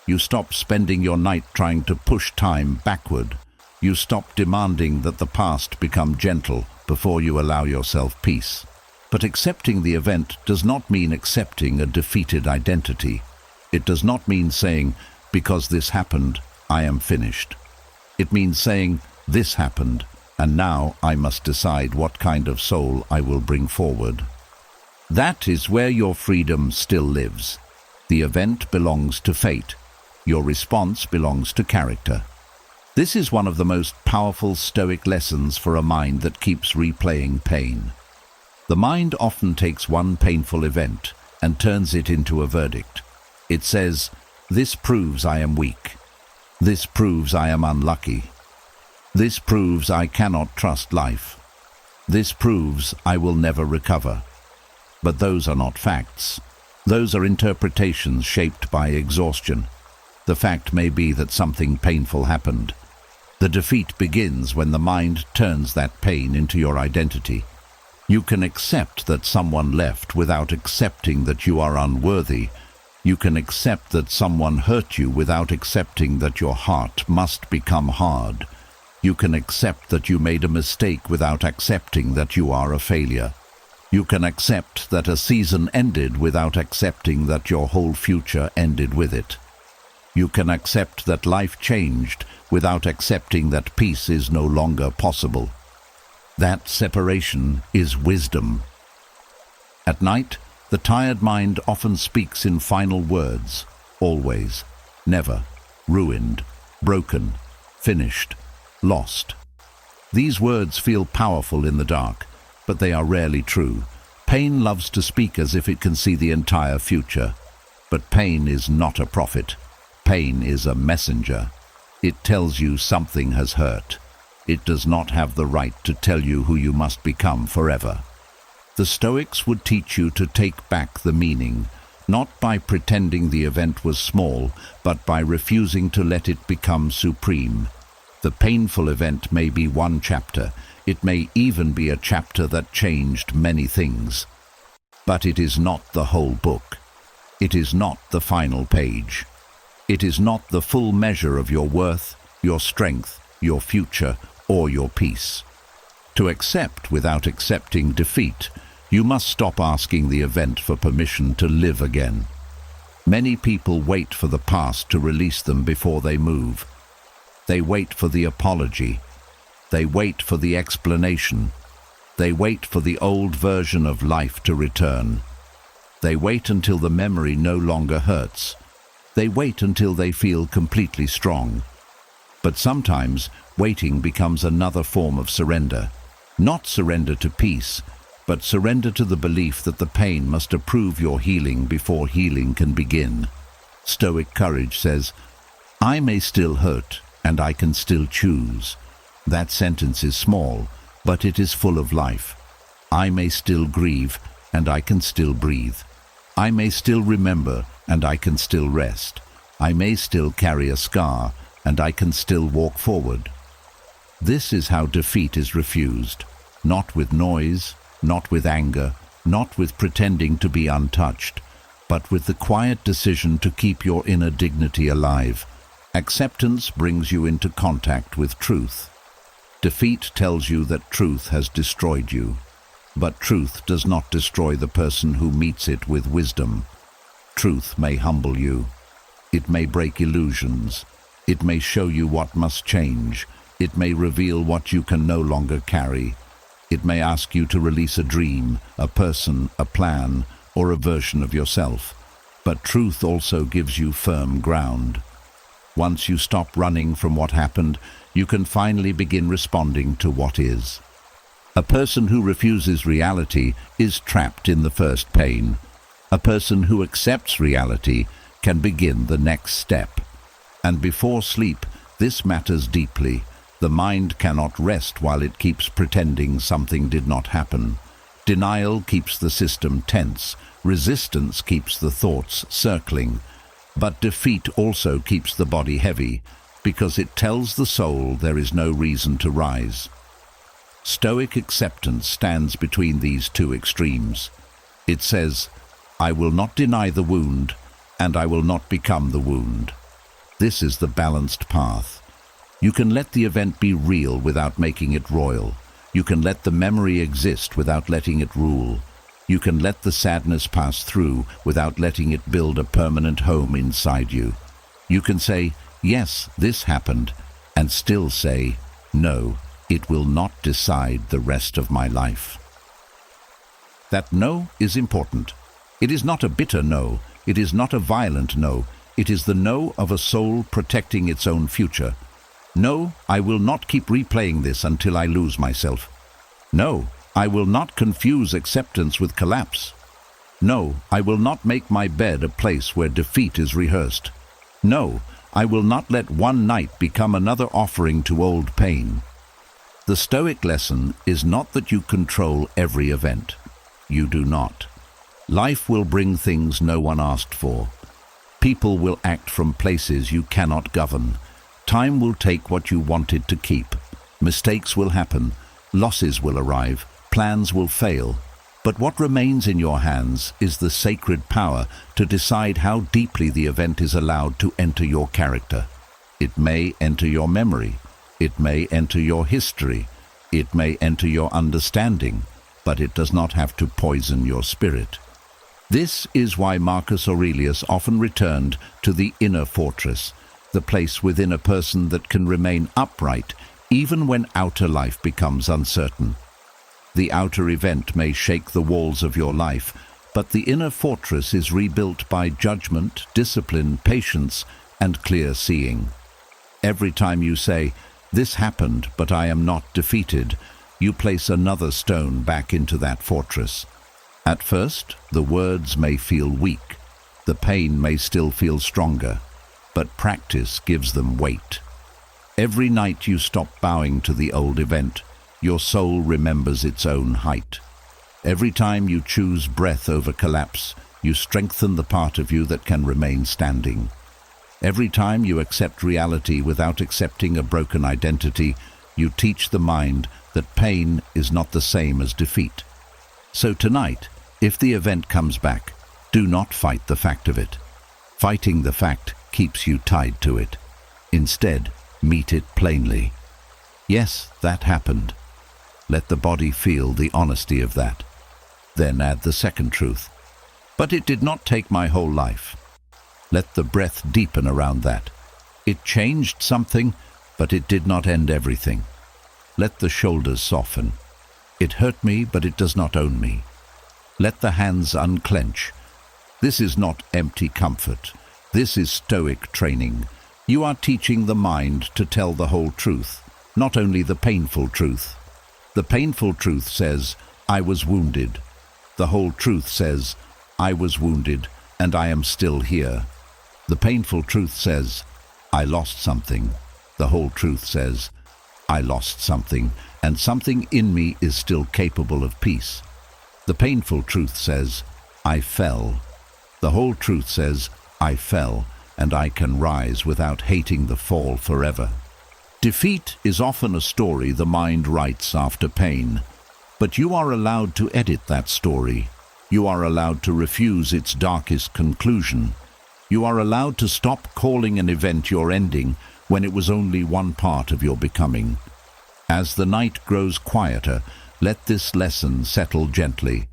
You stop spending your night trying to push time backward. You stop demanding that the past become gentle before you allow yourself peace. But accepting the event does not mean accepting a defeated identity. It does not mean saying, "Because this happened, I am finished." It means saying, "This happened, and now I must decide what kind of soul I will bring forward." That is where your freedom still lives. The event belongs to fate. Your response belongs to character. This is one of the most powerful Stoic lessons for a mind that keeps replaying pain. The mind often takes one painful event and turns it into a verdict. It says, "This proves I am weak. This proves I am unlucky. This proves I cannot trust life. This proves I will never recover." But those are not facts. Those are interpretations shaped by exhaustion. The fact may be that something painful happened. The defeat begins when the mind turns that pain into your identity. You can accept that someone left without accepting that you are unworthy. You can accept that someone hurt you without accepting that your heart must become hard. You can accept that you made a mistake without accepting that you are a failure. You can accept that a season ended without accepting that your whole future ended with it. You can accept that life changed without accepting that peace is no longer possible. That separation is wisdom. At night, the tired mind often speaks in final words: always, never, ruined, broken, finished, lost. These words feel powerful in the dark, but they are rarely true. Pain loves to speak as if it can see the entire future. But pain is not a prophet. Pain is a messenger. It tells you something has hurt. It does not have the right to tell you who you must become forever. The Stoics would teach you to take back the meaning, not by pretending the event was small, but by refusing to let it become supreme. The painful event may be one chapter. It may even be a chapter that changed many things. But it is not the whole book. It is not the final page. It is not the full measure of your worth, your strength, your future, or your peace. To accept without accepting defeat, you must stop asking the event for permission to live again. Many people wait for the past to release them before they move. They wait for the apology. They wait for the explanation. They wait for the old version of life to return. They wait until the memory no longer hurts. They wait until they feel completely strong. But sometimes waiting becomes another form of surrender. Not surrender to peace, but surrender to the belief that the pain must approve your healing before healing can begin. Stoic courage says, "I may still hurt, and I can still choose." That sentence is small, but it is full of life. I may still grieve, and I can still breathe. I may still remember, and I can still rest. I may still carry a scar, and I can still walk forward. This is how defeat is refused, not with noise, not with anger, not with pretending to be untouched, but with the quiet decision to keep your inner dignity alive. Acceptance brings you into contact with truth. Defeat tells you that truth has destroyed you, but truth does not destroy the person who meets it with wisdom. Truth may humble you. It may break illusions. It may show you what must change. It may reveal what you can no longer carry. It may ask you to release a dream, a person, a plan, or a version of yourself. But truth also gives you firm ground. Once you stop running from what happened, you can finally begin responding to what is. A person who refuses reality is trapped in the first pain. A person who accepts reality can begin the next step. And before sleep, this matters deeply. The mind cannot rest while it keeps pretending something did not happen. Denial keeps the system tense. Resistance keeps the thoughts circling. But defeat also keeps the body heavy, because it tells the soul there is no reason to rise. Stoic acceptance stands between these two extremes. It says, I will not deny the wound, and I will not become the wound. This is the balanced path. You can let the event be real without making it royal. You can let the memory exist without letting it rule. You can let the sadness pass through without letting it build a permanent home inside you. You can say, yes, this happened, and still say, no, it will not decide the rest of my life. That no is important. It is not a bitter no. It is not a violent no. It is the no of a soul protecting its own future. No, I will not keep replaying this until I lose myself. No, I will not confuse acceptance with collapse. No, I will not make my bed a place where defeat is rehearsed. No, I will not let one night become another offering to old pain. The Stoic lesson is not that you control every event. You do not. Life will bring things no one asked for. People will act from places you cannot govern. Time will take what you wanted to keep. Mistakes will happen. Losses will arrive. Plans will fail. But what remains in your hands is the sacred power to decide how deeply the event is allowed to enter your character. It may enter your memory. It may enter your history. It may enter your understanding, but it does not have to poison your spirit. This is why Marcus Aurelius often returned to the inner fortress, the place within a person that can remain upright even when outer life becomes uncertain. The outer event may shake the walls of your life, but the inner fortress is rebuilt by judgment, discipline, patience, and clear seeing. Every time you say, "This happened, but I am not defeated," you place another stone back into that fortress. At first, the words may feel weak. The pain may still feel stronger, but practice gives them weight. Every night you stop bowing to the old event, your soul remembers its own height. Every time you choose breath over collapse, you strengthen the part of you that can remain standing. Every time you accept reality without accepting a broken identity, you teach the mind that pain is not the same as defeat. So tonight, if the event comes back, do not fight the fact of it. Fighting the fact keeps you tied to it. Instead, meet it plainly. Yes, that happened. Let the body feel the honesty of that. Then add the second truth. But it did not take my whole life. Let the breath deepen around that. It changed something, but it did not end everything. Let the shoulders soften. It hurt me, but it does not own me. Let the hands unclench. This is not empty comfort. This is Stoic training. You are teaching the mind to tell the whole truth, not only the painful truth. The painful truth says, "I was wounded." The whole truth says, "I was wounded, and I am still here." The painful truth says, "I lost something." The whole truth says, "I lost something, and something in me is still capable of peace. The painful truth says, I fell. The whole truth says, I fell, and I can rise without hating the fall forever. Defeat is often a story the mind writes after pain, but you are allowed to edit that story. You are allowed to refuse its darkest conclusion. You are allowed to stop calling an event your ending when it was only one part of your becoming. As the night grows quieter, let this lesson settle gently.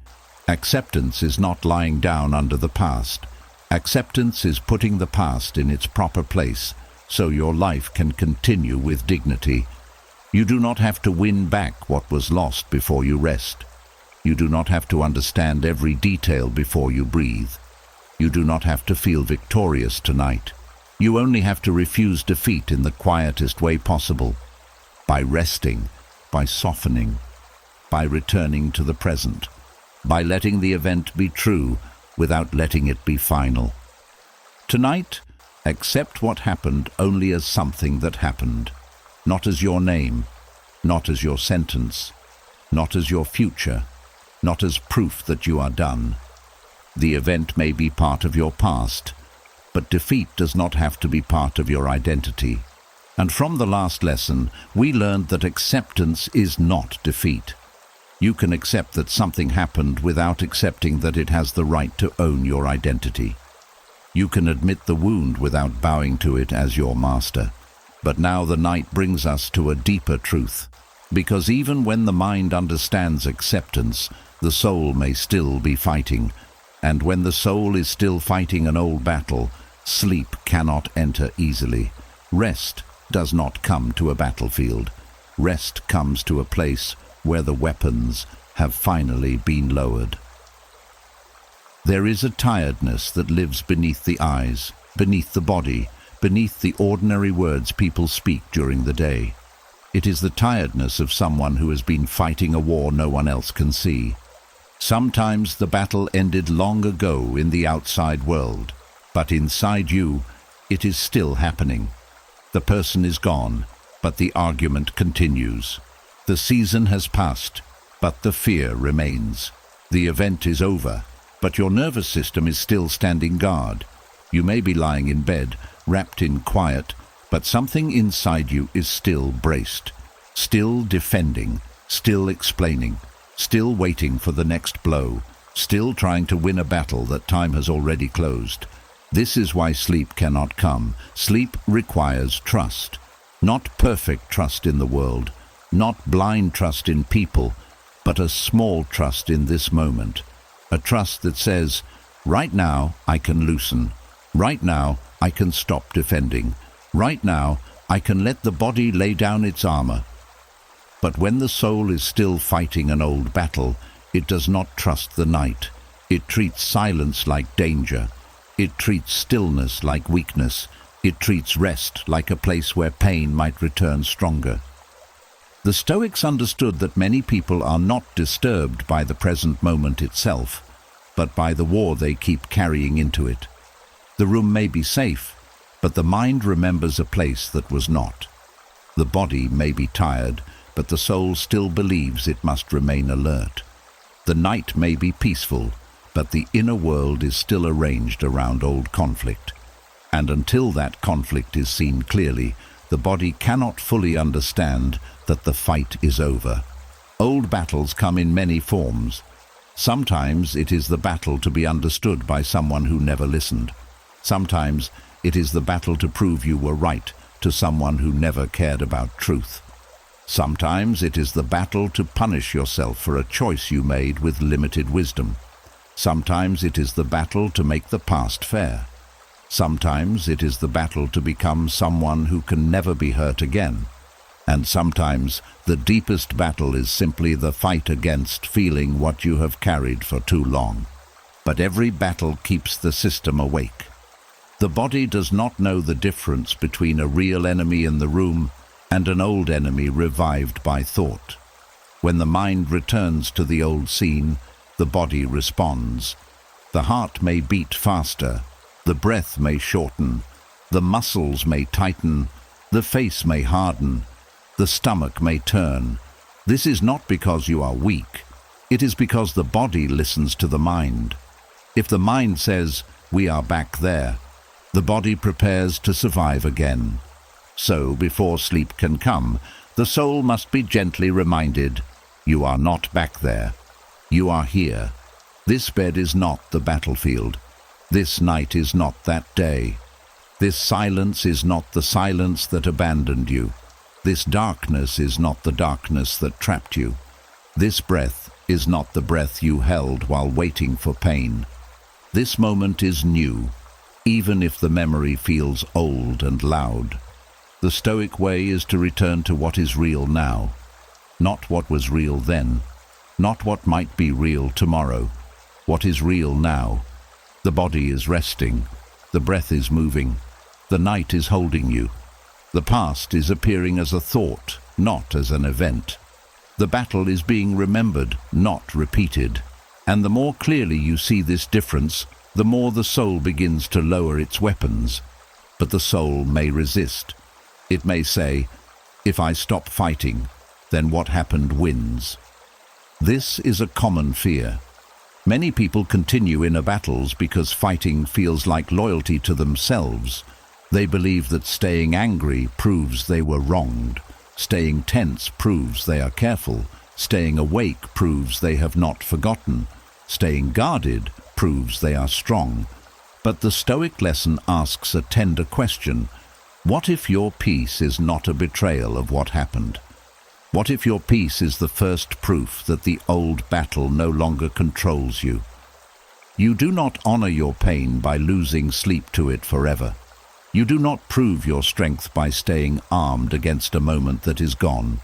Acceptance is not lying down under the past. Acceptance is putting the past in its proper place, so your life can continue with dignity. You do not have to win back what was lost before you rest. You do not have to understand every detail before you breathe. You do not have to feel victorious tonight. You only have to refuse defeat in the quietest way possible. By resting, by softening, by returning to the present, by letting the event be true without letting it be final. Tonight, accept what happened only as something that happened, not as your name, not as your sentence, not as your future, not as proof that you are done. The event may be part of your past, but defeat does not have to be part of your identity. And from the last lesson, we learned that acceptance is not defeat. You can accept that something happened without accepting that it has the right to own your identity. You can admit the wound without bowing to it as your master. But now the night brings us to a deeper truth, because even when the mind understands acceptance, the soul may still be fighting. And when the soul is still fighting an old battle, sleep cannot enter easily. Rest does not come to a battlefield. Rest comes to a place where the weapons have finally been lowered. There is a tiredness that lives beneath the eyes, beneath the body, beneath the ordinary words people speak during the day. It is the tiredness of someone who has been fighting a war no one else can see. Sometimes the battle ended long ago in the outside world, but inside you, it is still happening. The person is gone, but the argument continues. The season has passed, but the fear remains. The event is over, but your nervous system is still standing guard. You may be lying in bed, wrapped in quiet, but something inside you is still braced, still defending, still explaining, still waiting for the next blow, still trying to win a battle that time has already closed. This is why sleep cannot come. Sleep requires trust. Not perfect trust in the world, not blind trust in people, but a small trust in this moment. A trust that says, right now I can loosen. Right now I can stop defending. Right now I can let the body lay down its armor. But when the soul is still fighting an old battle, it does not trust the night. It treats silence like danger. It treats stillness like weakness. It treats rest like a place where pain might return stronger. The Stoics understood that many people are not disturbed by the present moment itself, but by the war they keep carrying into it. The room may be safe, but the mind remembers a place that was not. The body may be tired, but the soul still believes it must remain alert. The night may be peaceful, but the inner world is still arranged around old conflict. And until that conflict is seen clearly, the body cannot fully understand that the fight is over. Old battles come in many forms. Sometimes it is the battle to be understood by someone who never listened. Sometimes it is the battle to prove you were right to someone who never cared about truth. Sometimes it is the battle to punish yourself for a choice you made with limited wisdom. Sometimes it is the battle to make the past fair. Sometimes it is the battle to become someone who can never be hurt again. And sometimes the deepest battle is simply the fight against feeling what you have carried for too long. But every battle keeps the system awake. The body does not know the difference between a real enemy in the room and an old enemy revived by thought. When the mind returns to the old scene, the body responds. The heart may beat faster, the breath may shorten, the muscles may tighten, the face may harden, the stomach may turn, This is not because you are weak. It is because the body listens to the mind. If the mind says, "We are back there," the body prepares to survive again. So, before sleep can come, the soul must be gently reminded, "You are not back there. You are here. This bed is not the battlefield. This night is not that day. This silence is not the silence that abandoned you. This darkness is not the darkness that trapped you. This breath is not the breath you held while waiting for pain. This moment is new, even if the memory feels old and loud." The Stoic way is to return to what is real now, not what was real then, not what might be real tomorrow. What is real now? The body is resting, the breath is moving, the night is holding you. The past is appearing as a thought, not as an event. The battle is being remembered, not repeated. And the more clearly you see this difference, the more the soul begins to lower its weapons. But the soul may resist. It may say, "If I stop fighting, then what happened wins." This is a common fear. Many people continue inner battles because fighting feels like loyalty to themselves. They believe that staying angry proves they were wronged. Staying tense proves they are careful. Staying awake proves they have not forgotten. Staying guarded proves they are strong. But the Stoic lesson asks a tender question. What if your peace is not a betrayal of what happened? What if your peace is the first proof that the old battle no longer controls you? You do not honor your pain by losing sleep to it forever. You do not prove your strength by staying armed against a moment that is gone.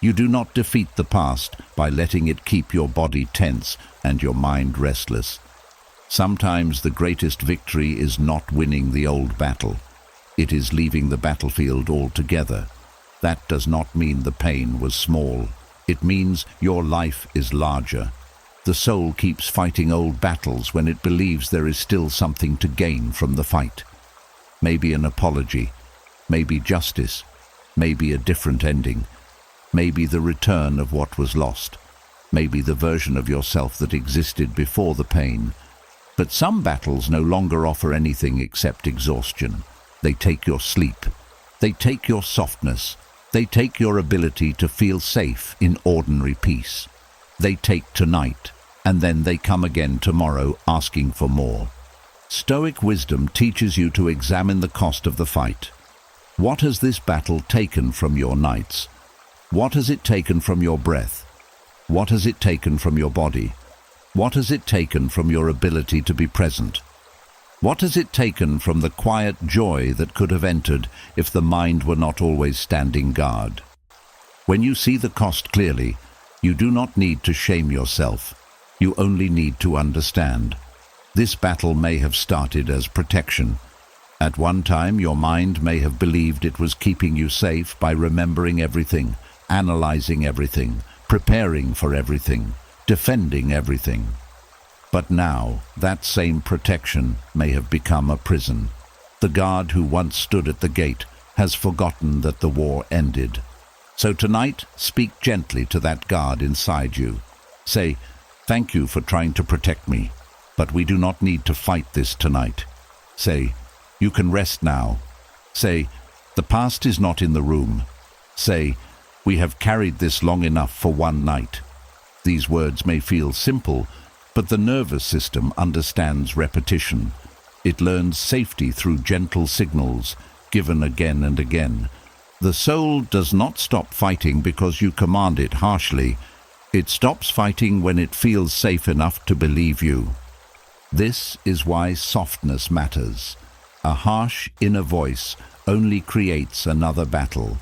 You do not defeat the past by letting it keep your body tense and your mind restless. Sometimes the greatest victory is not winning the old battle. It is leaving the battlefield altogether. That does not mean the pain was small. It means your life is larger. The soul keeps fighting old battles when it believes there is still something to gain from the fight. Maybe an apology, maybe justice, maybe a different ending, maybe the return of what was lost, maybe the version of yourself that existed before the pain. But some battles no longer offer anything except exhaustion. They take your sleep. They take your softness. They take your ability to feel safe in ordinary peace. They take tonight, and then they come again tomorrow asking for more. Stoic wisdom teaches you to examine the cost of the fight. What has this battle taken from your nights? What has it taken from your breath? What has it taken from your body? What has it taken from your ability to be present? What has it taken from the quiet joy that could have entered if the mind were not always standing guard? When you see the cost clearly, you do not need to shame yourself. You only need to understand. This battle may have started as protection. At one time, your mind may have believed it was keeping you safe by remembering everything, analyzing everything, preparing for everything, defending everything. But now, that same protection may have become a prison. The guard who once stood at the gate has forgotten that the war ended. So tonight, speak gently to that guard inside you. Say, "Thank you for trying to protect me, but we do not need to fight this tonight." Say, "You can rest now." Say, "The past is not in the room." Say, "We have carried this long enough for one night." These words may feel simple, but the nervous system understands repetition. It learns safety through gentle signals, given again and again. The soul does not stop fighting because you command it harshly. It stops fighting when it feels safe enough to believe you. This is why softness matters. A harsh inner voice only creates another battle.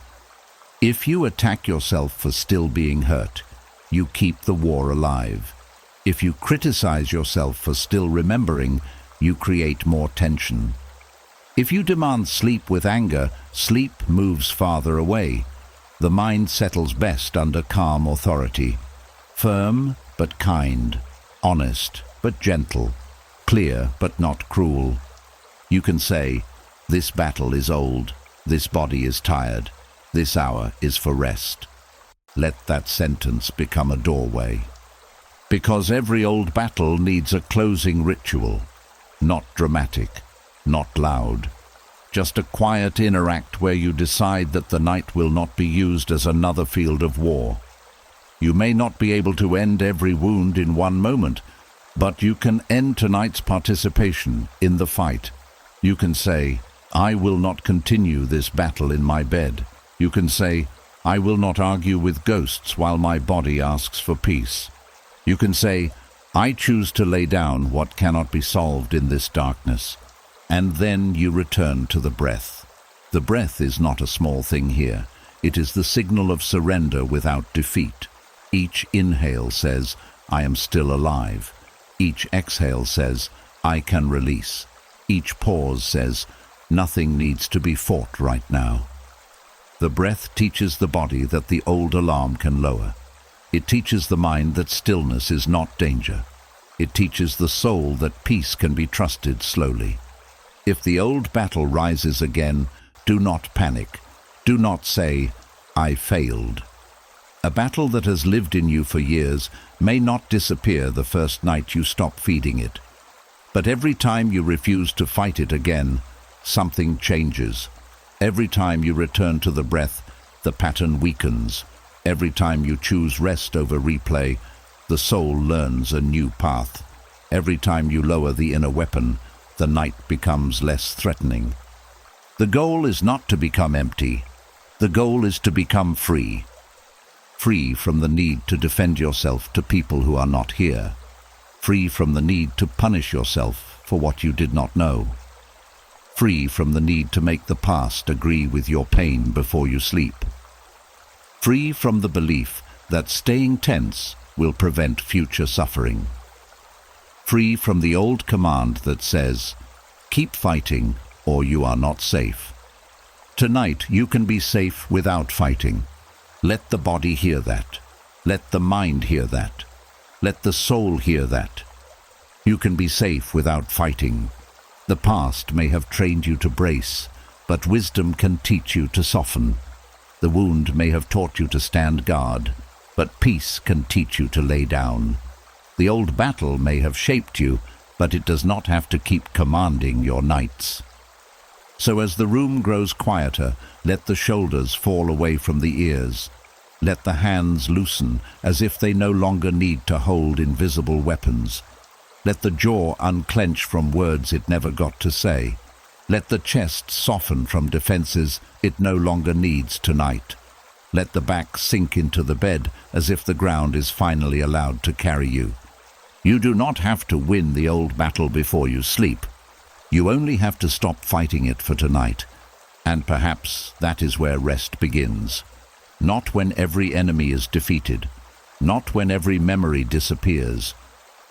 If you attack yourself for still being hurt, you keep the war alive. If you criticize yourself for still remembering, you create more tension. If you demand sleep with anger, sleep moves farther away. The mind settles best under calm authority. Firm but kind, honest but gentle, clear but not cruel. You can say, "This battle is old, this body is tired, this hour is for rest." let that sentence become a doorway. Because every old battle needs a closing ritual. Not dramatic, not loud. Just a quiet inner act where you decide that the night will not be used as another field of war. You may not be able to end every wound in one moment, but you can end tonight's participation in the fight. You can say, I will not continue this battle in my bed. You can say, I will not argue with ghosts while my body asks for peace. You can say, I choose to lay down what cannot be solved in this darkness. And then you return to the breath. The breath is not a small thing here. It is the signal of surrender without defeat. Each inhale says, I am still alive. Each exhale says, I can release. Each pause says, nothing needs to be fought right now. The breath teaches the body that the old alarm can lower. It teaches the mind that stillness is not danger. It teaches the soul that peace can be trusted slowly. If the old battle rises again, do not panic. Do not say, I failed. A battle that has lived in you for years may not disappear the first night you stop feeding it. But every time you refuse to fight it again, something changes. Every time you return to the breath, the pattern weakens. Every time you choose rest over replay, the soul learns a new path. Every time you lower the inner weapon, the night becomes less threatening. The goal is not to become empty. The goal is to become free. Free from the need to defend yourself to people who are not here. Free from the need to punish yourself for what you did not know. Free from the need to make the past agree with your pain before you sleep. Free from the belief that staying tense will prevent future suffering. Free from the old command that says, keep fighting or you are not safe. Tonight you can be safe without fighting. Let the body hear that. Let the mind hear that. Let the soul hear that. You can be safe without fighting. The past may have trained you to brace, but wisdom can teach you to soften. The wound may have taught you to stand guard, but peace can teach you to lay down. The old battle may have shaped you, but it does not have to keep commanding your nights. So as the room grows quieter, let the shoulders fall away from the ears. Let the hands loosen as if they no longer need to hold invisible weapons. Let the jaw unclench from words it never got to say. Let the chest soften from defenses it no longer needs tonight. Let the back sink into the bed as if the ground is finally allowed to carry you. You do not have to win the old battle before you sleep. You only have to stop fighting it for tonight. And perhaps that is where rest begins. Not when every enemy is defeated. Not when every memory disappears.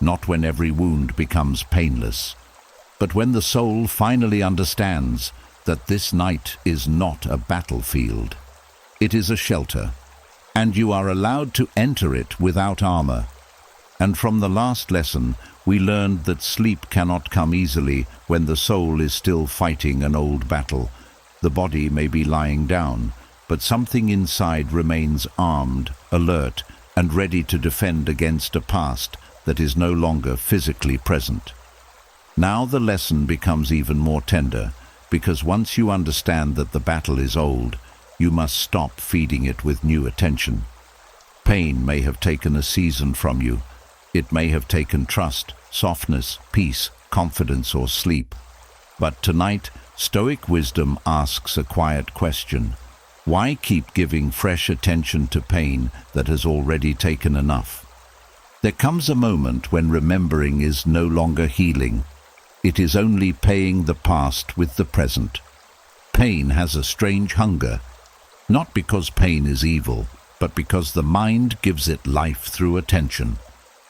Not when every wound becomes painless. But when the soul finally understands that this night is not a battlefield. It is a shelter, and you are allowed to enter it without armor. And from the last lesson, we learned that sleep cannot come easily when the soul is still fighting an old battle. The body may be lying down, but something inside remains armed, alert, and ready to defend against a past that is no longer physically present. Now the lesson becomes even more tender, because once you understand that the battle is old, you must stop feeding it with new attention. Pain may have taken a season from you. It may have taken trust, softness, peace, confidence, or sleep. But tonight, Stoic wisdom asks a quiet question. Why keep giving fresh attention to pain that has already taken enough? There comes a moment when remembering is no longer healing. It is only paying the past with the present. Pain has a strange hunger, not because pain is evil, but because the mind gives it life through attention.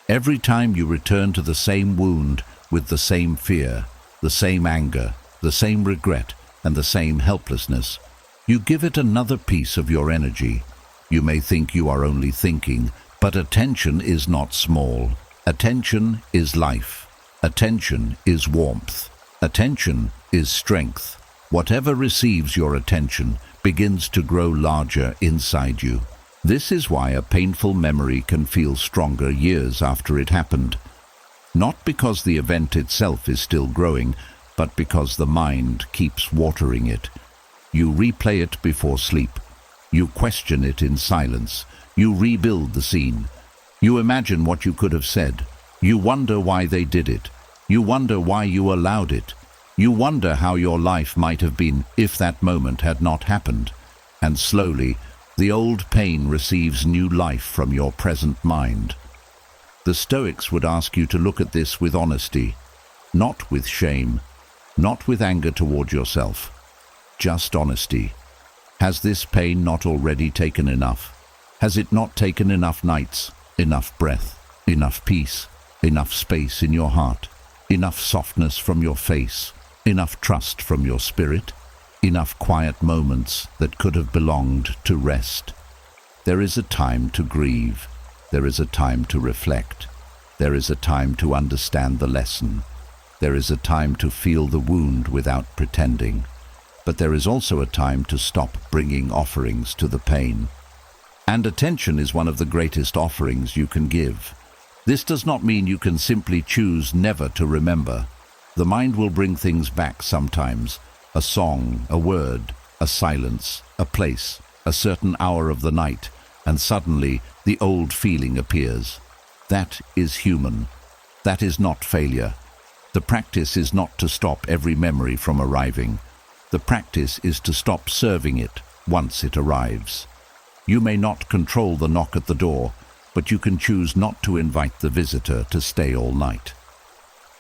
Every time you return to the same wound with the same fear, the same anger, the same regret, and the same helplessness, you give it another piece of your energy. You may think you are only thinking, but attention is not small. Attention is life. Attention is warmth. Attention is strength. Whatever receives your attention begins to grow larger inside you. This is why a painful memory can feel stronger years after it happened. Not because the event itself is still growing, but because the mind keeps watering it. You replay it before sleep. You question it in silence. You rebuild the scene. You imagine what you could have said. You wonder why they did it. You wonder why you allowed it. You wonder how your life might have been if that moment had not happened. And slowly, the old pain receives new life from your present mind. The Stoics would ask you to look at this with honesty, not with shame, not with anger toward yourself, just honesty. Has this pain not already taken enough? Has it not taken enough nights, enough breath, enough peace, enough space in your heart, enough softness from your face, enough trust from your spirit, enough quiet moments that could have belonged to rest? There is a time to grieve. There is a time to reflect. There is a time to understand the lesson. There is a time to feel the wound without pretending. But there is also a time to stop bringing offerings to the pain. And attention is one of the greatest offerings you can give. This does not mean you can simply choose never to remember. The mind will bring things back sometimes. A song, a word, a silence, a place, a certain hour of the night, and suddenly the old feeling appears. That is human. That is not failure. The practice is not to stop every memory from arriving. The practice is to stop serving it once it arrives. You may not control the knock at the door, but you can choose not to invite the visitor to stay all night.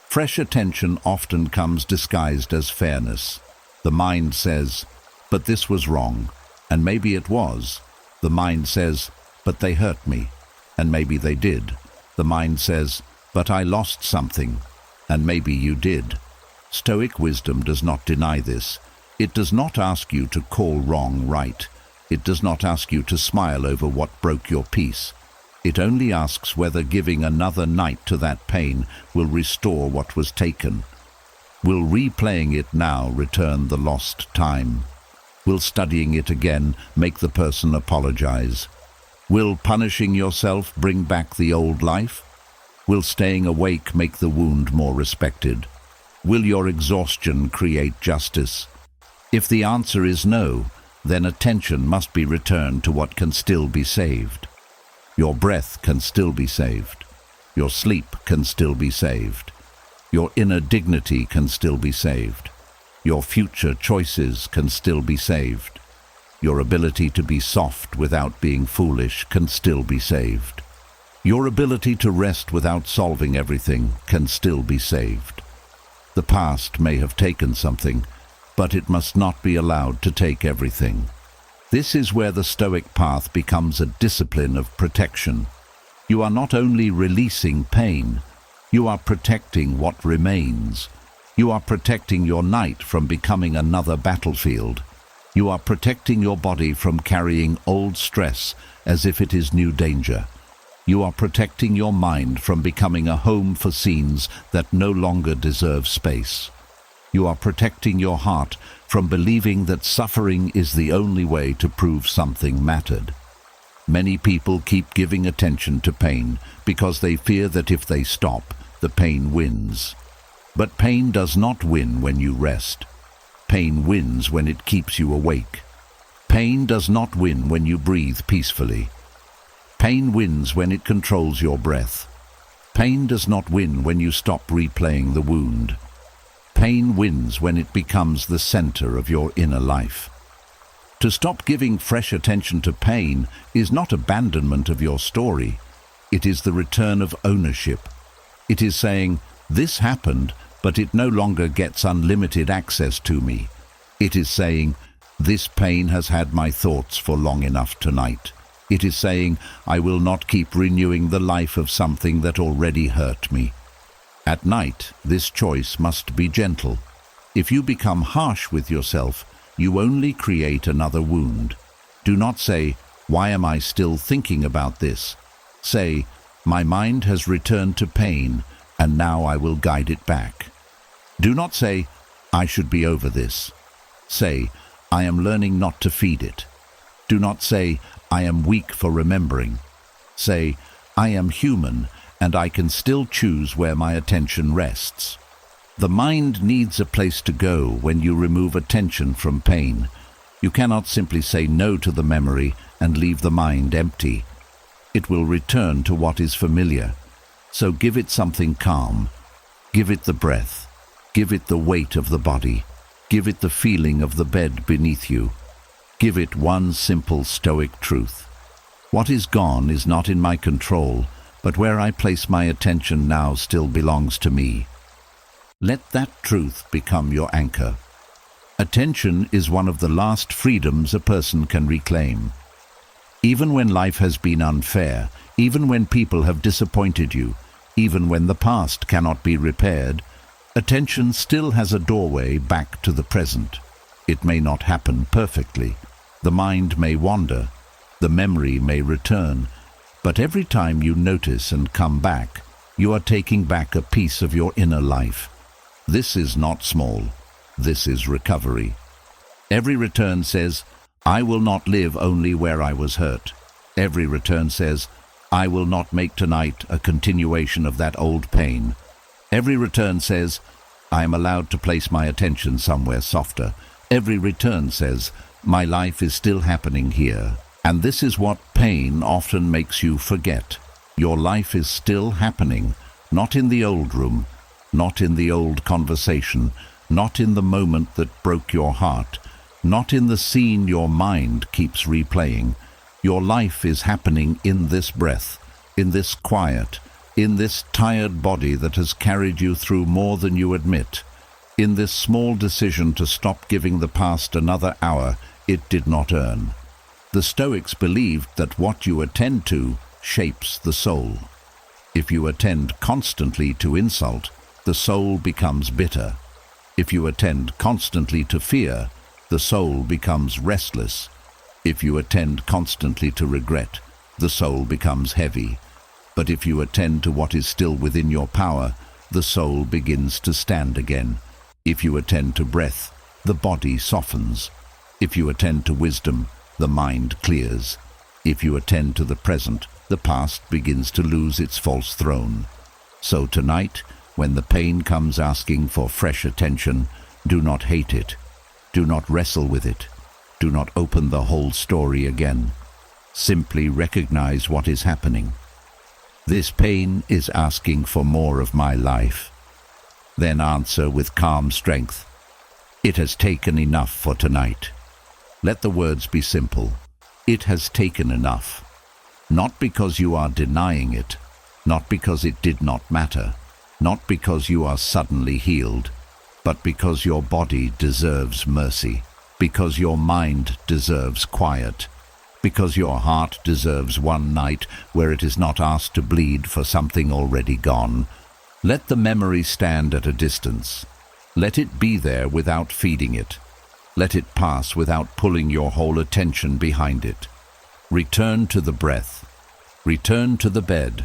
Fresh attention often comes disguised as fairness. The mind says, but this was wrong, and maybe it was. The mind says, but they hurt me, and maybe they did. The mind says, but I lost something, and maybe you did. Stoic wisdom does not deny this. It does not ask you to call wrong right. It does not ask you to smile over what broke your peace. It only asks whether giving another night to that pain will restore what was taken. Will replaying it now return the lost time? Will studying it again make the person apologize? Will punishing yourself bring back the old life? Will staying awake make the wound more respected? Will your exhaustion create justice? If the answer is no, then attention must be returned to what can still be saved. Your breath can still be saved. Your sleep can still be saved. Your inner dignity can still be saved. Your future choices can still be saved. Your ability to be soft without being foolish can still be saved. Your ability to rest without solving everything can still be saved. The past may have taken something, but it must not be allowed to take everything. This is where the Stoic path becomes a discipline of protection. You are not only releasing pain, you are protecting what remains. You are protecting your night from becoming another battlefield. You are protecting your body from carrying old stress as if it is new danger. You are protecting your mind from becoming a home for scenes that no longer deserve space. You are protecting your heart from believing that suffering is the only way to prove something mattered. Many people keep giving attention to pain because they fear that if they stop, the pain wins. But pain does not win when you rest. Pain wins when it keeps you awake. Pain does not win when you breathe peacefully. Pain wins when it controls your breath. Pain does not win when you stop replaying the wound. Pain wins when it becomes the center of your inner life. To stop giving fresh attention to pain is not abandonment of your story. It is the return of ownership. It is saying, this happened, but it no longer gets unlimited access to me. It is saying, this pain has had my thoughts for long enough tonight. It is saying, I will not keep renewing the life of something that already hurt me. At night, this choice must be gentle. If you become harsh with yourself, you only create another wound. Do not say, why am I still thinking about this? Say, my mind has returned to pain, and now I will guide it back. Do not say, I should be over this. Say, I am learning not to feed it. Do not say, I am weak for remembering. Say, I am human, and I can still choose where my attention rests. The mind needs a place to go when you remove attention from pain. You cannot simply say no to the memory and leave the mind empty. It will return to what is familiar. So give it something calm. Give it the breath. Give it the weight of the body. Give it the feeling of the bed beneath you. Give it one simple Stoic truth. What is gone is not in my control, but where I place my attention now still belongs to me. Let that truth become your anchor. Attention is one of the last freedoms a person can reclaim. Even when life has been unfair, even when people have disappointed you, even when the past cannot be repaired, attention still has a doorway back to the present. It may not happen perfectly. The mind may wander. The memory may return. But every time you notice and come back, you are taking back a piece of your inner life. This is not small. This is recovery. Every return says, I will not live only where I was hurt. Every return says, I will not make tonight a continuation of that old pain. Every return says, I am allowed to place my attention somewhere softer. Every return says, my life is still happening here. And this is what pain often makes you forget. Your life is still happening, not in the old room, not in the old conversation, not in the moment that broke your heart, not in the scene your mind keeps replaying. Your life is happening in this breath, in this quiet, in this tired body that has carried you through more than you admit, in this small decision to stop giving the past another hour it did not earn. The Stoics believed that what you attend to shapes the soul. If you attend constantly to insult, the soul becomes bitter. If you attend constantly to fear, the soul becomes restless. If you attend constantly to regret, the soul becomes heavy. But if you attend to what is still within your power, the soul begins to stand again. If you attend to breath, the body softens. If you attend to wisdom, the mind clears. If you attend to the present, the past begins to lose its false throne. So tonight, when the pain comes asking for fresh attention, do not hate it. Do not wrestle with it. Do not open the whole story again. Simply recognize what is happening. This pain is asking for more of my life. Then answer with calm strength. It has taken enough for tonight. Let the words be simple. It has taken enough. Not because you are denying it, not because it did not matter, not because you are suddenly healed, but because your body deserves mercy, because your mind deserves quiet, because your heart deserves one night where it is not asked to bleed for something already gone. Let the memory stand at a distance. Let it be there without feeding it. Let it pass without pulling your whole attention behind it. Return to the breath. Return to the bed.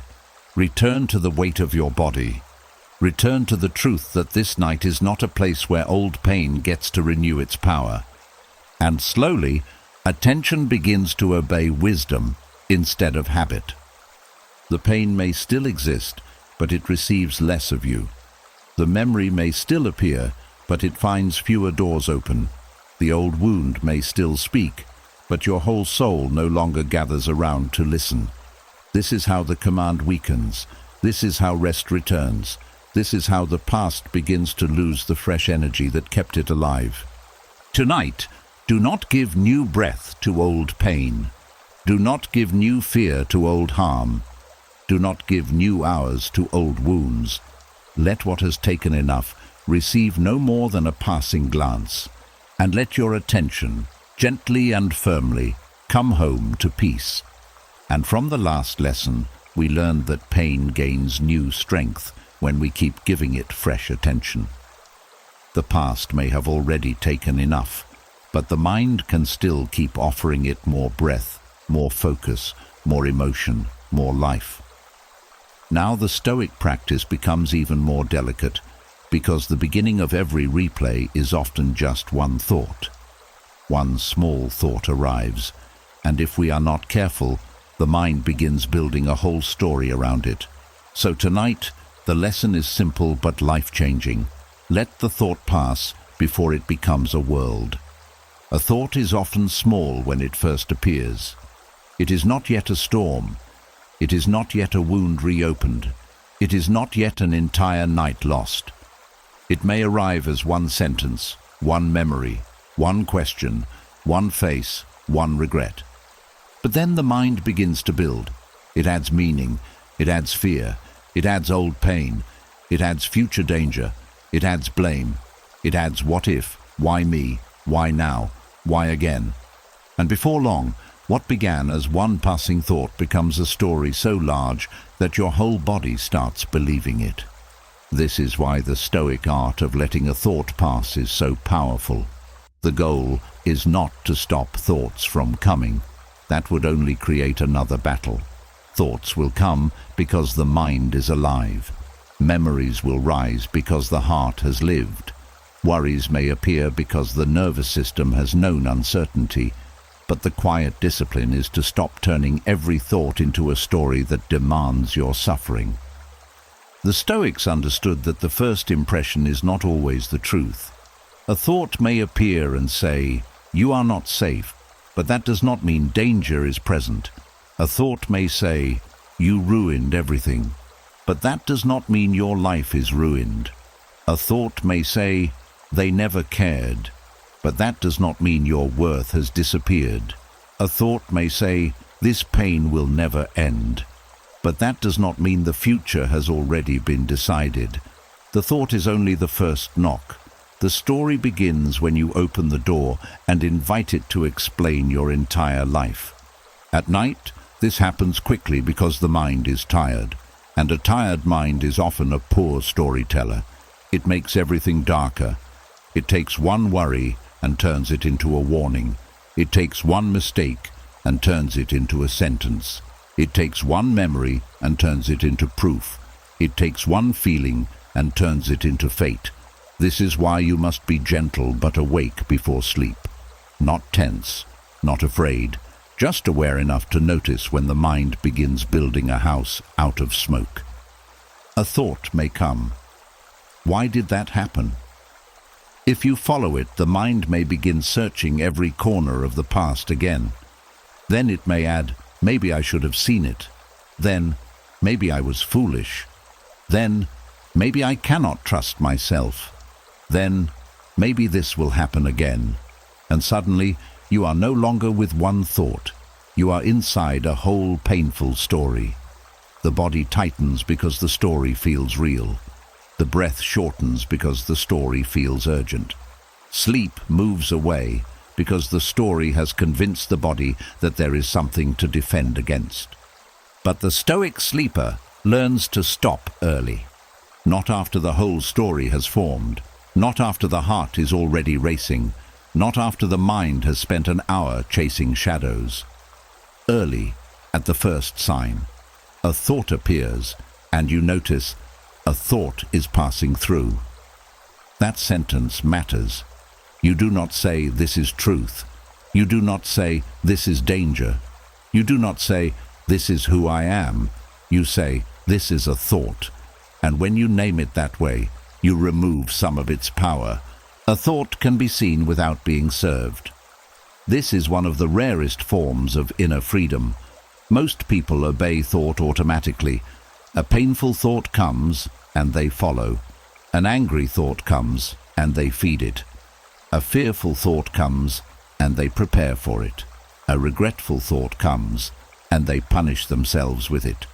Return to the weight of your body. Return to the truth that this night is not a place where old pain gets to renew its power. And slowly, attention begins to obey wisdom instead of habit. The pain may still exist, but it receives less of you. The memory may still appear, but it finds fewer doors open. The old wound may still speak, but your whole soul no longer gathers around to listen. This is how the command weakens. This is how rest returns. This is how the past begins to lose the fresh energy that kept it alive. Tonight, do not give new breath to old pain. Do not give new fear to old harm. Do not give new hours to old wounds. Let what has taken enough receive no more than a passing glance, and let your attention, gently and firmly, come home to peace. And from the last lesson, we learned that pain gains new strength when we keep giving it fresh attention. The past may have already taken enough, but the mind can still keep offering it more breath, more focus, more emotion, more life. Now the Stoic practice becomes even more delicate, because the beginning of every replay is often just one thought. One small thought arrives. and if we are not careful, the mind begins building a whole story around it. So tonight, the lesson is simple but life-changing. Let the thought pass before it becomes a world. A thought is often small when it first appears. It is not yet a storm. It is not yet a wound reopened. It is not yet an entire night lost. It may arrive as one sentence, one memory, one question, one face, one regret. But then the mind begins to build. It adds meaning, it adds fear, it adds old pain, it adds future danger, it adds blame, it adds what if, why me, why now, why again. And before long, what began as one passing thought becomes a story so large that your whole body starts believing it. This is why the Stoic art of letting a thought pass is so powerful. The goal is not to stop thoughts from coming. That would only create another battle. Thoughts will come because the mind is alive. Memories will rise because the heart has lived. Worries may appear because the nervous system has known uncertainty. But the quiet discipline is to stop turning every thought into a story that demands your suffering. The Stoics understood that the first impression is not always the truth. A thought may appear and say, "You are not safe," but that does not mean danger is present. A thought may say, "You ruined everything," but that does not mean your life is ruined. A thought may say, "They never cared," but that does not mean your worth has disappeared. A thought may say, "This pain will never end," but that does not mean the future has already been decided. The thought is only the first knock. The story begins when you open the door and invite it to explain your entire life. At night, this happens quickly because the mind is tired, and a tired mind is often a poor storyteller. It makes everything darker. It takes one worry and turns it into a warning. It takes one mistake and turns it into a sentence. It takes one memory and turns it into proof. It takes one feeling and turns it into fate. This is why you must be gentle but awake before sleep. Not tense, not afraid, just aware enough to notice when the mind begins building a house out of smoke. A thought may come. Why did that happen? If you follow it, the mind may begin searching every corner of the past again. Then it may add, "Maybe I should have seen it." Then, "Maybe I was foolish." Then, "Maybe I cannot trust myself." Then, "Maybe this will happen again." And suddenly, you are no longer with one thought. You are inside a whole painful story. The body tightens because the story feels real. The breath shortens because the story feels urgent. Sleep moves away because the story has convinced the body that there is something to defend against. But the Stoic sleeper learns to stop early. Not after the whole story has formed. Not after the heart is already racing. Not after the mind has spent an hour chasing shadows. Early, at the first sign, a thought appears, and you notice a thought is passing through. That sentence matters. You do not say, "This is truth." You do not say, "This is danger." You do not say, "This is who I am." You say, "This is a thought." And when you name it that way, you remove some of its power. A thought can be seen without being served. This is one of the rarest forms of inner freedom. Most people obey thought automatically. A painful thought comes, and they follow. An angry thought comes, and they feed it. A fearful thought comes, and they prepare for it. A regretful thought comes, and they punish themselves with it.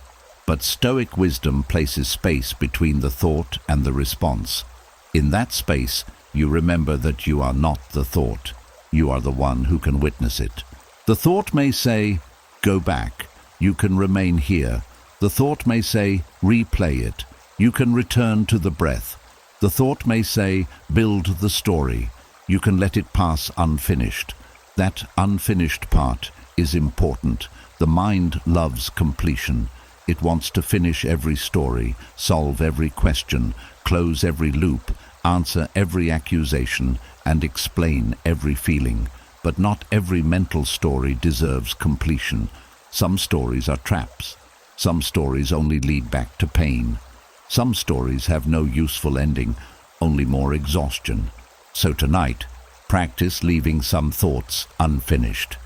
But Stoic wisdom places space between the thought and the response. In that space, you remember that you are not the thought. You are the one who can witness it. The thought may say, "Go back." You can remain here. The thought may say, "Replay it." You can return to the breath. The thought may say, "Build the story." You can let it pass unfinished. That unfinished part is important. The mind loves completion. It wants to finish every story, solve every question, close every loop, answer every accusation, and explain every feeling. But not every mental story deserves completion. Some stories are traps. Some stories only lead back to pain. Some stories have no useful ending, only more exhaustion. So tonight, practice leaving some thoughts unfinished.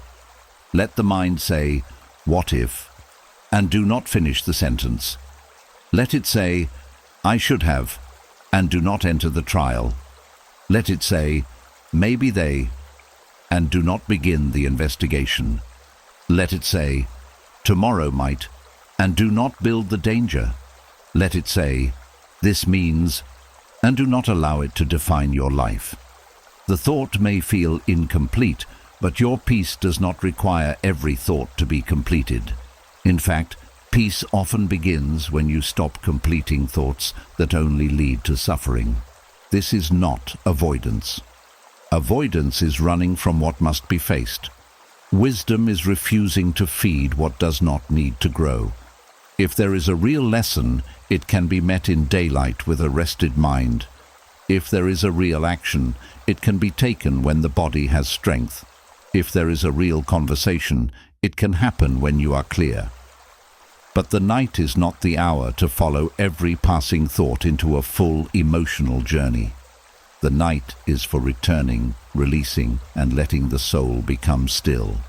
Let the mind say, "What if?" and do not finish the sentence. Let it say, "I should have," and do not enter the trial. Let it say, "Maybe they," and do not begin the investigation. Let it say, "Tomorrow might," and do not build the danger. Let it say, "This means," and do not allow it to define your life. The thought may feel incomplete, but your peace does not require every thought to be completed. In fact, peace often begins when you stop completing thoughts that only lead to suffering. This is not avoidance. Avoidance is running from what must be faced. Wisdom is refusing to feed what does not need to grow. If there is a real lesson, it can be met in daylight with a rested mind. If there is a real action, it can be taken when the body has strength. If there is a real conversation, it can happen when you are clear. But the night is not the hour to follow every passing thought into a full emotional journey. The night is for returning, releasing, and letting the soul become still.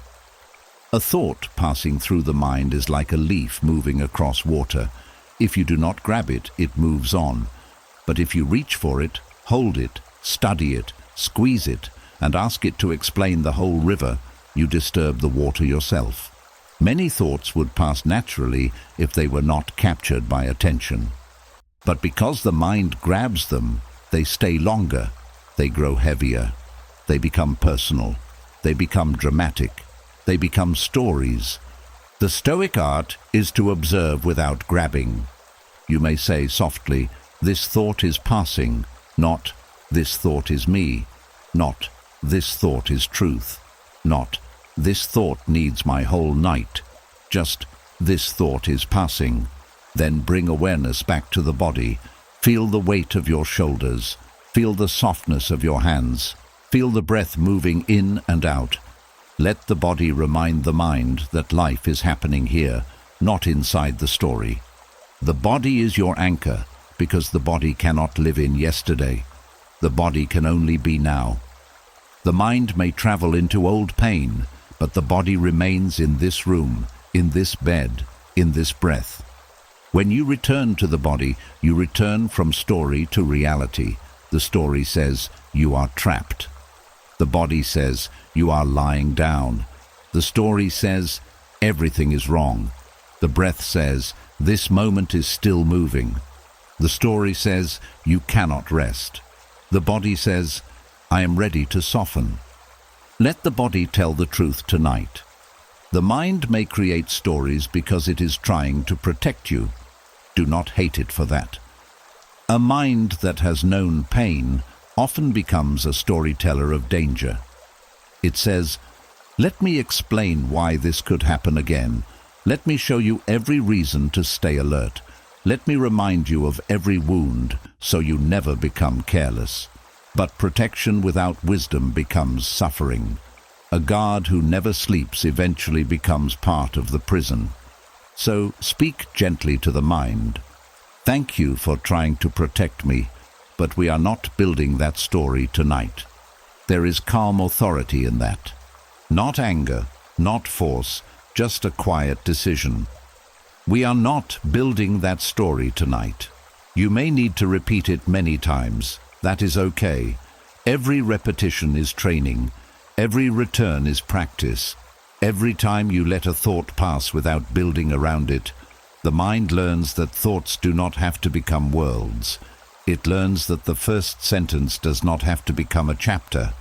A thought passing through the mind is like a leaf moving across water. If you do not grab it, it moves on. But if you reach for it, hold it, study it, squeeze it, and ask it to explain the whole river, you disturb the water yourself. Many thoughts would pass naturally if they were not captured by attention. But because the mind grabs them, they stay longer, they grow heavier, they become personal, they become dramatic, they become stories. The Stoic art is to observe without grabbing. You may say softly, "This thought is passing," not "This thought is me," not "This thought is truth," not "This thought needs my whole night," just "This thought is passing." Then bring awareness back to the body. Feel the weight of your shoulders. Feel the softness of your hands. Feel the breath moving in and out. Let the body remind the mind that life is happening here, not inside the story. The body is your anchor, because the body cannot live in yesterday. The body can only be now. The mind may travel into old pain, but the body remains in this room, in this bed, in this breath. When you return to the body, you return from story to reality. The story says, "You are trapped." The body says, "You are lying down." The story says, "Everything is wrong." The breath says, "This moment is still moving." The story says, "You cannot rest." The body says, "I am ready to soften." Let the body tell the truth tonight. The mind may create stories because it is trying to protect you. Do not hate it for that. A mind that has known pain often becomes a storyteller of danger. It says, "Let me explain why this could happen again. Let me show you every reason to stay alert. Let me remind you of every wound so you never become careless." But protection without wisdom becomes suffering. A guard who never sleeps eventually becomes part of the prison. So speak gently to the mind. "Thank you for trying to protect me, but we are not building that story tonight." There is calm authority in that. Not anger, not force, just a quiet decision. We are not building that story tonight. You may need to repeat it many times. That is okay. Every repetition is training. Every return is practice. Every time you let a thought pass without building around it, the mind learns that thoughts do not have to become worlds. It learns that the first sentence does not have to become a chapter.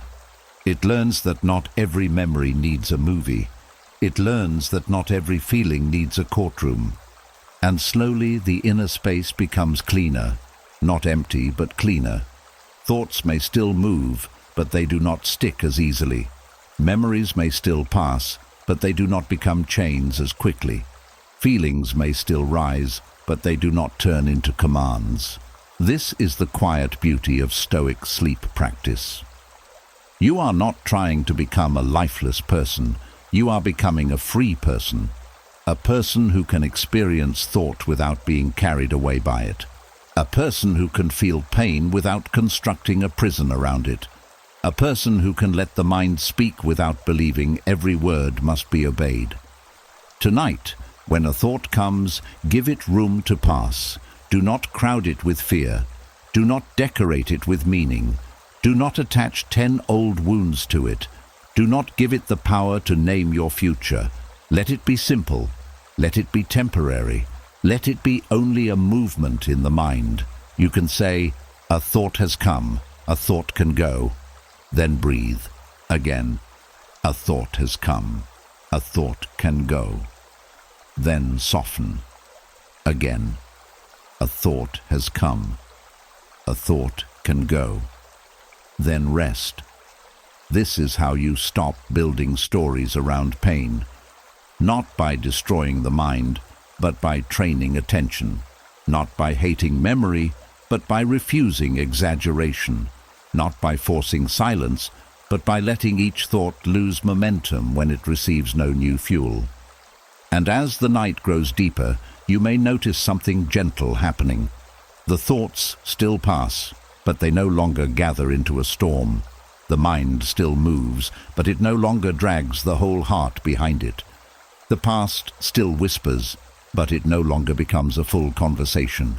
It learns that not every memory needs a movie. It learns that not every feeling needs a courtroom. And slowly the inner space becomes cleaner, not empty but cleaner. Thoughts may still move, but they do not stick as easily. Memories may still pass, but they do not become chains as quickly. Feelings may still rise, but they do not turn into commands. This is the quiet beauty of Stoic sleep practice. You are not trying to become a lifeless person. You are becoming a free person. A person who can experience thought without being carried away by it. A person who can feel pain without constructing a prison around it. A person who can let the mind speak without believing every word must be obeyed. Tonight, when a thought comes, give it room to pass. Do not crowd it with fear. Do not decorate it with meaning. Do not attach 10 old wounds to it. Do not give it the power to name your future. Let it be simple. Let it be temporary. Let it be only a movement in the mind. You can say, a thought has come. A thought can go. Then breathe. Again. A thought has come. A thought can go. Then soften. Again. A thought has come. A thought can go. Then rest. This is how you stop building stories around pain. Not by destroying the mind, but by training attention. Not by hating memory, but by refusing exaggeration. Not by forcing silence, but by letting each thought lose momentum when it receives no new fuel. And as the night grows deeper, you may notice something gentle happening. The thoughts still pass, but they no longer gather into a storm. The mind still moves, but it no longer drags the whole heart behind it. The past still whispers, but it no longer becomes a full conversation.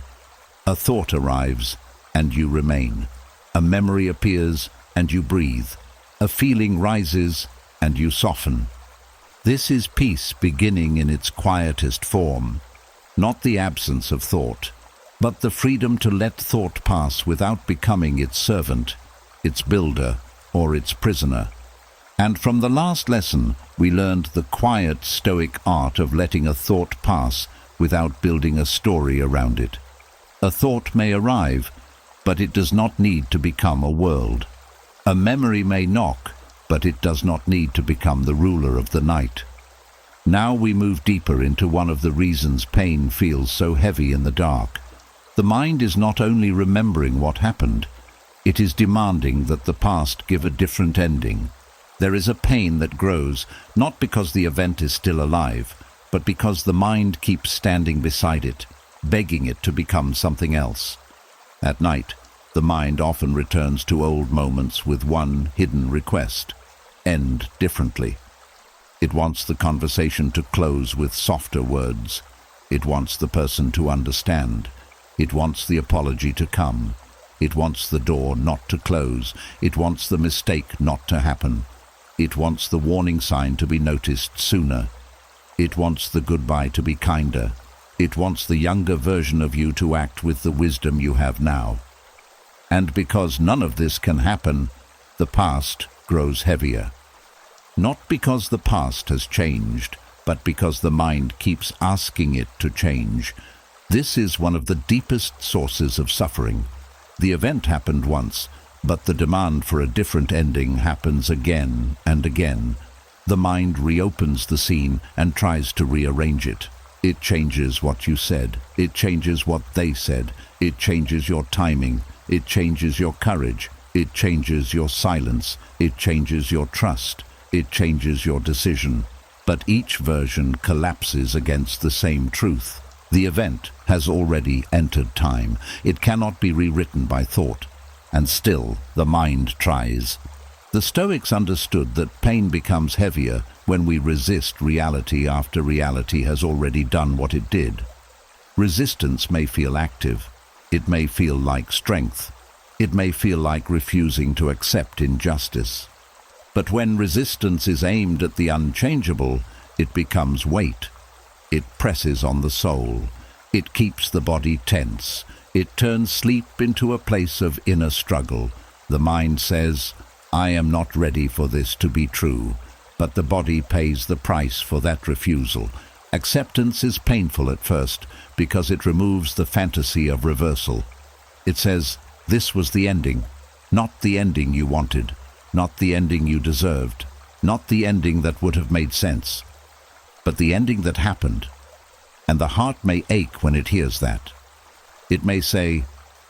A thought arrives, and you remain. A memory appears, and you breathe. A feeling rises, and you soften. This is peace beginning in its quietest form. Not the absence of thought, but the freedom to let thought pass without becoming its servant, its builder, or its prisoner. And from the last lesson, we learned the quiet Stoic art of letting a thought pass without building a story around it. A thought may arrive, but it does not need to become a world. A memory may knock, but it does not need to become the ruler of the night. Now we move deeper into one of the reasons pain feels so heavy in the dark. The mind is not only remembering what happened, it is demanding that the past give a different ending. There is a pain that grows, not because the event is still alive, but because the mind keeps standing beside it, begging it to become something else. At night, the mind often returns to old moments with one hidden request: end differently. It wants the conversation to close with softer words. It wants the person to understand. It wants the apology to come. It wants the door not to close. It wants the mistake not to happen. It wants the warning sign to be noticed sooner. It wants the goodbye to be kinder. It wants the younger version of you to act with the wisdom you have now. And because none of this can happen, the past grows heavier. Not because the past has changed, but because the mind keeps asking it to change. This is one of the deepest sources of suffering. The event happened once, but the demand for a different ending happens again and again. The mind reopens the scene and tries to rearrange it. It changes what you said. It changes what they said. It changes your timing. It changes your courage. It changes your silence. It changes your trust. It changes your decision. But each version collapses against the same truth. The event has already entered time. It cannot be rewritten by thought. And still, the mind tries. The Stoics understood that pain becomes heavier when we resist reality after reality has already done what it did. Resistance may feel active. It may feel like strength. It may feel like refusing to accept injustice. But when resistance is aimed at the unchangeable, it becomes weight. It presses on the soul. It keeps the body tense. It turns sleep into a place of inner struggle. The mind says, I am not ready for this to be true. But the body pays the price for that refusal. Acceptance is painful at first because it removes the fantasy of reversal. It says, this was the ending, not the ending you wanted, not the ending you deserved, not the ending that would have made sense, but the ending that happened. And the heart may ache when it hears that. It may say,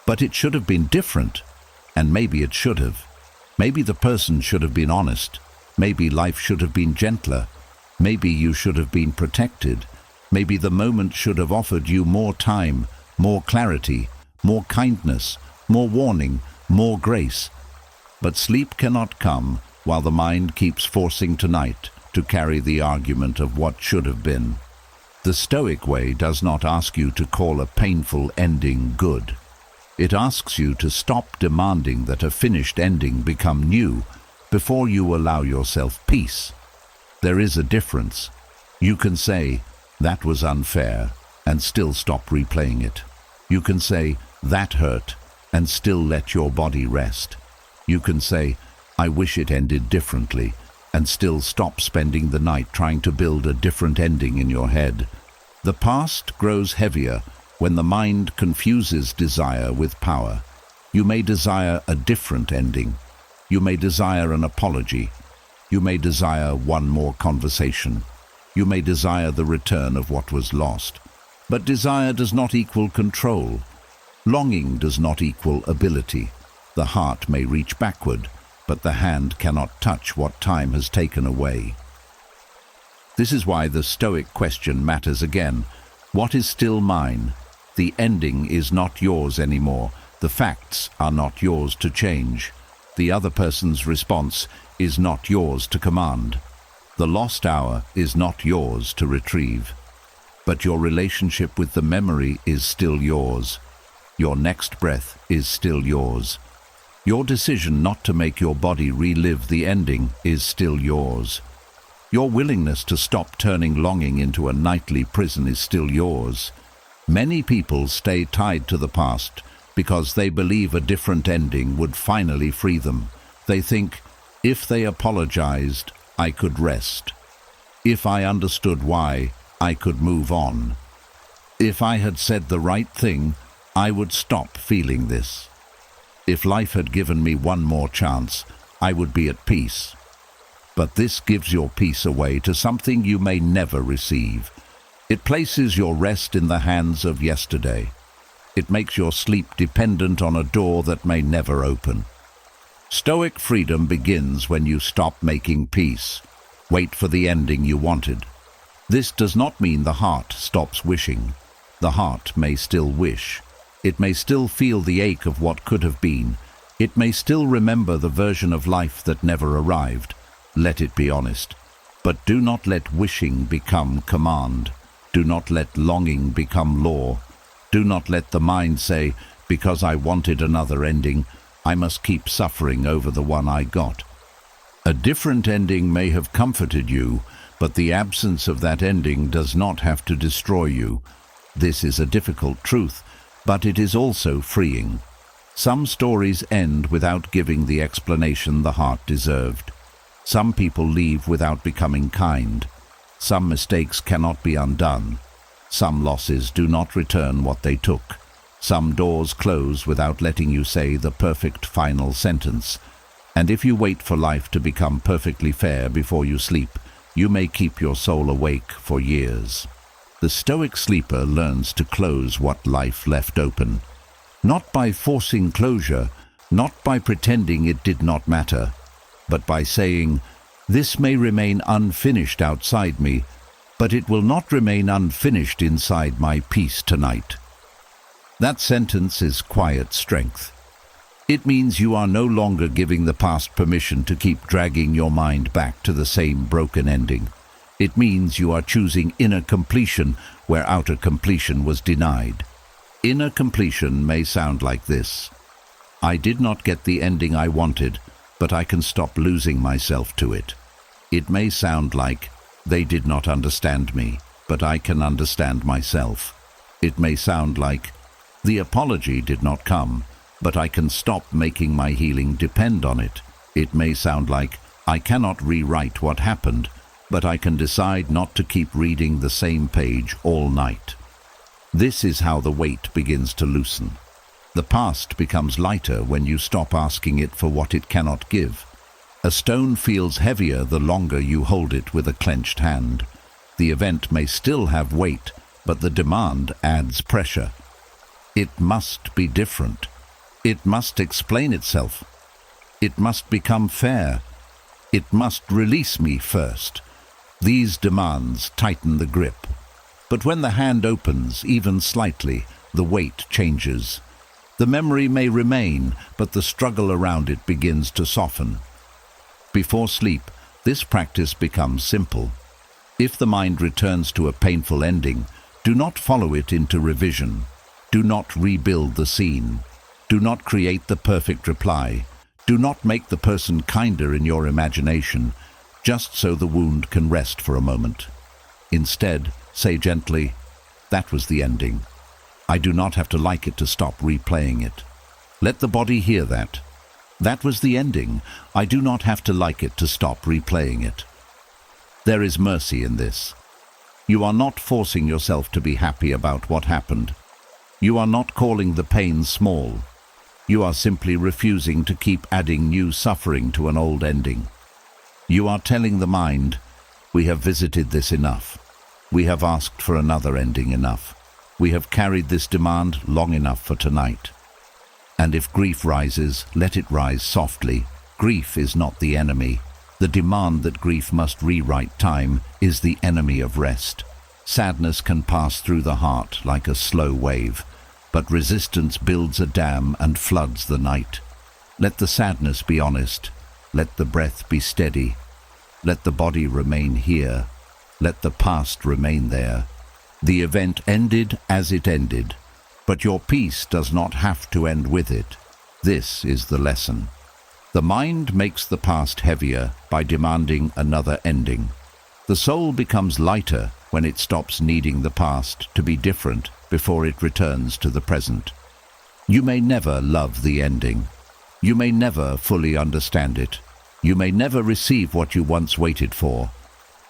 but it should have been different, and maybe it should have. Maybe the person should have been honest. Maybe life should have been gentler. Maybe you should have been protected. Maybe the moment should have offered you more time, more clarity, more kindness, more warning, more grace. But sleep cannot come while the mind keeps forcing tonight to carry the argument of what should have been. The Stoic way does not ask you to call a painful ending good. It asks you to stop demanding that a finished ending become new before you allow yourself peace. There is a difference. You can say, "That was unfair," and still stop replaying it. You can say, "That hurt," and still let your body rest. You can say, "I wish it ended differently," and still stop spending the night trying to build a different ending in your head. The past grows heavier when the mind confuses desire with power. You may desire a different ending. You may desire an apology. You may desire one more conversation. You may desire the return of what was lost. But desire does not equal control. Longing does not equal ability. The heart may reach backward, but the hand cannot touch what time has taken away. This is why the Stoic question matters again. What is still mine? The ending is not yours anymore. The facts are not yours to change. The other person's response is not yours to command. The lost hour is not yours to retrieve. But your relationship with the memory is still yours. Your next breath is still yours. Your decision not to make your body relive the ending is still yours. Your willingness to stop turning longing into a nightly prison is still yours. Many people stay tied to the past because they believe a different ending would finally free them. They think, if they apologized, I could rest. If I understood why, I could move on. If I had said the right thing, I would stop feeling this. If life had given me one more chance, I would be at peace. But this gives your peace away to something you may never receive. It places your rest in the hands of yesterday. It makes your sleep dependent on a door that may never open. Stoic freedom begins when you stop making peace. Wait for the ending you wanted. This does not mean the heart stops wishing. The heart may still wish. It may still feel the ache of what could have been. It may still remember the version of life that never arrived. Let it be honest. But do not let wishing become command. Do not let longing become law. Do not let the mind say, because I wanted another ending, I must keep suffering over the one I got. A different ending may have comforted you, but the absence of that ending does not have to destroy you. This is a difficult truth, but it is also freeing. Some stories end without giving the explanation the heart deserved. Some people leave without becoming kind. Some mistakes cannot be undone. Some losses do not return what they took. Some doors close without letting you say the perfect final sentence. And if you wait for life to become perfectly fair before you sleep, you may keep your soul awake for years. The Stoic sleeper learns to close what life left open. Not by forcing closure, not by pretending it did not matter, but by saying, "This may remain unfinished outside me, but it will not remain unfinished inside my peace tonight." That sentence is quiet strength. It means you are no longer giving the past permission to keep dragging your mind back to the same broken ending. It means you are choosing inner completion where outer completion was denied. Inner completion may sound like this: I did not get the ending I wanted, but I can stop losing myself to it. It may sound like, they did not understand me, but I can understand myself. It may sound like, the apology did not come, but I can stop making my healing depend on it. It may sound like, I cannot rewrite what happened, but I can decide not to keep reading the same page all night. This is how the weight begins to loosen. The past becomes lighter when you stop asking it for what it cannot give. A stone feels heavier the longer you hold it with a clenched hand. The event may still have weight, but the demand adds pressure. It must be different. It must explain itself. It must become fair. It must release me first. These demands tighten the grip. But when the hand opens, even slightly, the weight changes. The memory may remain, but the struggle around it begins to soften. Before sleep, this practice becomes simple. If the mind returns to a painful ending, do not follow it into revision. Do not rebuild the scene. Do not create the perfect reply. Do not make the person kinder in your imagination, just so the wound can rest for a moment. Instead, say gently, "That was the ending. I do not have to like it to stop replaying it." Let the body hear that. That was the ending. I do not have to like it to stop replaying it. There is mercy in this. You are not forcing yourself to be happy about what happened. You are not calling the pain small. You are simply refusing to keep adding new suffering to an old ending. You are telling the mind, "We have visited this enough. We have asked for another ending enough. We have carried this demand long enough for tonight." And if grief rises, let it rise softly. Grief is not the enemy. The demand that grief must rewrite time is the enemy of rest. Sadness can pass through the heart like a slow wave, but resistance builds a dam and floods the night. Let the sadness be honest. Let the breath be steady. Let the body remain here. Let the past remain there. The event ended as it ended, but your peace does not have to end with it. This is the lesson. The mind makes the past heavier by demanding another ending. The soul becomes lighter when it stops needing the past to be different before it returns to the present. You may never love the ending. You may never fully understand it. You may never receive what you once waited for,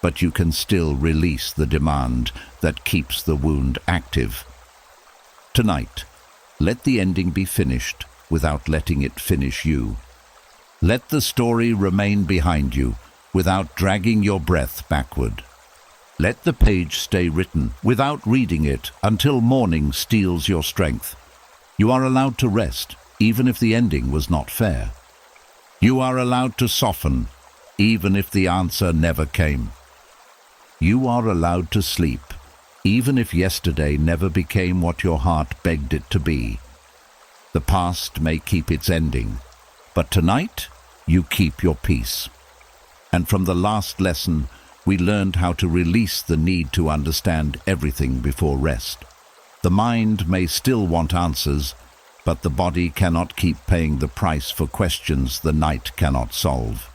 but you can still release the demand that keeps the wound active. Tonight, let the ending be finished without letting it finish you. Let the story remain behind you without dragging your breath backward. Let the page stay written without reading it until morning steals your strength. You are allowed to rest, even if the ending was not fair. You are allowed to soften, even if the answer never came. You are allowed to sleep, even if yesterday never became what your heart begged it to be. The past may keep its ending, but tonight you keep your peace. And from the last lesson, we learned how to release the need to understand everything before rest. The mind may still want answers, but the body cannot keep paying the price for questions the night cannot solve.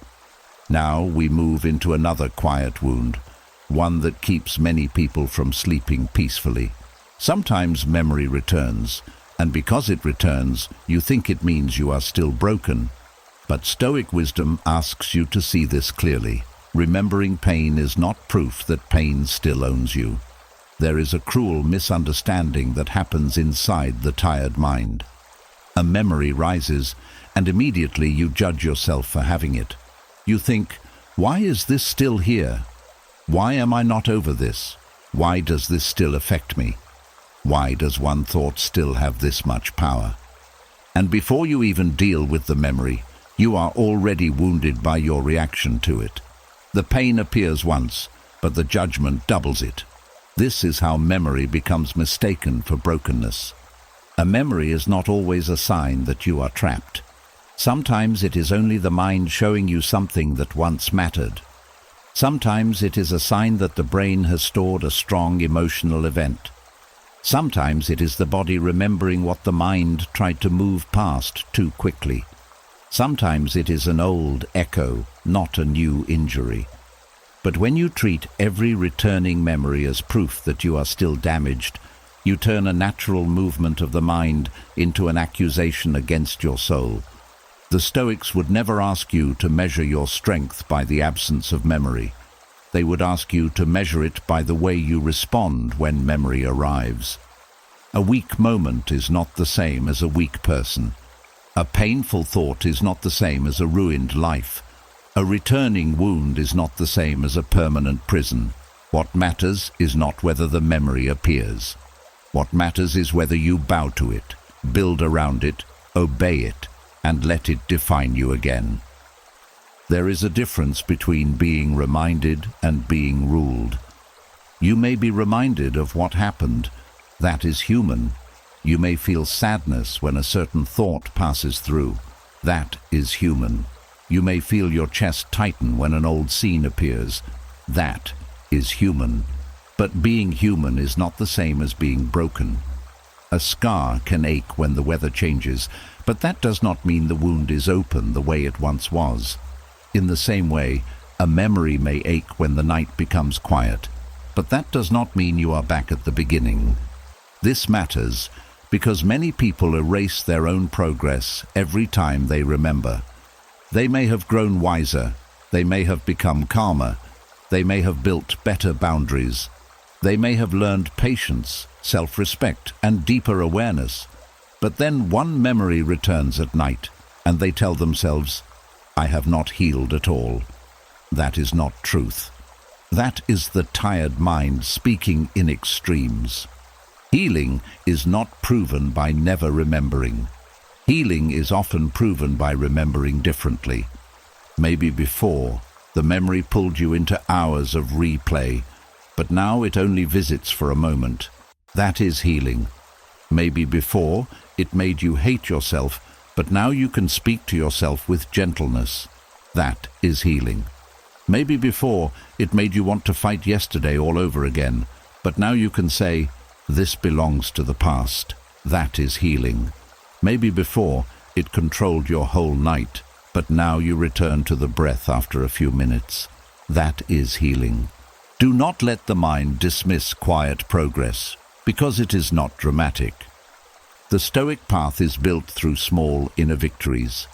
Now we move into another quiet wound, one that keeps many people from sleeping peacefully. Sometimes memory returns, and because it returns, you think it means you are still broken. But Stoic wisdom asks you to see this clearly. Remembering pain is not proof that pain still owns you. There is a cruel misunderstanding that happens inside the tired mind. A memory rises, and immediately you judge yourself for having it. You think, "Why is this still here? Why am I not over this? Why does this still affect me? Why does one thought still have this much power?" And before you even deal with the memory, you are already wounded by your reaction to it. The pain appears once, but the judgment doubles it. This is how memory becomes mistaken for brokenness. A memory is not always a sign that you are trapped. Sometimes it is only the mind showing you something that once mattered. Sometimes it is a sign that the brain has stored a strong emotional event. Sometimes it is the body remembering what the mind tried to move past too quickly. Sometimes it is an old echo, not a new injury. But when you treat every returning memory as proof that you are still damaged, you turn a natural movement of the mind into an accusation against your soul. The Stoics would never ask you to measure your strength by the absence of memory. They would ask you to measure it by the way you respond when memory arrives. A weak moment is not the same as a weak person. A painful thought is not the same as a ruined life. A returning wound is not the same as a permanent prison. What matters is not whether the memory appears. What matters is whether you bow to it, build around it, obey it, and let it define you again. There is a difference between being reminded and being ruled. You may be reminded of what happened. That is human. You may feel sadness when a certain thought passes through. That is human. You may feel your chest tighten when an old scene appears. That is human. But being human is not the same as being broken. A scar can ache when the weather changes, but that does not mean the wound is open the way it once was. In the same way, a memory may ache when the night becomes quiet, but that does not mean you are back at the beginning. This matters because many people erase their own progress every time they remember. They may have grown wiser, they may have become calmer, they may have built better boundaries, they may have learned patience, self-respect, and deeper awareness. But then one memory returns at night, and they tell themselves, "I have not healed at all." That is not truth. That is the tired mind speaking in extremes. Healing is not proven by never remembering. Healing is often proven by remembering differently. Maybe before, the memory pulled you into hours of replay, but now it only visits for a moment. That is healing. Maybe before, it made you hate yourself, but now you can speak to yourself with gentleness. That is healing. Maybe before, it made you want to fight yesterday all over again, but now you can say, "This belongs to the past." That is healing. Maybe before, it controlled your whole night, but now you return to the breath after a few minutes. That is healing. Do not let the mind dismiss quiet progress, because it is not dramatic. The Stoic path is built through small inner victories.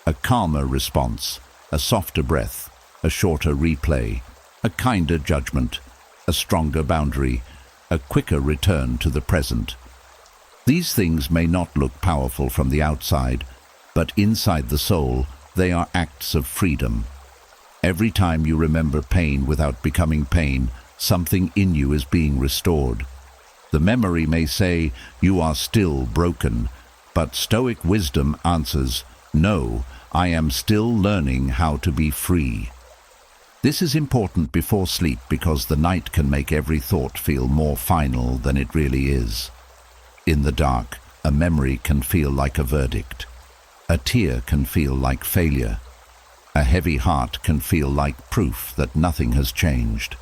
A calmer response, a softer breath, a shorter replay, a kinder judgment, a stronger boundary, a quicker return to the present. These things may not look powerful from the outside, but inside the soul, they are acts of freedom. Every time you remember pain without becoming pain, something in you is being restored. The memory may say, "You are still broken," but Stoic wisdom answers, "No, I am still learning how to be free." This is important before sleep because the night can make every thought feel more final than it really is. In the dark, a memory can feel like a verdict. A tear can feel like failure. A heavy heart can feel like proof that nothing has changed.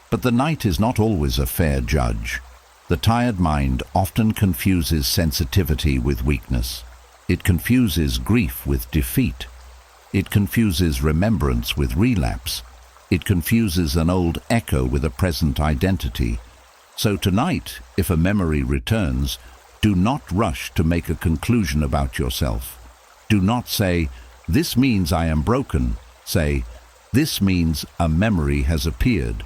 But the night is not always a fair judge. The tired mind often confuses sensitivity with weakness. It confuses grief with defeat. It confuses remembrance with relapse. It confuses an old echo with a present identity. So tonight, if a memory returns, do not rush to make a conclusion about yourself. Do not say, "This means I am broken." Say, "This means a memory has appeared."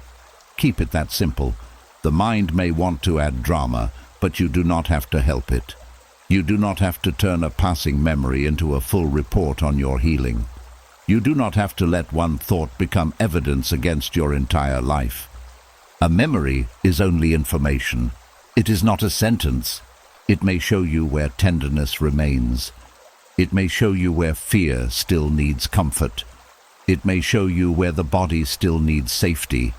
Keep it that simple. The mind may want to add drama, but you do not have to help it. You do not have to turn a passing memory into a full report on your healing. You do not have to let one thought become evidence against your entire life. A memory is only information. It is not a sentence. It may show you where tenderness remains. It may show you where fear still needs comfort. It may show you where the body still needs safety.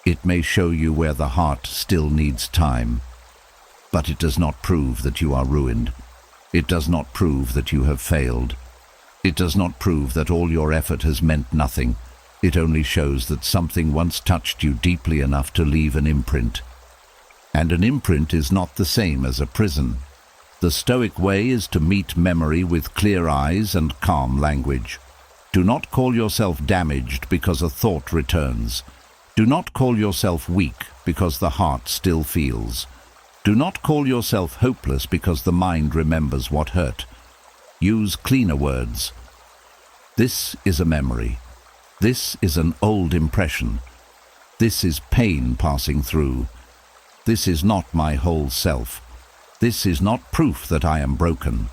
It may show you where the heart still needs time. But it does not prove that you are ruined. It does not prove that you have failed. It does not prove that all your effort has meant nothing. It only shows that something once touched you deeply enough to leave an imprint. And an imprint is not the same as a prison. The Stoic way is to meet memory with clear eyes and calm language. Do not call yourself damaged because a thought returns. Do not call yourself weak because the heart still feels. Do not call yourself hopeless because the mind remembers what hurt. Use cleaner words. This is a memory. This is an old impression. This is pain passing through. This is not my whole self. This is not proof that I am broken.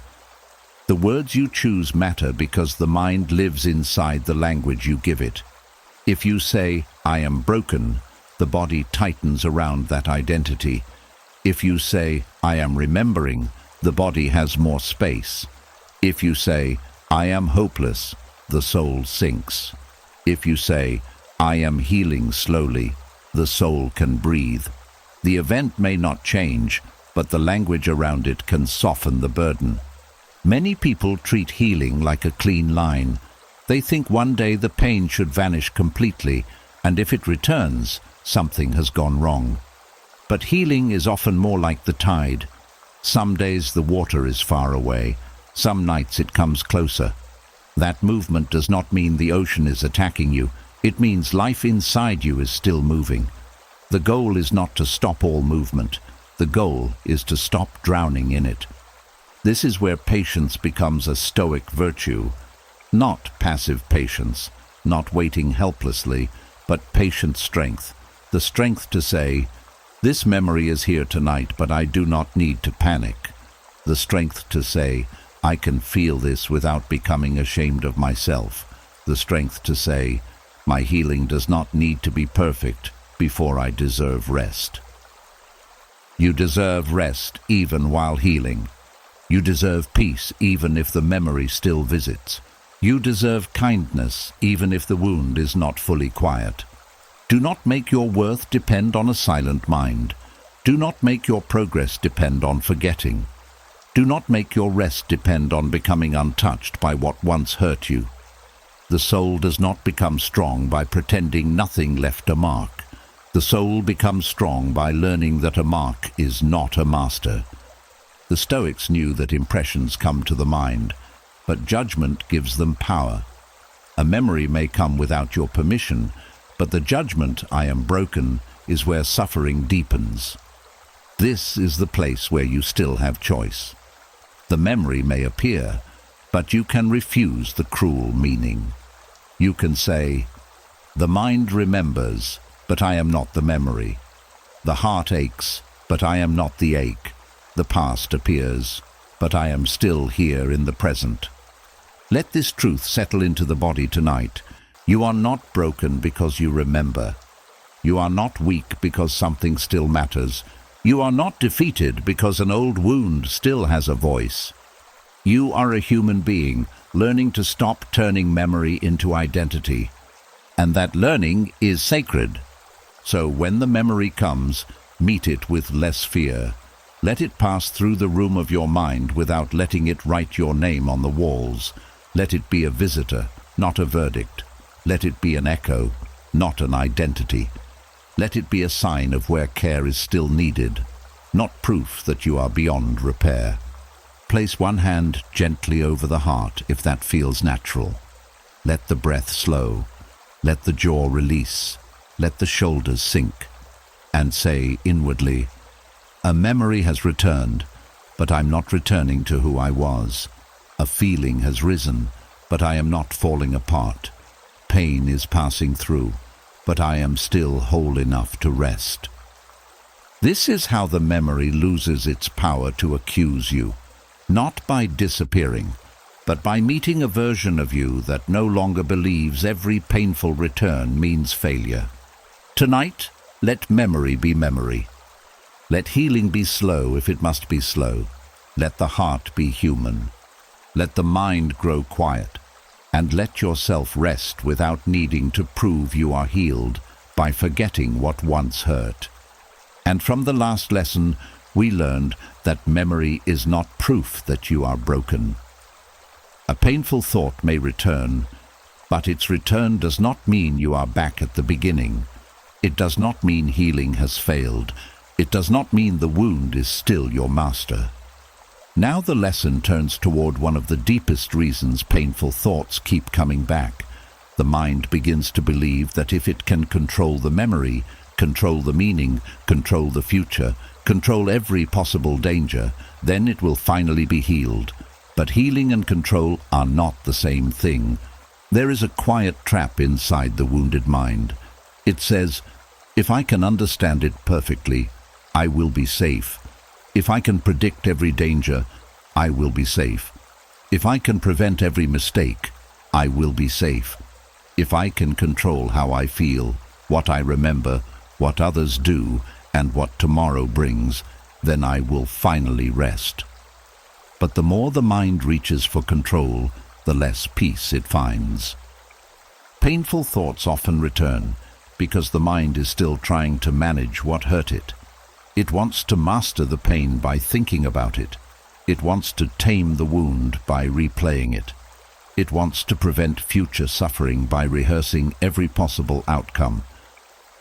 The words you choose matter because the mind lives inside the language you give it. If you say, "I am broken," the body tightens around that identity. If you say, "I am remembering," the body has more space. If you say, I am hopeless, the soul sinks. If you say, I am healing slowly, the soul can breathe. The event may not change, but the language around it can soften the burden. Many people treat healing like a clean line. They think one day the pain should vanish completely, and if it returns, something has gone wrong. But healing is often more like the tide. Some days the water is far away, some nights it comes closer. That movement does not mean the ocean is attacking you, it means life inside you is still moving. The goal is not to stop all movement, the goal is to stop drowning in it. This is where patience becomes a Stoic virtue. Not passive patience, not waiting helplessly, but patient strength. The strength to say, this memory is here tonight, but I do not need to panic. The strength to say, I can feel this without becoming ashamed of myself. The strength to say, my healing does not need to be perfect before I deserve rest. You deserve rest even while healing. You deserve peace even if the memory still visits. You deserve kindness even if the wound is not fully quiet. Do not make your worth depend on a silent mind. Do not make your progress depend on forgetting. Do not make your rest depend on becoming untouched by what once hurt you. The soul does not become strong by pretending nothing left a mark. The soul becomes strong by learning that a mark is not a master. The Stoics knew that impressions come to the mind, but judgment gives them power. A memory may come without your permission, but the judgment, I am broken, is where suffering deepens. This is the place where you still have choice. The memory may appear, but you can refuse the cruel meaning. You can say, the mind remembers, but I am not the memory. The heart aches, but I am not the ache. The past appears, but I am still here in the present. Let this truth settle into the body tonight. You are not broken because you remember. You are not weak because something still matters. You are not defeated because an old wound still has a voice. You are a human being, learning to stop turning memory into identity. And that learning is sacred. So when the memory comes, meet it with less fear. Let it pass through the room of your mind without letting it write your name on the walls. Let it be a visitor, not a verdict. Let it be an echo, not an identity. Let it be a sign of where care is still needed, not proof that you are beyond repair. Place one hand gently over the heart if that feels natural. Let the breath slow. Let the jaw release. Let the shoulders sink. And say inwardly, a memory has returned, but I'm not returning to who I was. A feeling has risen, but I am not falling apart. Pain is passing through, but I am still whole enough to rest. This is how the memory loses its power to accuse you, not by disappearing, but by meeting a version of you that no longer believes every painful return means failure. Tonight, let memory be memory. Let healing be slow if it must be slow. Let the heart be human. Let the mind grow quiet. And let yourself rest without needing to prove you are healed by forgetting what once hurt. And from the last lesson, we learned that memory is not proof that you are broken. A painful thought may return, but its return does not mean you are back at the beginning. It does not mean healing has failed. It does not mean the wound is still your master. Now the lesson turns toward one of the deepest reasons painful thoughts keep coming back. The mind begins to believe that if it can control the memory, control the meaning, control the future, control every possible danger, then it will finally be healed. But healing and control are not the same thing. There is a quiet trap inside the wounded mind. It says, if I can understand it perfectly, I will be safe. If I can predict every danger, I will be safe. If I can prevent every mistake, I will be safe. If I can control how I feel, what I remember, what others do, and what tomorrow brings, then I will finally rest. But the more the mind reaches for control, the less peace it finds. Painful thoughts often return because the mind is still trying to manage what hurt it. It wants to master the pain by thinking about it. It wants to tame the wound by replaying it. It wants to prevent future suffering by rehearsing every possible outcome.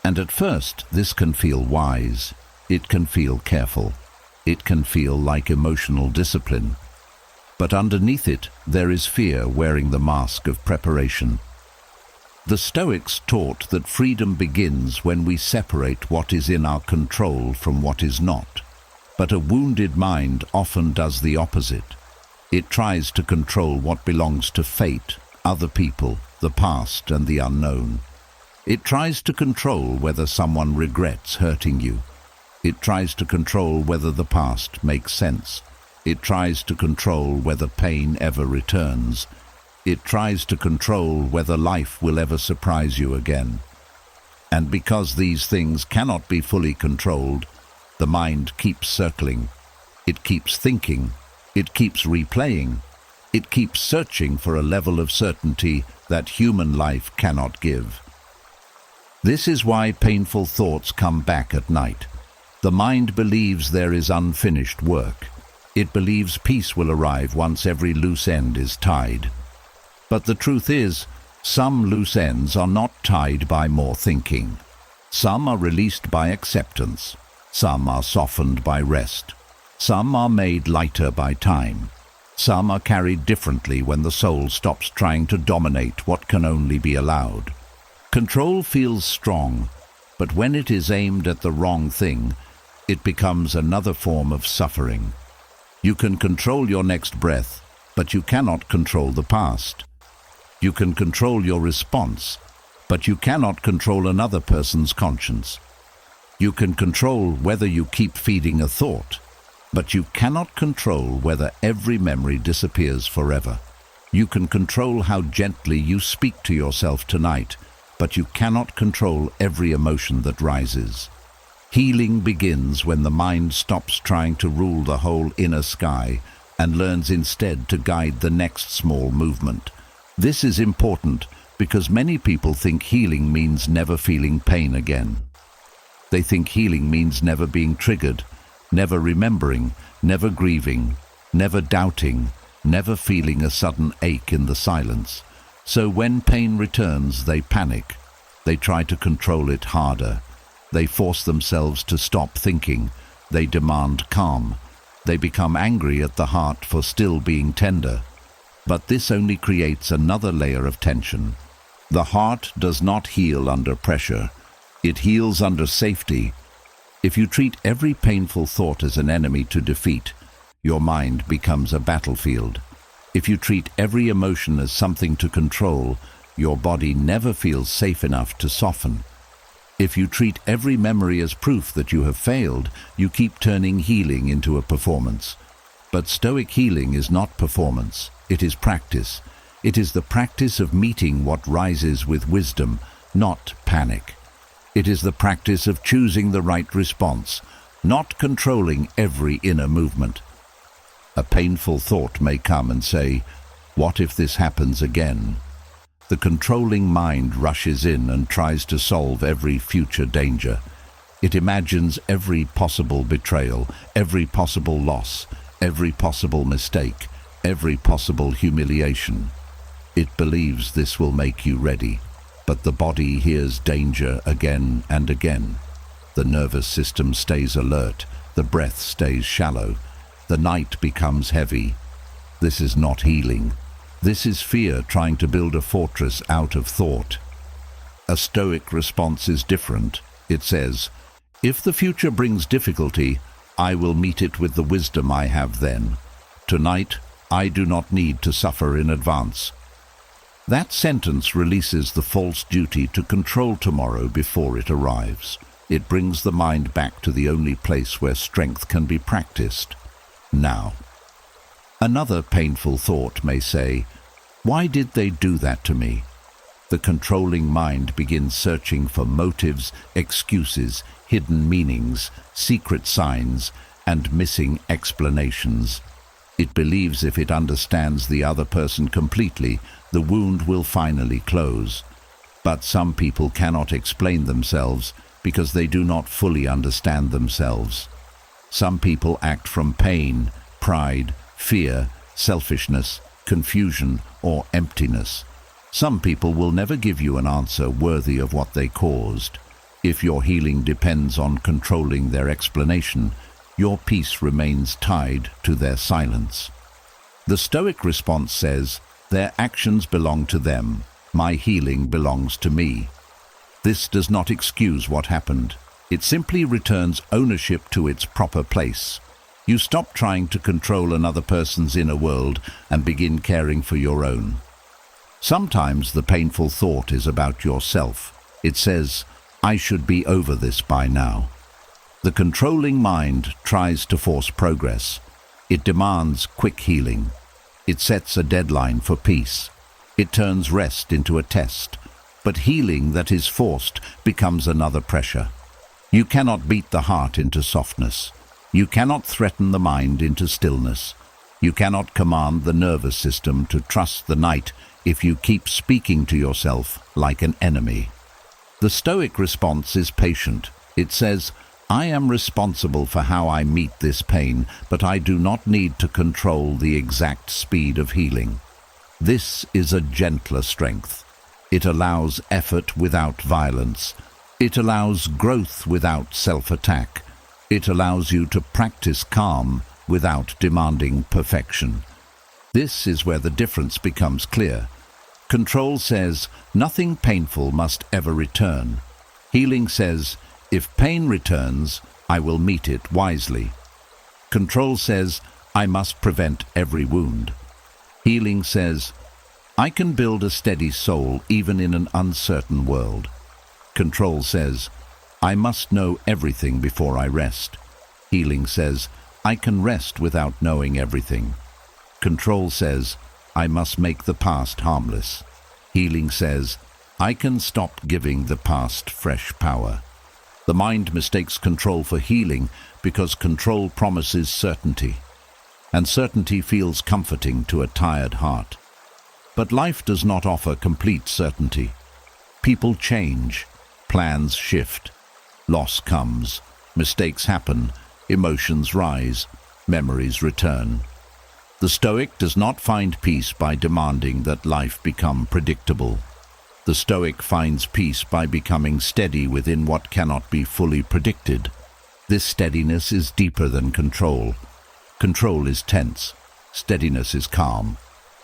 And at first, this can feel wise. It can feel careful. It can feel like emotional discipline. But underneath it, there is fear wearing the mask of preparation. The Stoics taught that freedom begins when we separate what is in our control from what is not. But a wounded mind often does the opposite. It tries to control what belongs to fate, other people, the past, and the unknown. It tries to control whether someone regrets hurting you. It tries to control whether the past makes sense. It tries to control whether pain ever returns. It tries to control whether life will ever surprise you again. And because these things cannot be fully controlled, the mind keeps circling. It keeps thinking. It keeps replaying. It keeps searching for a level of certainty that human life cannot give. This is why painful thoughts come back at night. The mind believes there is unfinished work. It believes peace will arrive once every loose end is tied. But the truth is, some loose ends are not tied by more thinking. Some are released by acceptance. Some are softened by rest. Some are made lighter by time. Some are carried differently when the soul stops trying to dominate what can only be allowed. Control feels strong, but when it is aimed at the wrong thing, it becomes another form of suffering. You can control your next breath, but you cannot control the past. You can control your response, but you cannot control another person's conscience. You can control whether you keep feeding a thought, but you cannot control whether every memory disappears forever. You can control how gently you speak to yourself tonight, but you cannot control every emotion that rises. Healing begins when the mind stops trying to rule the whole inner sky and learns instead to guide the next small movement. This is important because many people think healing means never feeling pain again. They think healing means never being triggered, never remembering, never grieving, never doubting, never feeling a sudden ache in the silence. So when pain returns, they panic. They try to control it harder. They force themselves to stop thinking. They demand calm. They become angry at the heart for still being tender. But this only creates another layer of tension. The heart does not heal under pressure. It heals under safety. If you treat every painful thought as an enemy to defeat, your mind becomes a battlefield. If you treat every emotion as something to control, your body never feels safe enough to soften. If you treat every memory as proof that you have failed, you keep turning healing into a performance. But Stoic healing is not performance. It is practice. It is the practice of meeting what rises with wisdom, not panic. It is the practice of choosing the right response, not controlling every inner movement. A painful thought may come and say, "What if this happens again?" The controlling mind rushes in and tries to solve every future danger. It imagines every possible betrayal, every possible loss, every possible mistake, every possible humiliation. It believes this will make you ready, but the body hears danger again and again. The nervous system stays alert, the breath stays shallow, the night becomes heavy. This is not healing. This is fear trying to build a fortress out of thought. A Stoic response is different. It says, "If the future brings difficulty, I will meet it with the wisdom I have then. Tonight, I do not need to suffer in advance." That sentence releases the false duty to control tomorrow before it arrives. It brings the mind back to the only place where strength can be practiced, now. Another painful thought may say, "Why did they do that to me?" The controlling mind begins searching for motives, excuses, hidden meanings, secret signs, and missing explanations. It believes if it understands the other person completely, the wound will finally close. But some people cannot explain themselves because they do not fully understand themselves. Some people act from pain, pride, fear, selfishness, confusion, or emptiness. Some people will never give you an answer worthy of what they caused. If your healing depends on controlling their explanation, your peace remains tied to their silence. The Stoic response says, "Their actions belong to them. My healing belongs to me." This does not excuse what happened. It simply returns ownership to its proper place. You stop trying to control another person's inner world and begin caring for your own. Sometimes the painful thought is about yourself. It says, "I should be over this by now." The controlling mind tries to force progress. It demands quick healing. It sets a deadline for peace. It turns rest into a test. But healing that is forced becomes another pressure. You cannot beat the heart into softness. You cannot threaten the mind into stillness. You cannot command the nervous system to trust the night if you keep speaking to yourself like an enemy. The Stoic response is patient. It says, "I am responsible for how I meet this pain, but I do not need to control the exact speed of healing." This is a gentler strength. It allows effort without violence. It allows growth without self-attack. It allows you to practice calm without demanding perfection. This is where the difference becomes clear. Control says, "Nothing painful must ever return." Healing says, "If pain returns, I will meet it wisely." Control says, "I must prevent every wound." Healing says, "I can build a steady soul even in an uncertain world." Control says, "I must know everything before I rest." Healing says, "I can rest without knowing everything." Control says, "I must make the past harmless." Healing says, "I can stop giving the past fresh power." The mind mistakes control for healing because control promises certainty, and certainty feels comforting to a tired heart. But life does not offer complete certainty. People change, plans shift, loss comes, mistakes happen, emotions rise, memories return. The Stoic does not find peace by demanding that life become predictable. The Stoic finds peace by becoming steady within what cannot be fully predicted. This steadiness is deeper than control. Control is tense. Steadiness is calm.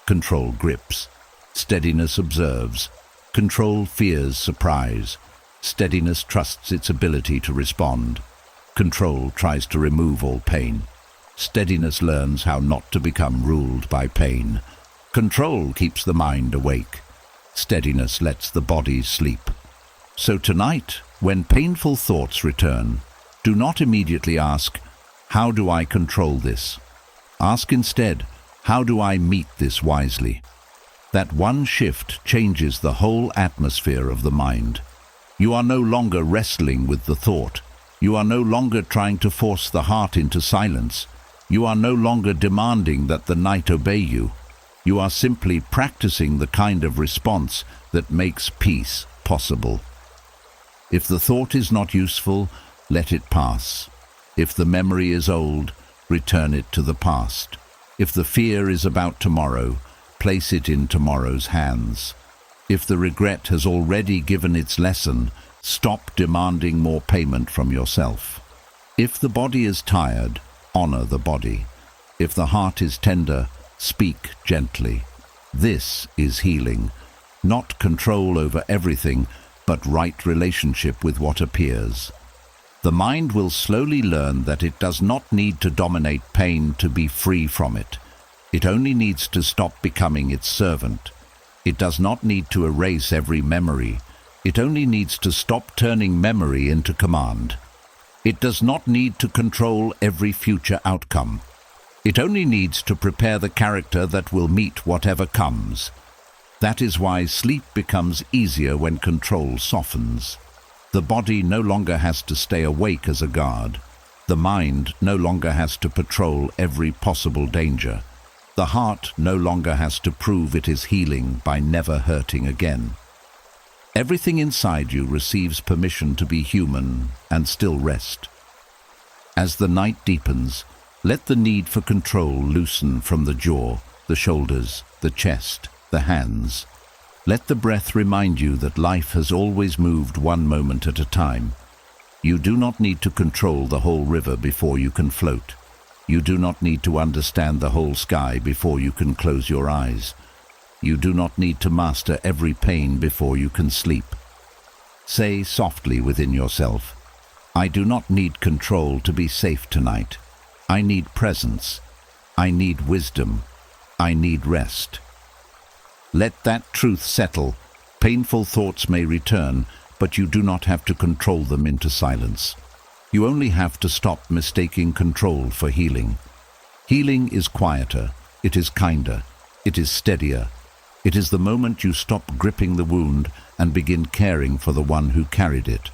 Control grips. Steadiness observes. Control fears surprise. Steadiness trusts its ability to respond. Control tries to remove all pain. Steadiness learns how not to become ruled by pain. Control keeps the mind awake. Steadiness lets the body sleep. So tonight, when painful thoughts return, do not immediately ask, "How do I control this?" Ask instead, "How do I meet this wisely?" That one shift changes the whole atmosphere of the mind. You are no longer wrestling with the thought. You are no longer trying to force the heart into silence. You are no longer demanding that the night obey you. You are simply practicing the kind of response that makes peace possible. If the thought is not useful, let it pass. If the memory is old, return it to the past. If the fear is about tomorrow, place it in tomorrow's hands. If the regret has already given its lesson, stop demanding more payment from yourself. If the body is tired, honor the body. If the heart is tender, speak gently. This is healing, not control over everything, but right relationship with what appears. The mind will slowly learn that it does not need to dominate pain to be free from it. It only needs to stop becoming its servant. It does not need to erase every memory. It only needs to stop turning memory into command. It does not need to control every future outcome. It only needs to prepare the character that will meet whatever comes. That is why sleep becomes easier when control softens. The body no longer has to stay awake as a guard. The mind no longer has to patrol every possible danger. The heart no longer has to prove it is healing by never hurting again. Everything inside you receives permission to be human and still rest. As the night deepens, let the need for control loosen from the jaw, the shoulders, the chest, the hands. Let the breath remind you that life has always moved one moment at a time. You do not need to control the whole river before you can float. You do not need to understand the whole sky before you can close your eyes. You do not need to master every pain before you can sleep. Say softly within yourself, I do not need control to be safe tonight. I need presence. I need wisdom. I need rest. Let that truth settle. Painful thoughts may return, but you do not have to control them into silence. You only have to stop mistaking control for healing. Healing is quieter, it is kinder, it is steadier. It is the moment you stop gripping the wound and begin caring for the one who carried it.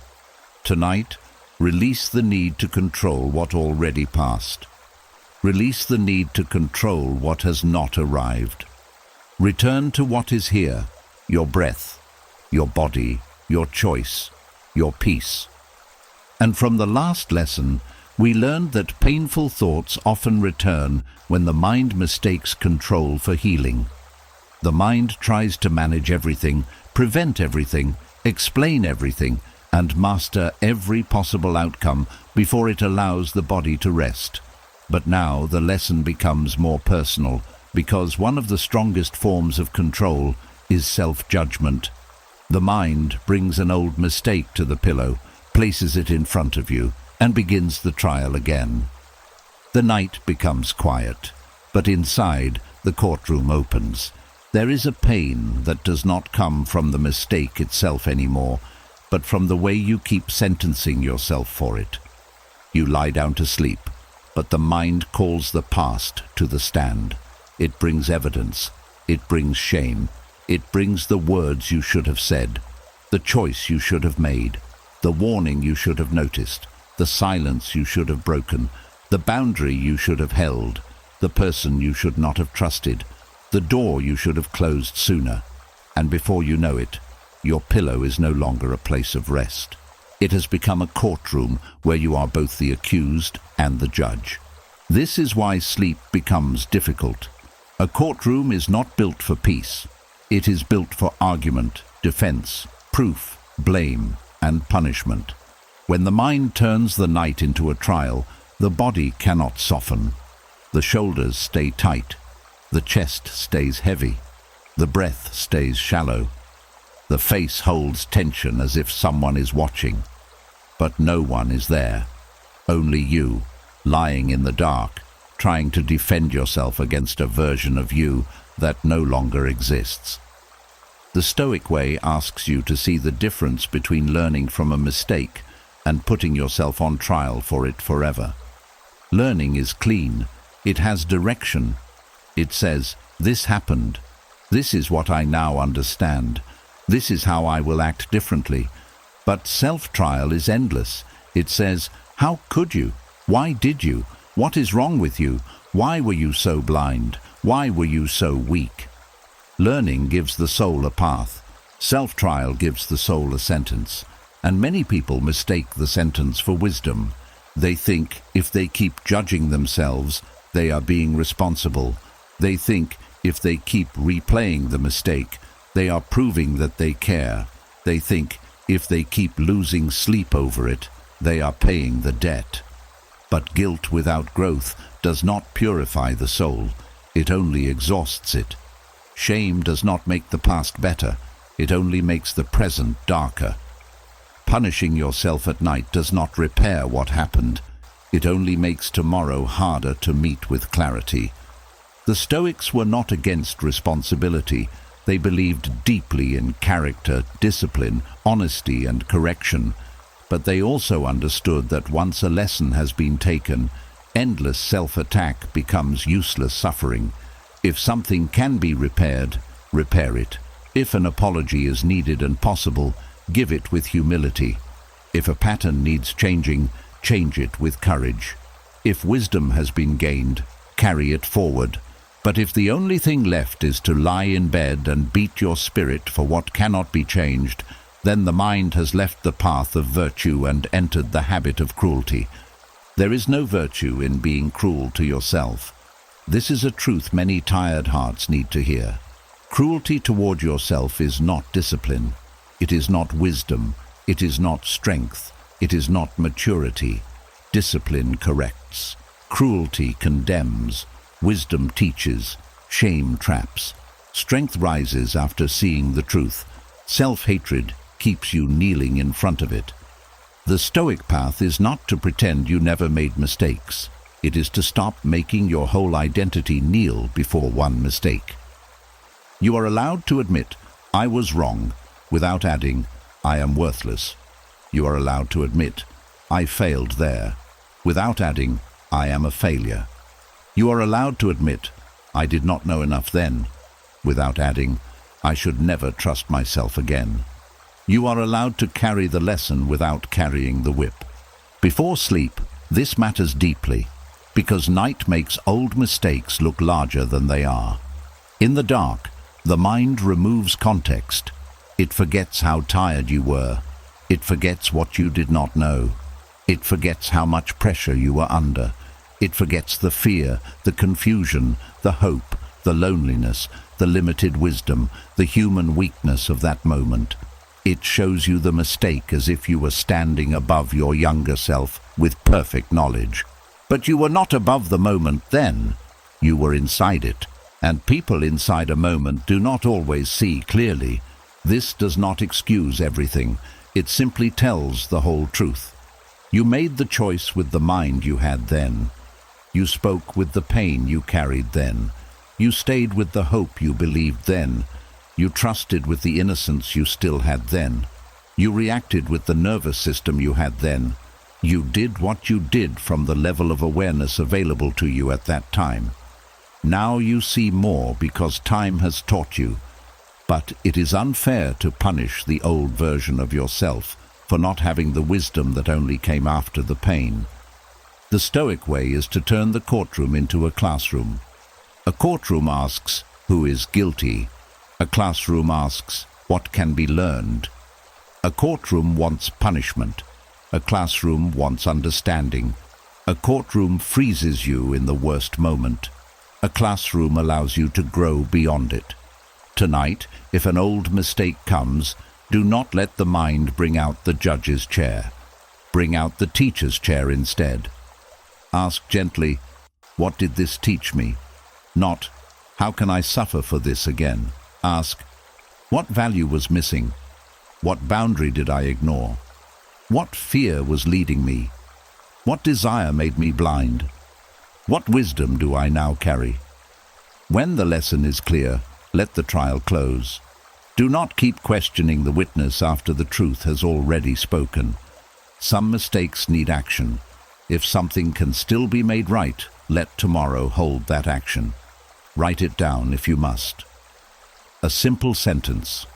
Tonight, release the need to control what already passed. Release the need to control what has not arrived. Return to what is here, your breath, your body, your choice, your peace. And from the last lesson, we learned that painful thoughts often return when the mind mistakes control for healing. The mind tries to manage everything, prevent everything, explain everything, and master every possible outcome before it allows the body to rest. But now the lesson becomes more personal, because one of the strongest forms of control is self-judgment. The mind brings an old mistake to the pillow, places it in front of you, and begins the trial again. The night becomes quiet, but inside, the courtroom opens. There is a pain that does not come from the mistake itself anymore, but from the way you keep sentencing yourself for it. You lie down to sleep, but the mind calls the past to the stand. It brings evidence. It brings shame. It brings the words you should have said, the choice you should have made, the warning you should have noticed, the silence you should have broken, the boundary you should have held, the person you should not have trusted, the door you should have closed sooner. And before you know it, your pillow is no longer a place of rest. It has become a courtroom where you are both the accused and the judge. This is why sleep becomes difficult. A courtroom is not built for peace. It is built for argument, defense, proof, blame, and punishment. When the mind turns the night into a trial, the body cannot soften. The shoulders stay tight. The chest stays heavy. The breath stays shallow. The face holds tension as if someone is watching. But no one is there. Only you, lying in the dark, trying to defend yourself against a version of you that no longer exists. The Stoic way asks you to see the difference between learning from a mistake and putting yourself on trial for it forever. Learning is clean. It has direction. It says, this happened. This is what I now understand. This is how I will act differently. But self-trial is endless. It says, how could you? Why did you? What is wrong with you? Why were you so blind? Why were you so weak? Learning gives the soul a path. Self-trial gives the soul a sentence. And many people mistake the sentence for wisdom. They think if they keep judging themselves, they are being responsible. They think if they keep replaying the mistake, they are proving that they care. They think if they keep losing sleep over it, they are paying the debt. But guilt without growth does not purify the soul. It only exhausts it. Shame does not make the past better. It only makes the present darker. Punishing yourself at night does not repair what happened. It only makes tomorrow harder to meet with clarity. The Stoics were not against responsibility. They believed deeply in character, discipline, honesty, and correction. But they also understood that once a lesson has been taken, endless self-attack becomes useless suffering. If something can be repaired, repair it. If an apology is needed and possible, give it with humility. If a pattern needs changing, change it with courage. If wisdom has been gained, carry it forward. But if the only thing left is to lie in bed and beat your spirit for what cannot be changed, then the mind has left the path of virtue and entered the habit of cruelty. There is no virtue in being cruel to yourself. This is a truth many tired hearts need to hear. Cruelty toward yourself is not discipline. It is not wisdom. It is not strength. It is not maturity. Discipline corrects. Cruelty condemns. Wisdom teaches. Shame traps. Strength rises after seeing the truth. Self-hatred keeps you kneeling in front of it. The Stoic path is not to pretend you never made mistakes. It is to stop making your whole identity kneel before one mistake. You are allowed to admit, "I was wrong," without adding, "I am worthless." You are allowed to admit, "I failed there," without adding, "I am a failure." You are allowed to admit, "I did not know enough then," without adding, "I should never trust myself again." You are allowed to carry the lesson without carrying the whip. Before sleep, this matters deeply, because night makes old mistakes look larger than they are. In the dark, the mind removes context. It forgets how tired you were. It forgets what you did not know. It forgets how much pressure you were under. It forgets the fear, the confusion, the hope, the loneliness, the limited wisdom, the human weakness of that moment. It shows you the mistake as if you were standing above your younger self with perfect knowledge. But you were not above the moment then. You were inside it. And people inside a moment do not always see clearly. This does not excuse everything. It simply tells the whole truth. You made the choice with the mind you had then. You spoke with the pain you carried then. You stayed with the hope you believed then. You trusted with the innocence you still had then. You reacted with the nervous system you had then. You did what you did from the level of awareness available to you at that time. Now you see more because time has taught you. But it is unfair to punish the old version of yourself for not having the wisdom that only came after the pain. The Stoic way is to turn the courtroom into a classroom. A courtroom asks, "Who is guilty?" A classroom asks, "What can be learned?" A courtroom wants punishment. A classroom wants understanding. A courtroom freezes you in the worst moment. A classroom allows you to grow beyond it. Tonight, if an old mistake comes, do not let the mind bring out the judge's chair. Bring out the teacher's chair instead. Ask gently, "What did this teach me?" Not, "How can I suffer for this again?" Ask, "What value was missing? What boundary did I ignore? What fear was leading me? What desire made me blind? What wisdom do I now carry?" When the lesson is clear, let the trial close. Do not keep questioning the witness after the truth has already spoken. Some mistakes need action. If something can still be made right, let tomorrow hold that action. Write it down if you must. A simple sentence.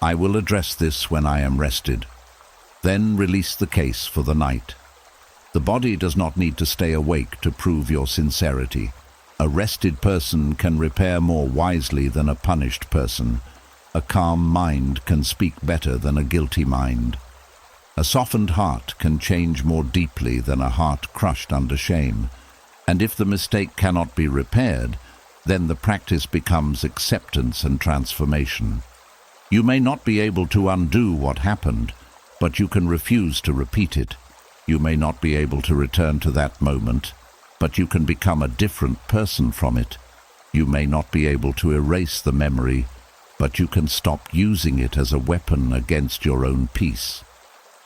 I will address this when I am rested. Then release the case for the night. The body does not need to stay awake to prove your sincerity. A rested person can repair more wisely than a punished person. A calm mind can speak better than a guilty mind. A softened heart can change more deeply than a heart crushed under shame. And if the mistake cannot be repaired, then the practice becomes acceptance and transformation. You may not be able to undo what happened, but you can refuse to repeat it. You may not be able to return to that moment, but you can become a different person from it. You may not be able to erase the memory, but you can stop using it as a weapon against your own peace.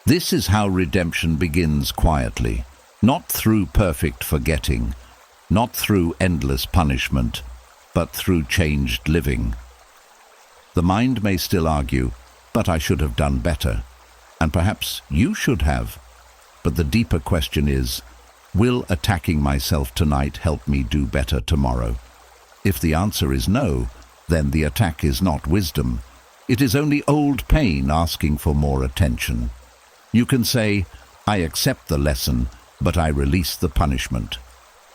This is how redemption begins quietly, not through perfect forgetting, not through endless punishment, but through changed living. The mind may still argue, "But I should have done better," and perhaps you should have. But the deeper question is, will attacking myself tonight help me do better tomorrow? If the answer is no, then the attack is not wisdom. It is only old pain asking for more attention. You can say, "I accept the lesson, but I release the punishment.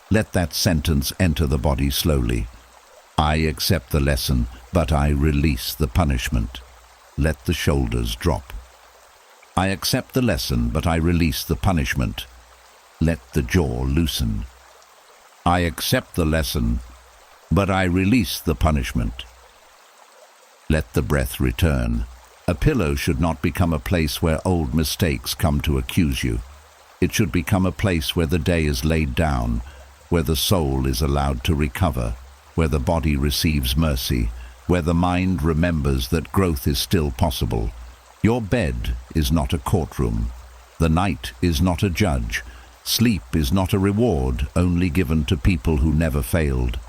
Let that sentence enter the body slowly. I accept the lesson, but I release the punishment. Let the shoulders drop. I accept the lesson, but I release the punishment. Let the jaw loosen. I accept the lesson, but I release the punishment. Let the breath return. A pillow should not become a place where old mistakes come to accuse you. It should become a place where the day is laid down, where the soul is allowed to recover, where the body receives mercy, where the mind remembers that growth is still possible. Your bed is not a courtroom. The night is not a judge. Sleep is not a reward only given to people who never failed.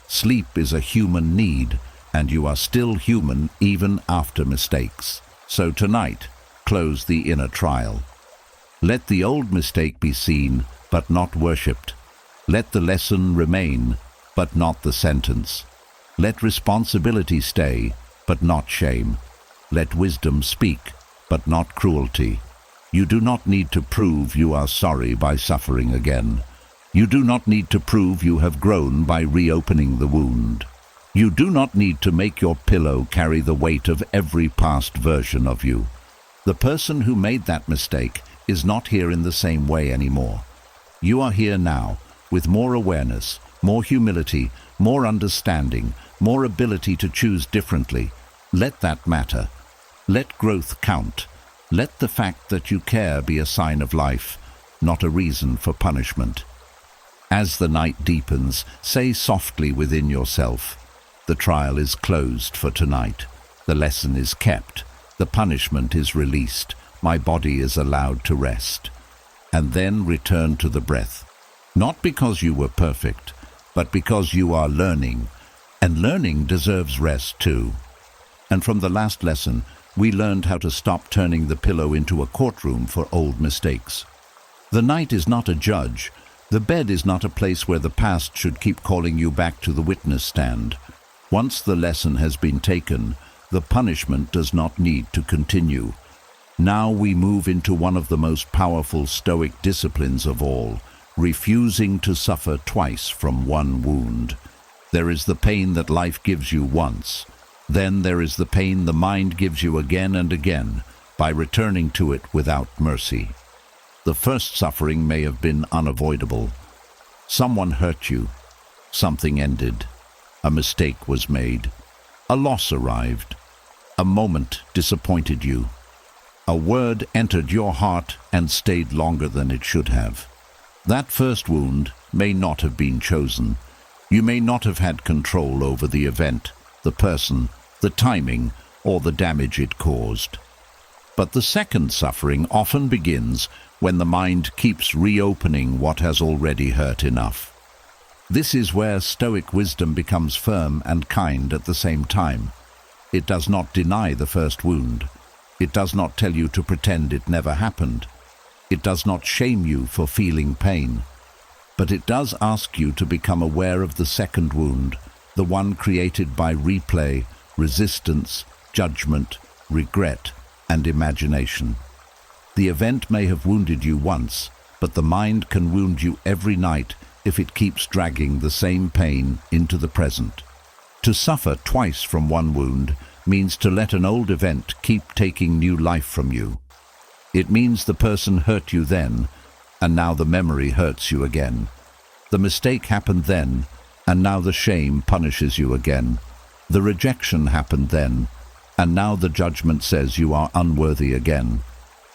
Sleep is a human need, and you are still human even after mistakes. So tonight, close the inner trial. Let the old mistake be seen, but not worshipped. Let the lesson remain, but not the sentence. Let responsibility stay, but not shame. Let wisdom speak, but not cruelty. You do not need to prove you are sorry by suffering again. You do not need to prove you have grown by reopening the wound. You do not need to make your pillow carry the weight of every past version of you. The person who made that mistake is not here in the same way anymore. You are here now, with more awareness, more humility, more understanding, more ability to choose differently. Let that matter. Let growth count. Let the fact that you care be a sign of life, not a reason for punishment. As the night deepens, say softly within yourself, the trial is closed for tonight. The lesson is kept. The punishment is released. My body is allowed to rest. And then return to the breath. Not because you were perfect, but because you are learning. And learning deserves rest too. And from the last lesson, we learned how to stop turning the pillow into a courtroom for old mistakes. The night is not a judge. The bed is not a place where the past should keep calling you back to the witness stand. Once the lesson has been taken, the punishment does not need to continue. Now we move into one of the most powerful Stoic disciplines of all, refusing to suffer twice from one wound. There is the pain that life gives you once. Then there is the pain the mind gives you again and again, by returning to it without mercy. The first suffering may have been unavoidable. Someone hurt you. Something ended. A mistake was made. A loss arrived. A moment disappointed you. A word entered your heart and stayed longer than it should have. That first wound may not have been chosen. You may not have had control over the event, the person, the timing, or the damage it caused. But the second suffering often begins when the mind keeps reopening what has already hurt enough. This is where Stoic wisdom becomes firm and kind at the same time. It does not deny the first wound. It does not tell you to pretend it never happened. It does not shame you for feeling pain. But it does ask you to become aware of the second wound, the one created by replay, resistance, judgment, regret, and imagination. The event may have wounded you once, but the mind can wound you every night if it keeps dragging the same pain into the present. To suffer twice from one wound means to let an old event keep taking new life from you. It means the person hurt you then, and now the memory hurts you again. The mistake happened then, and now the shame punishes you again. The rejection happened then, and now the judgment says you are unworthy again.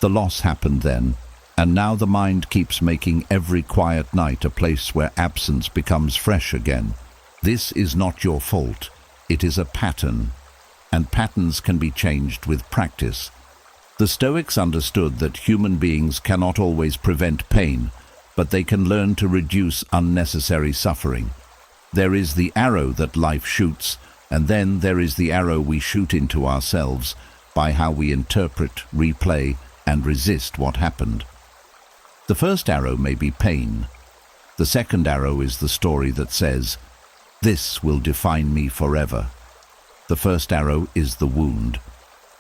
The loss happened then, and now the mind keeps making every quiet night a place where absence becomes fresh again. This is not your fault. It is a pattern, and patterns can be changed with practice. The Stoics understood that human beings cannot always prevent pain, but they can learn to reduce unnecessary suffering. There is the arrow that life shoots, and then there is the arrow we shoot into ourselves by how we interpret, replay, and resist what happened. The first arrow may be pain. The second arrow is the story that says, "This will define me forever." The first arrow is the wound.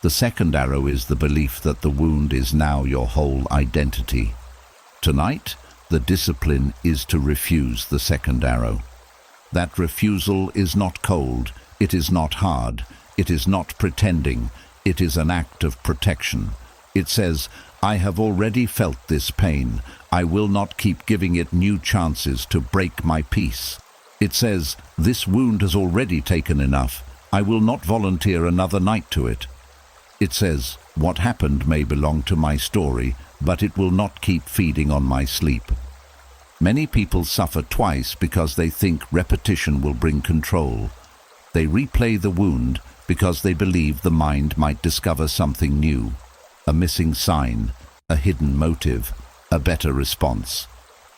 The second arrow is the belief that the wound is now your whole identity. Tonight, The discipline is to refuse the second arrow. That refusal is not cold, it is not hard, it is not pretending, it is an act of protection. It says, I have already felt this pain, I will not keep giving it new chances to break my peace. It says, this wound has already taken enough, I will not volunteer another night to it. It says, what happened may belong to my story, but it will not keep feeding on my sleep. Many people suffer twice because they think repetition will bring control. They replay the wound because they believe the mind might discover something new, a missing sign, a hidden motive, a better response,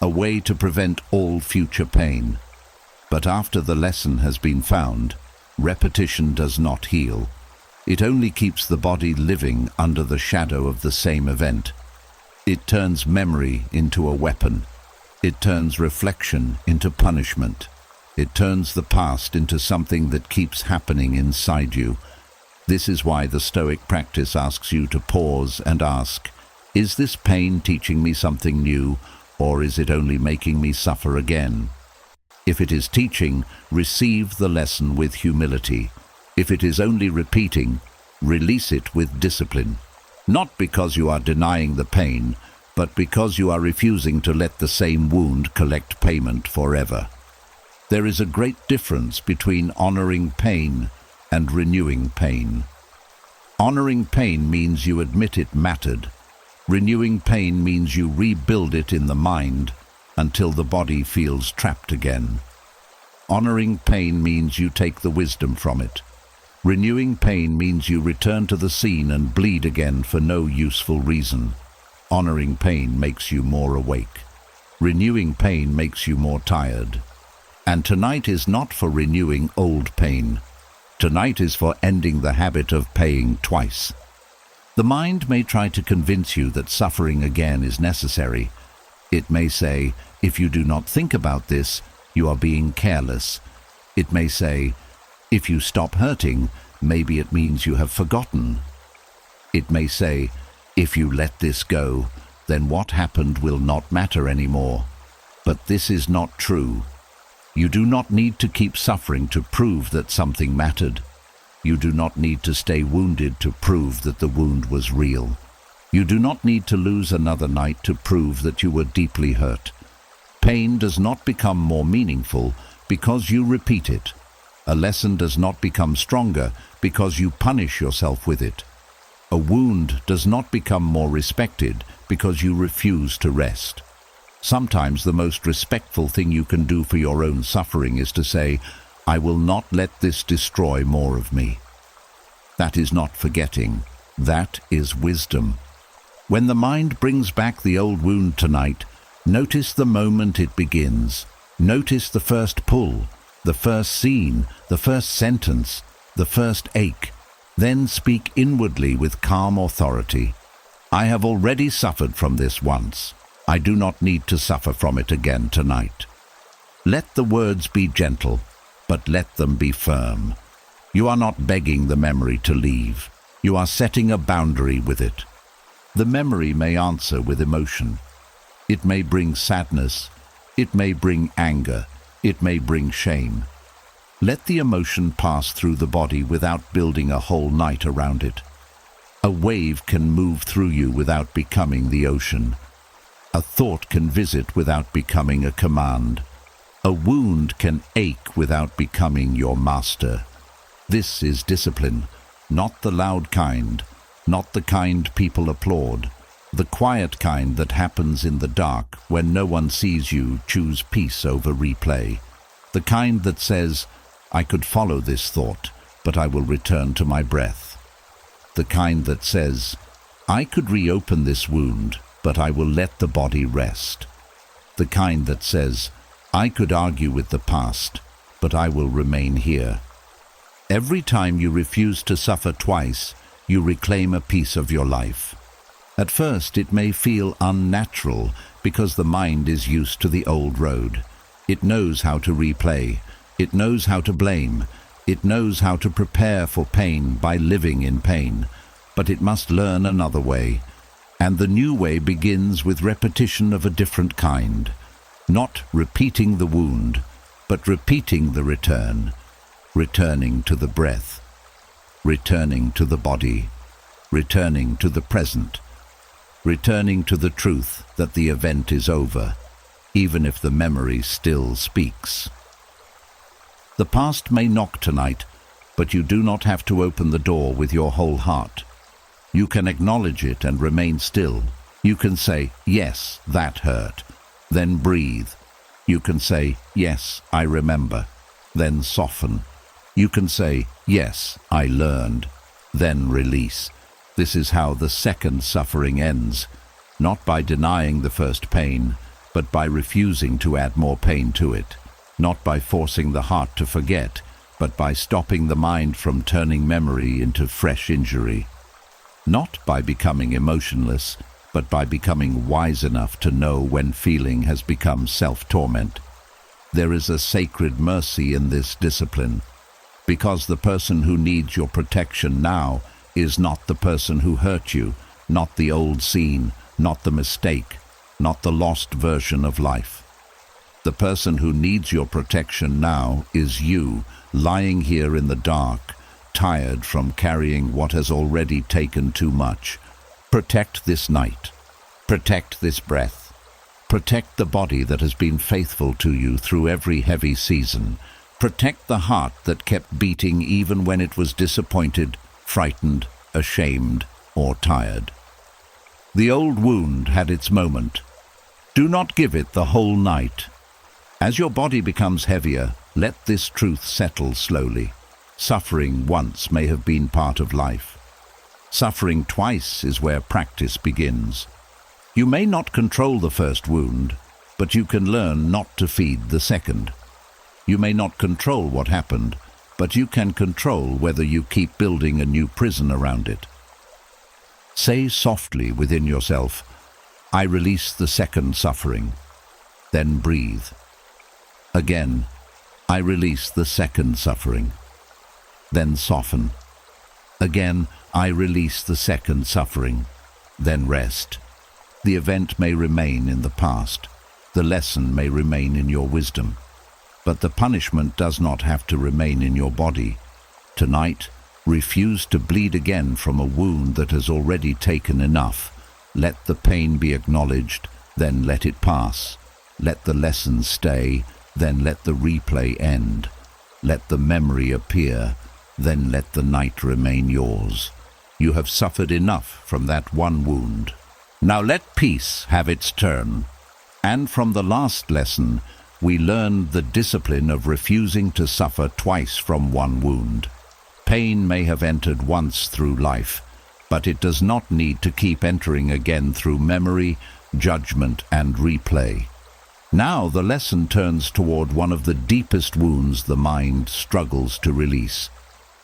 a way to prevent all future pain. But after the lesson has been found, repetition does not heal. It only keeps the body living under the shadow of the same event. It turns memory into a weapon. It turns reflection into punishment. It turns the past into something that keeps happening inside you. This is why the Stoic practice asks you to pause and ask, is this pain teaching me something new, or is it only making me suffer again? If it is teaching, receive the lesson with humility. If it is only repeating, release it with discipline. Not because you are denying the pain, but because you are refusing to let the same wound collect payment forever. There is a great difference between honoring pain and renewing pain. Honoring pain means you admit it mattered. Renewing pain means you rebuild it in the mind until the body feels trapped again. Honoring pain means you take the wisdom from it. Renewing pain means you return to the scene and bleed again for no useful reason. Honoring pain makes you more awake. Renewing pain makes you more tired. And tonight is not for renewing old pain. Tonight is for ending the habit of paying twice. The mind may try to convince you that suffering again is necessary. It may say, if you do not think about this, you are being careless. It may say, if you stop hurting, maybe it means you have forgotten. It may say, if you let this go, then what happened will not matter anymore. But this is not true. You do not need to keep suffering to prove that something mattered. You do not need to stay wounded to prove that the wound was real. You do not need to lose another night to prove that you were deeply hurt. Pain does not become more meaningful because you repeat it. A lesson does not become stronger because you punish yourself with it. A wound does not become more respected because you refuse to rest. Sometimes the most respectful thing you can do for your own suffering is to say, I will not let this destroy more of me. That is not forgetting. That is wisdom. When the mind brings back the old wound tonight, notice the moment it begins. Notice the first pull, the first scene, the first sentence, the first ache. Then speak inwardly with calm authority. I have already suffered from this once. I do not need to suffer from it again tonight. Let the words be gentle, but let them be firm. You are not begging the memory to leave. You are setting a boundary with it. The memory may answer with emotion. It may bring sadness. It may bring anger. It may bring shame. Let the emotion pass through the body without building a whole night around it. A wave can move through you without becoming the ocean. A thought can visit without becoming a command. A wound can ache without becoming your master. This is discipline, not the loud kind, not the kind people applaud, the quiet kind that happens in the dark when no one sees you choose peace over replay. The kind that says, I could follow this thought, but I will return to my breath. The kind that says, I could reopen this wound, but I will let the body rest. The kind that says, I could argue with the past, but I will remain here. Every time you refuse to suffer twice, you reclaim a piece of your life. At first it may feel unnatural because the mind is used to the old road. It knows how to replay. It knows how to blame. It knows how to prepare for pain by living in pain. But it must learn another way. And the new way begins with repetition of a different kind, not repeating the wound, but repeating the return, returning to the breath, returning to the body, returning to the present, returning to the truth that the event is over, even if the memory still speaks. The past may knock tonight, but you do not have to open the door with your whole heart. You can acknowledge it and remain still. You can say, yes, that hurt. Then breathe. You can say, yes, I remember. Then soften. You can say, yes, I learned. Then release. This is how the second suffering ends, not by denying the first pain, but by refusing to add more pain to it, not by forcing the heart to forget, but by stopping the mind from turning memory into fresh injury. Not by becoming emotionless, but by becoming wise enough to know when feeling has become self-torment. There is a sacred mercy in this discipline, because the person who needs your protection now is not the person who hurt you, not the old scene, not the mistake, not the lost version of life. The person who needs your protection now is you, lying here in the dark, tired from carrying what has already taken too much. Protect this night. Protect this breath. Protect the body that has been faithful to you through every heavy season. Protect the heart that kept beating even when it was disappointed, frightened, ashamed, or tired. The old wound had its moment. Do not give it the whole night. As your body becomes heavier, let this truth settle slowly. Suffering once may have been part of life. Suffering twice is where practice begins. You may not control the first wound, but you can learn not to feed the second. You may not control what happened, but you can control whether you keep building a new prison around it. Say softly within yourself, I release the second suffering. Then breathe. Again, I release the second suffering. Then soften. Again, I release the second suffering. Then rest. The event may remain in the past. The lesson may remain in your wisdom. But the punishment does not have to remain in your body. Tonight, refuse to bleed again from a wound that has already taken enough. Let the pain be acknowledged, then let it pass. Let the lesson stay, then let the replay end. Let the memory appear, then let the night remain yours. You have suffered enough from that one wound. Now let peace have its turn. And from the last lesson, we learned the discipline of refusing to suffer twice from one wound. Pain may have entered once through life, but it does not need to keep entering again through memory, judgment, and replay. Now the lesson turns toward one of the deepest wounds the mind struggles to release: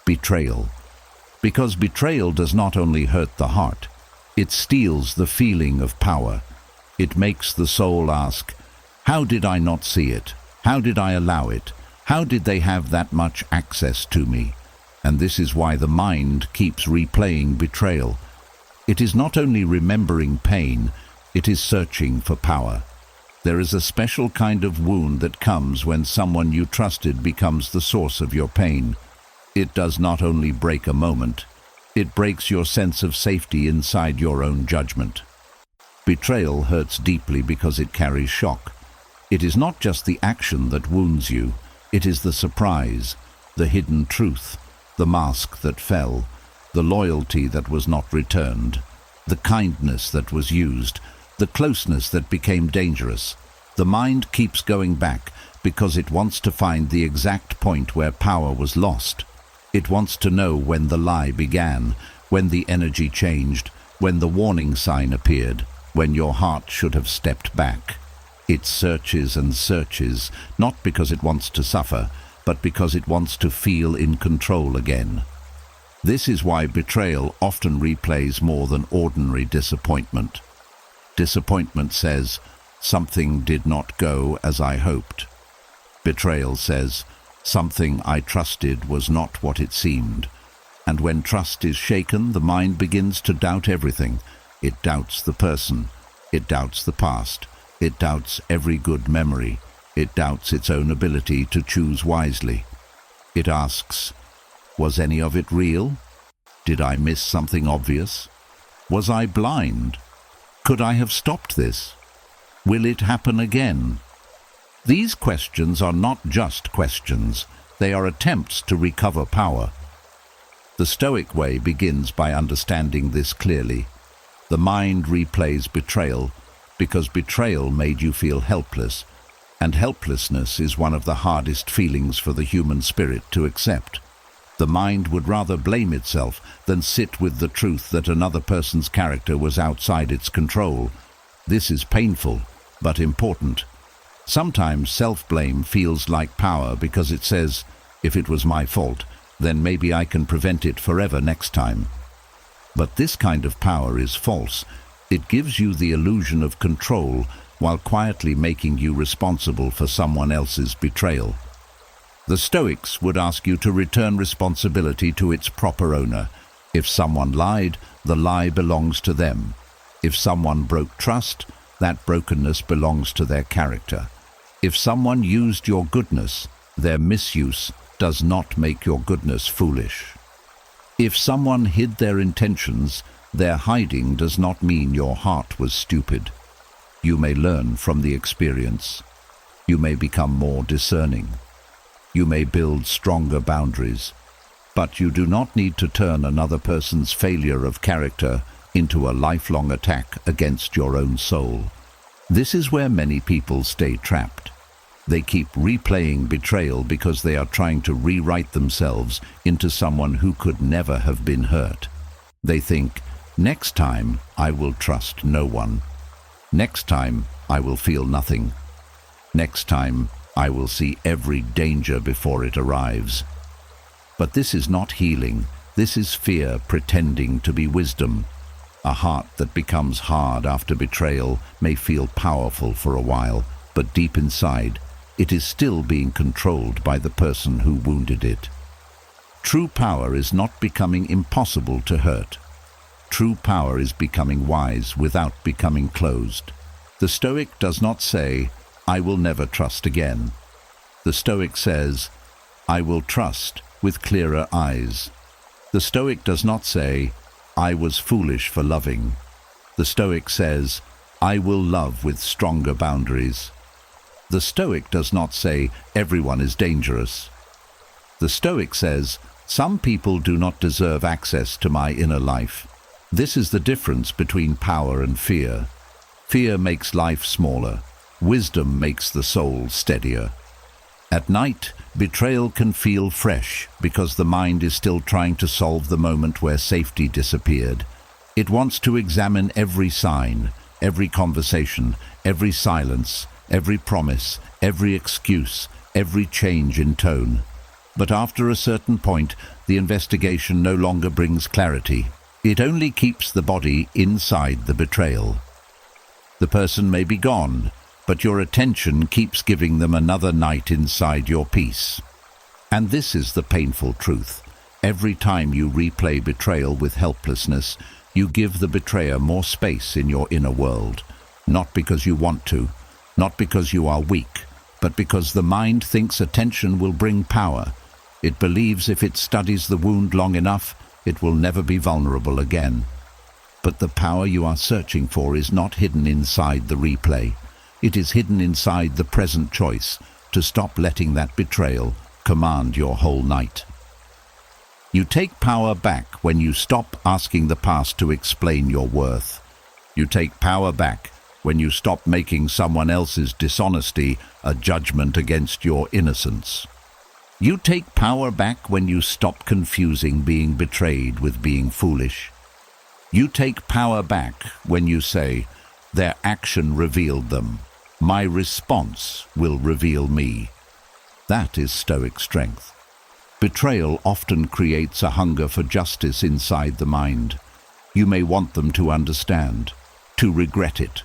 betrayal. Because betrayal does not only hurt the heart, it steals the feeling of power. It makes the soul ask, how did I not see it? How did I allow it? How did they have that much access to me? And this is why the mind keeps replaying betrayal. It is not only remembering pain, it is searching for power. There is a special kind of wound that comes when someone you trusted becomes the source of your pain. It does not only break a moment, it breaks your sense of safety inside your own judgment. Betrayal hurts deeply because it carries shock. It is not just the action that wounds you, it is the surprise, the hidden truth, the mask that fell, the loyalty that was not returned, the kindness that was used, the closeness that became dangerous. The mind keeps going back because it wants to find the exact point where power was lost. It wants to know when the lie began, when the energy changed, when the warning sign appeared, when your heart should have stepped back. It searches and searches, not because it wants to suffer, but because it wants to feel in control again. This is why betrayal often replays more than ordinary disappointment. Disappointment says, something did not go as I hoped. Betrayal says, something I trusted was not what it seemed. And when trust is shaken, the mind begins to doubt everything. It doubts the person. It doubts the past. It doubts every good memory. It doubts its own ability to choose wisely. It asks, was any of it real? Did I miss something obvious? Was I blind? Could I have stopped this? Will it happen again? These questions are not just questions. They are attempts to recover power. The Stoic way begins by understanding this clearly. The mind replays betrayal because betrayal made you feel helpless, and helplessness is one of the hardest feelings for the human spirit to accept. The mind would rather blame itself than sit with the truth that another person's character was outside its control. This is painful, but important. Sometimes self-blame feels like power because it says, if it was my fault, then maybe I can prevent it forever next time. But this kind of power is false. It gives you the illusion of control while quietly making you responsible for someone else's betrayal. The Stoics would ask you to return responsibility to its proper owner. If someone lied, the lie belongs to them. If someone broke trust, that brokenness belongs to their character. If someone used your goodness, their misuse does not make your goodness foolish. If someone hid their intentions, their hiding does not mean your heart was stupid. You may learn from the experience. You may become more discerning. You may build stronger boundaries. But you do not need to turn another person's failure of character into a lifelong attack against your own soul. This is where many people stay trapped. They keep replaying betrayal because they are trying to rewrite themselves into someone who could never have been hurt. They think, next time I will trust no one. Next time I will feel nothing. Next time I will see every danger before it arrives. But this is not healing. This is fear pretending to be wisdom. A heart that becomes hard after betrayal may feel powerful for a while, but deep inside, it is still being controlled by the person who wounded it. True power is not becoming impossible to hurt. True power is becoming wise without becoming closed. The Stoic does not say, I will never trust again. The Stoic says, I will trust with clearer eyes. The Stoic does not say, I was foolish for loving. The Stoic says, I will love with stronger boundaries. The Stoic does not say, everyone is dangerous. The Stoic says, some people do not deserve access to my inner life. This is the difference between power and fear. Fear makes life smaller. Wisdom makes the soul steadier. At night, betrayal can feel fresh because the mind is still trying to solve the moment where safety disappeared. It wants to examine every sign, every conversation, every silence, every promise, every excuse, every change in tone. But after a certain point, the investigation no longer brings clarity. It only keeps the body inside the betrayal. The person may be gone, but your attention keeps giving them another night inside your peace. And this is the painful truth. Every time you replay betrayal with helplessness, you give the betrayer more space in your inner world. Not because you want to, not because you are weak, but because the mind thinks attention will bring power. It believes if it studies the wound long enough, it will never be vulnerable again. But the power you are searching for is not hidden inside the replay. It is hidden inside the present choice to stop letting that betrayal command your whole night. You take power back when you stop asking the past to explain your worth. You take power back when you stop making someone else's dishonesty a judgment against your innocence. You take power back when you stop confusing being betrayed with being foolish. You take power back when you say, their action revealed them. My response will reveal me. That is Stoic strength. Betrayal often creates a hunger for justice inside the mind. You may want them to understand, to regret it,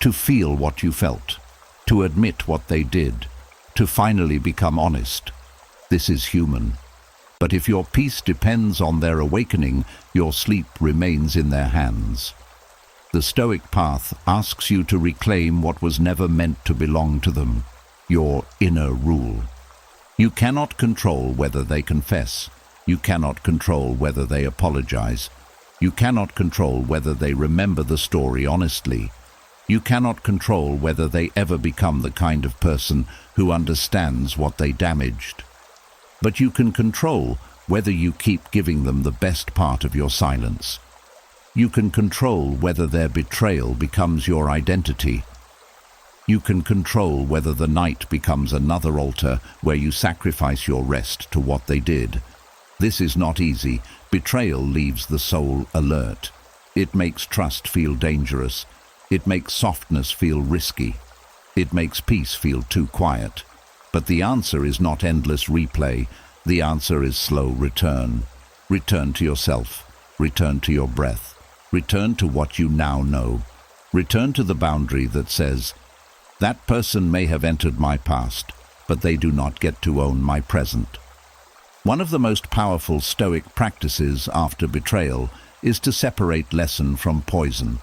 to feel what you felt, to admit what they did, to finally become honest. This is human. But if your peace depends on their awakening, your sleep remains in their hands. The Stoic path asks you to reclaim what was never meant to belong to them, your inner rule. You cannot control whether they confess. You cannot control whether they apologize. You cannot control whether they remember the story honestly. You cannot control whether they ever become the kind of person who understands what they damaged. But you can control whether you keep giving them the best part of your silence. You can control whether their betrayal becomes your identity. You can control whether the night becomes another altar where you sacrifice your rest to what they did. This is not easy. Betrayal leaves the soul alert. It makes trust feel dangerous. It makes softness feel risky. It makes peace feel too quiet. But the answer is not endless replay. The answer is slow return. Return to yourself. Return to your breath. Return to what you now know. Return to the boundary that says, that person may have entered my past, but they do not get to own my present. One of the most powerful Stoic practices after betrayal is to separate lesson from poison.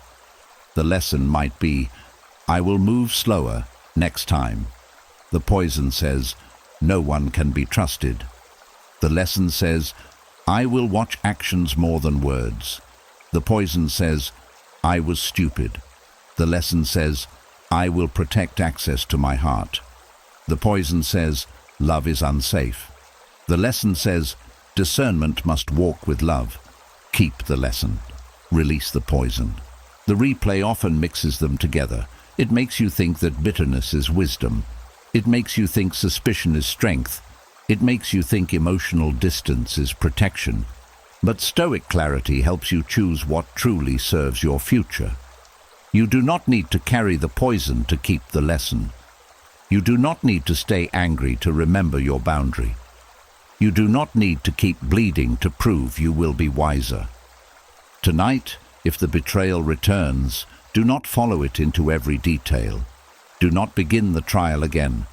The lesson might be, I will move slower next time. The poison says, no one can be trusted. The lesson says, I will watch actions more than words. The poison says, I was stupid. The lesson says, I will protect access to my heart. The poison says, love is unsafe. The lesson says, discernment must walk with love. Keep the lesson. Release the poison. The replay often mixes them together. It makes you think that bitterness is wisdom. It makes you think suspicion is strength. It makes you think emotional distance is protection. But Stoic clarity helps you choose what truly serves your future. You do not need to carry the poison to keep the lesson. You do not need to stay angry to remember your boundary. You do not need to keep bleeding to prove you will be wiser. Tonight, if the betrayal returns, do not follow it into every detail. Do not begin the trial again.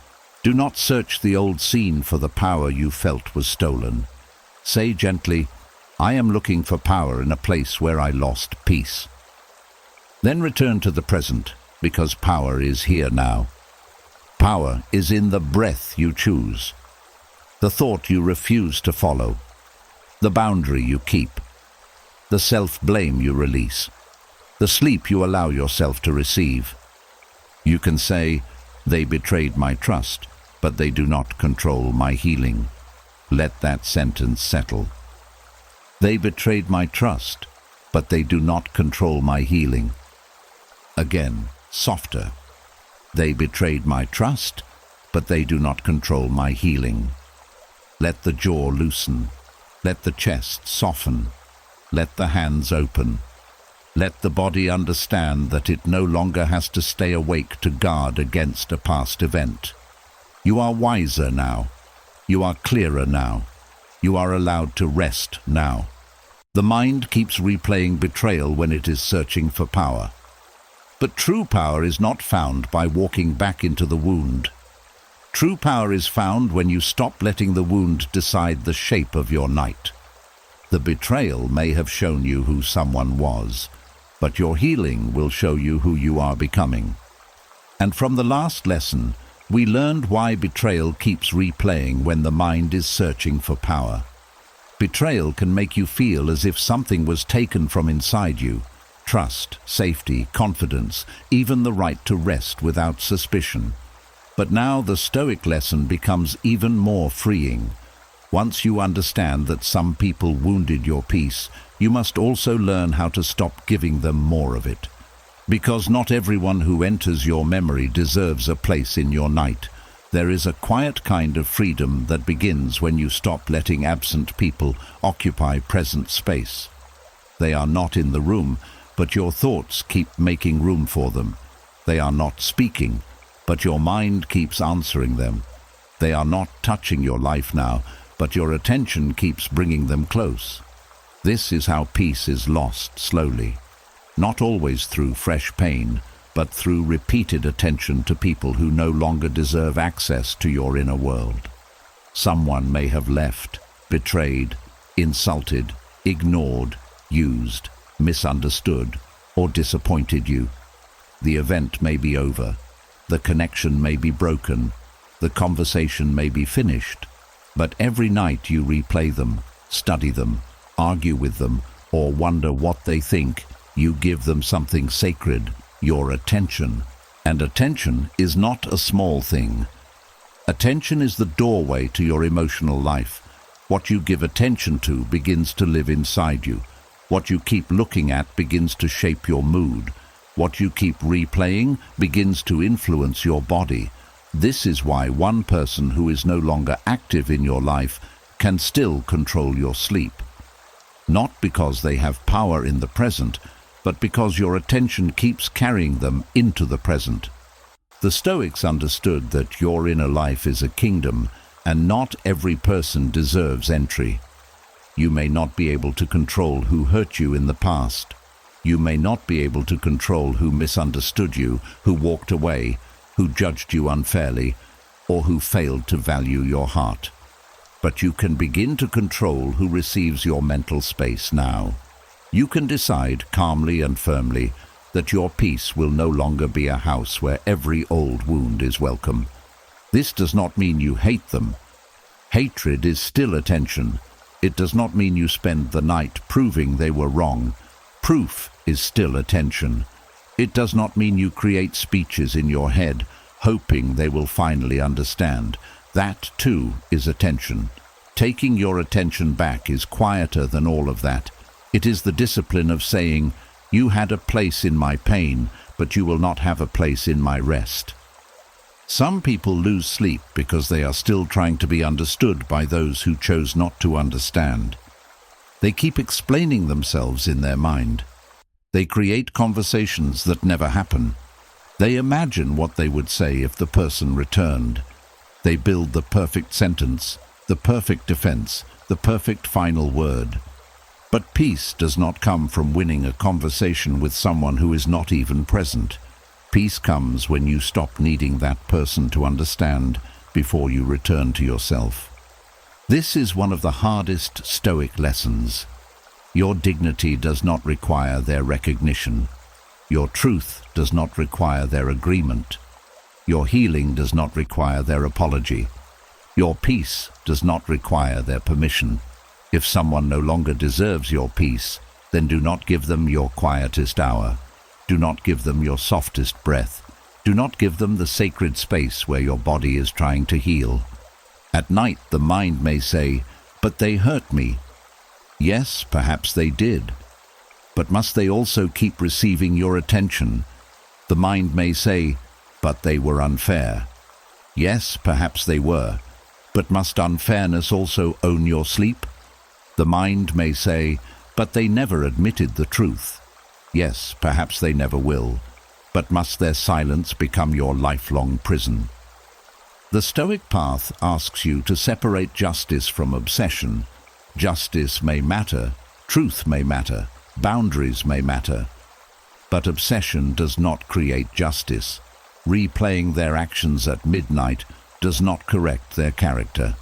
Do not search the old scene for the power you felt was stolen. Say gently, I am looking for power in a place where I lost peace. Then return to the present, because power is here now. Power is in the breath you choose, the thought you refuse to follow, the boundary you keep, the self-blame you release, the sleep you allow yourself to receive. You can say, they betrayed my trust, but they do not control my healing. Let that sentence settle. They betrayed my trust, but they do not control my healing. Again, softer. They betrayed my trust, but they do not control my healing. Let the jaw loosen. Let the chest soften. Let the hands open. Let the body understand that it no longer has to stay awake to guard against a past event. You are wiser now. You are clearer now. You are allowed to rest now. The mind keeps replaying betrayal when it is searching for power. But true power is not found by walking back into the wound. True power is found when you stop letting the wound decide the shape of your night. The betrayal may have shown you who someone was, but your healing will show you who you are becoming. And from the last lesson, we learned why betrayal keeps replaying when the mind is searching for power. Betrayal can make you feel as if something was taken from inside you. Trust, safety, confidence, even the right to rest without suspicion. But now the Stoic lesson becomes even more freeing. Once you understand that some people wounded your peace, you must also learn how to stop giving them more of it. Because not everyone who enters your memory deserves a place in your night. There is a quiet kind of freedom that begins when you stop letting absent people occupy present space. They are not in the room, but your thoughts keep making room for them. They are not speaking, but your mind keeps answering them. They are not touching your life now, but your attention keeps bringing them close. This is how peace is lost slowly. Not always through fresh pain, but through repeated attention to people who no longer deserve access to your inner world. Someone may have left, betrayed, insulted, ignored, used, misunderstood, or disappointed you. The event may be over, the connection may be broken, the conversation may be finished, but every night you replay them, study them, argue with them, or wonder what they think, you give them something sacred, your attention. And attention is not a small thing. Attention is the doorway to your emotional life. What you give attention to begins to live inside you. What you keep looking at begins to shape your mood. What you keep replaying begins to influence your body. This is why one person who is no longer active in your life can still control your sleep. Not because they have power in the present, but because your attention keeps carrying them into the present. The Stoics understood that your inner life is a kingdom, and not every person deserves entry. You may not be able to control who hurt you in the past. You may not be able to control who misunderstood you, who walked away, who judged you unfairly, or who failed to value your heart. But you can begin to control who receives your mental space now. You can decide calmly and firmly that your peace will no longer be a house where every old wound is welcome. This does not mean you hate them. Hatred is still attention. It does not mean you spend the night proving they were wrong. Proof is still attention. It does not mean you create speeches in your head, hoping they will finally understand. That, too, is attention. Taking your attention back is quieter than all of that. It is the discipline of saying, "You had a place in my pain, but you will not have a place in my rest." Some people lose sleep because they are still trying to be understood by those who chose not to understand. They keep explaining themselves in their mind. They create conversations that never happen. They imagine what they would say if the person returned. They build the perfect sentence, the perfect defense, the perfect final word. But peace does not come from winning a conversation with someone who is not even present. Peace comes when you stop needing that person to understand before you return to yourself. This is one of the hardest Stoic lessons. Your dignity does not require their recognition. Your truth does not require their agreement. Your healing does not require their apology. Your peace does not require their permission. If someone no longer deserves your peace, then do not give them your quietest hour. Do not give them your softest breath. Do not give them the sacred space where your body is trying to heal. At night, the mind may say, "But they hurt me." Yes, perhaps they did. But must they also keep receiving your attention? The mind may say, "But they were unfair." Yes, perhaps they were. But must unfairness also own your sleep? The mind may say, "But they never admitted the truth." Yes, perhaps they never will. But must their silence become your lifelong prison? The Stoic path asks you to separate justice from obsession. Justice may matter, truth may matter, boundaries may matter. But obsession does not create justice. Replaying their actions at midnight does not correct their character.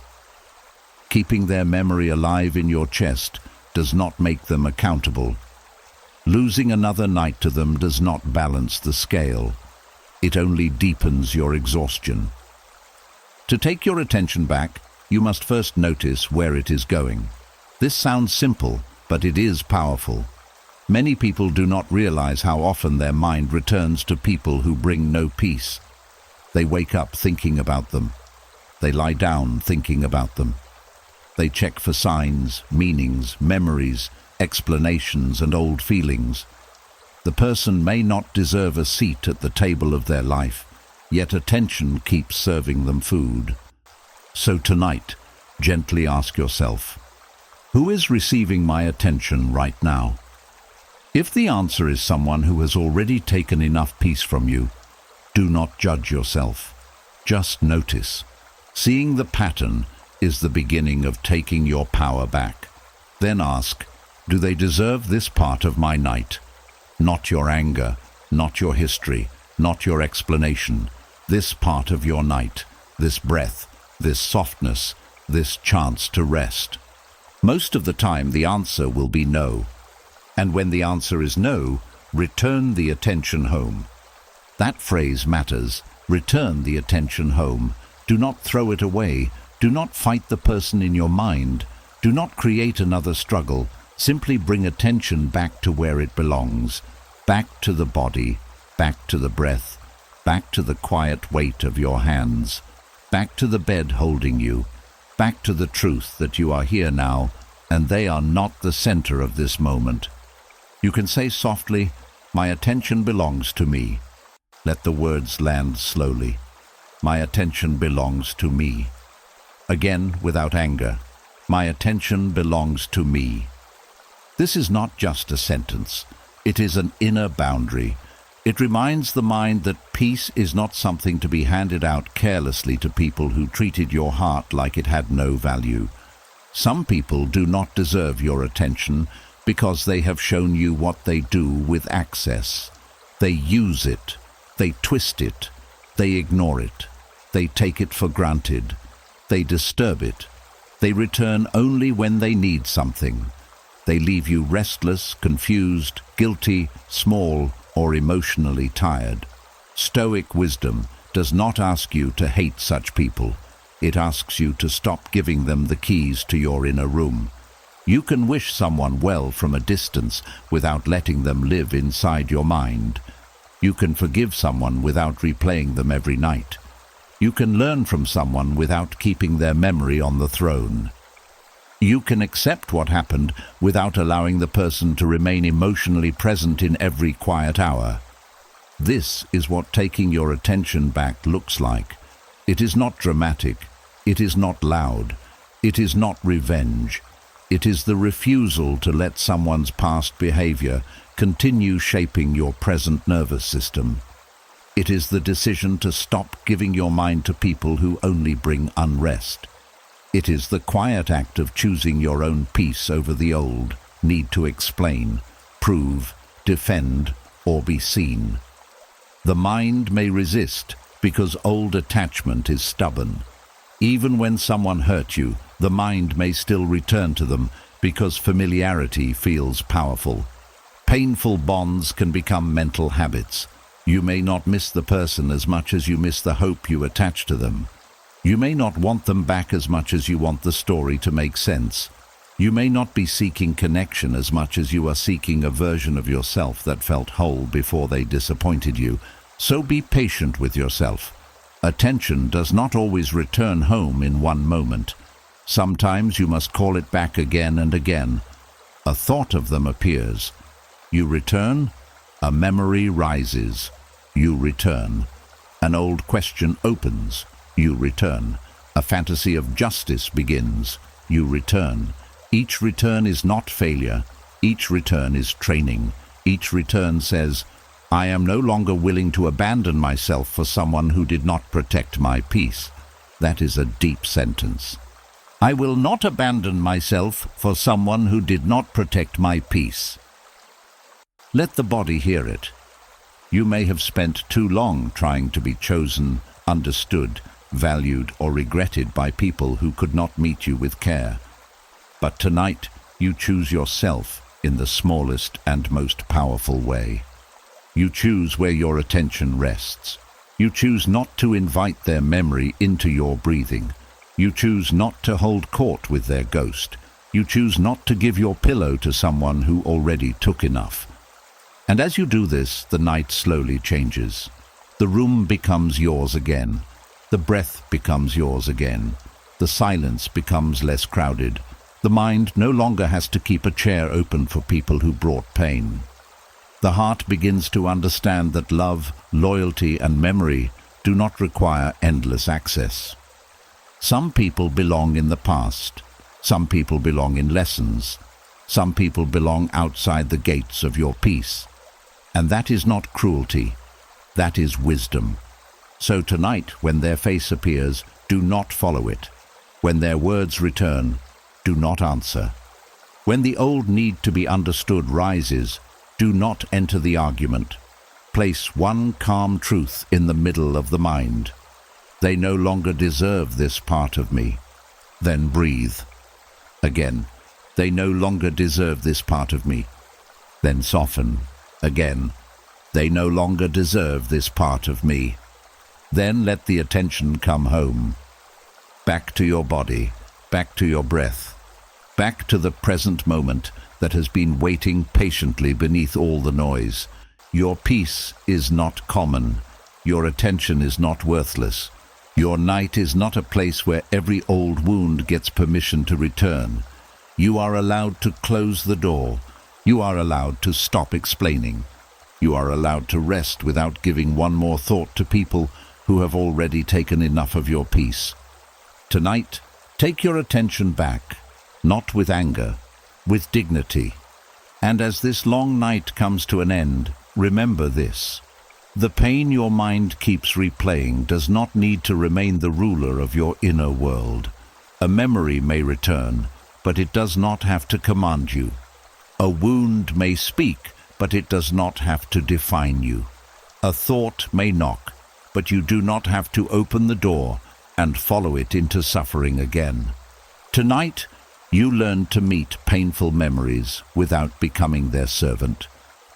Keeping their memory alive in your chest does not make them accountable. Losing another night to them does not balance the scale. It only deepens your exhaustion. To take your attention back, you must first notice where it is going. This sounds simple, but it is powerful. Many people do not realize how often their mind returns to people who bring no peace. They wake up thinking about them. They lie down thinking about them. They check for signs, meanings, memories, explanations, and old feelings. The person may not deserve a seat at the table of their life, yet attention keeps serving them food. So tonight, gently ask yourself, who is receiving my attention right now? If the answer is someone who has already taken enough peace from you, do not judge yourself. Just notice. Seeing the pattern is the beginning of taking your power back. Then ask, do they deserve this part of my night? Not your anger, not your history, not your explanation. This part of your night, this breath, this softness, this chance to rest. Most of the time the answer will be no. And when the answer is no, Return the attention home. That phrase matters. Return the attention home. Do not throw it away. Do not fight the person in your mind. Do not create another struggle. Simply bring attention back to where it belongs. Back to the body, back to the breath, back to the quiet weight of your hands, back to the bed holding you, back to the truth that you are here now, and they are not the center of this moment. You can say softly, "My attention belongs to me." Let the words land slowly. My attention belongs to me. Again, without anger. My attention belongs to me. This is not just a sentence. It is an inner boundary. It reminds the mind that peace is not something to be handed out carelessly to people who treated your heart like it had no value. Some people do not deserve your attention because they have shown you what they do with access. They use it. They twist it. They ignore it. They take it for granted. They disturb it. They return only when they need something. They leave you restless, confused, guilty, small, or emotionally tired. Stoic wisdom does not ask you to hate such people. It asks you to stop giving them the keys to your inner room. You can wish someone well from a distance without letting them live inside your mind. You can forgive someone without replaying them every night. You can learn from someone without keeping their memory on the throne. You can accept what happened without allowing the person to remain emotionally present in every quiet hour. This is what taking your attention back looks like. It is not dramatic. It is not loud. It is not revenge. It is the refusal to let someone's past behavior continue shaping your present nervous system. It is the decision to stop giving your mind to people who only bring unrest. It is the quiet act of choosing your own peace over the old need to explain, prove, defend, or be seen. The mind may resist because old attachment is stubborn. Even when someone hurt you, the mind may still return to them because familiarity feels powerful. Painful bonds can become mental habits. You may not miss the person as much as you miss the hope you attach to them. You may not want them back as much as you want the story to make sense. You may not be seeking connection as much as you are seeking a version of yourself that felt whole before they disappointed you. So be patient with yourself. Attention does not always return home in one moment. Sometimes you must call it back again and again. A thought of them appears. You return. A memory rises. You return. An old question opens. You return. A fantasy of justice begins. You return. Each return is not failure. Each return is training. Each return says, I am no longer willing to abandon myself for someone who did not protect my peace. That is a deep sentence. I will not abandon myself for someone who did not protect my peace. Let the body hear it. You may have spent too long trying to be chosen, understood, valued, or regretted by people who could not meet you with care. But tonight, you choose yourself in the smallest and most powerful way. You choose where your attention rests. You choose not to invite their memory into your breathing. You choose not to hold court with their ghost. You choose not to give your pillow to someone who already took enough. And as you do this, the night slowly changes. The room becomes yours again. The breath becomes yours again. The silence becomes less crowded. The mind no longer has to keep a chair open for people who brought pain. The heart begins to understand that love, loyalty, and memory do not require endless access. Some people belong in the past. Some people belong in lessons. Some people belong outside the gates of your peace. And that is not cruelty. That is wisdom. So tonight, when their face appears, do not follow it. When their words return, do not answer. When the old need to be understood rises, do not enter the argument. Place one calm truth in the middle of the mind. They no longer deserve this part of me. Then breathe. Again, they no longer deserve this part of me. Then soften. Again, they no longer deserve this part of me. Then let the attention come home. Back to your body, back to your breath, back to the present moment that has been waiting patiently beneath all the noise. Your peace is not common. Your attention is not worthless. Your night is not a place where every old wound gets permission to return. You are allowed to close the door. You are allowed to stop explaining. You are allowed to rest without giving one more thought to people who have already taken enough of your peace. Tonight, take your attention back, not with anger, with dignity. And as this long night comes to an end, remember this. The pain your mind keeps replaying does not need to remain the ruler of your inner world. A memory may return, but it does not have to command you. A wound may speak, but it does not have to define you. A thought may knock, but you do not have to open the door and follow it into suffering again. Tonight, you learn to meet painful memories without becoming their servant.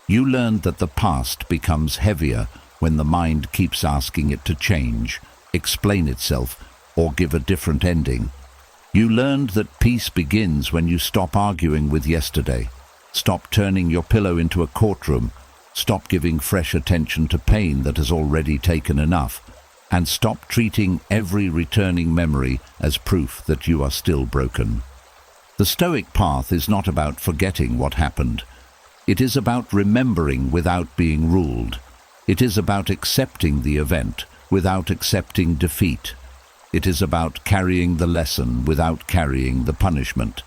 You learned that the past becomes heavier when the mind keeps asking it to change, explain itself, or give a different ending. You learned that peace begins when you stop arguing with yesterday, stop turning your pillow into a courtroom, stop giving fresh attention to pain that has already taken enough, and stop treating every returning memory as proof that you are still broken. The Stoic path is not about forgetting what happened. It is about remembering without being ruled. It is about accepting the event without accepting defeat. It is about carrying the lesson without carrying the punishment.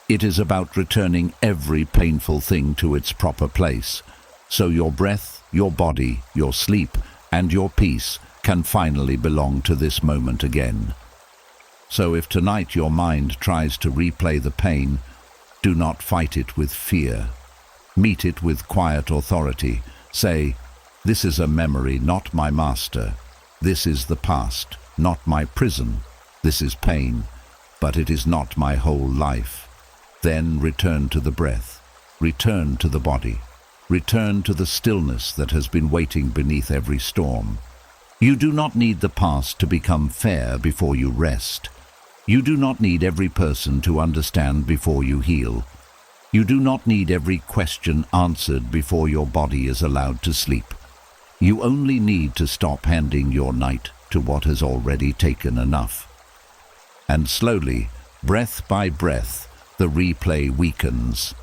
It is about returning every painful thing to its proper place, so your breath, your body, your sleep, and your peace can finally belong to this moment again. So if tonight your mind tries to replay the pain, do not fight it with fear. Meet it with quiet authority. Say, "This is a memory, not my master. This is the past, not my prison. This is pain, but it is not my whole life." Then return to the breath, return to the body, return to the stillness that has been waiting beneath every storm. You do not need the past to become fair before you rest. You do not need every person to understand before you heal. You do not need every question answered before your body is allowed to sleep. You only need to stop handing your night to what has already taken enough. And slowly, breath by breath, the replay weakens.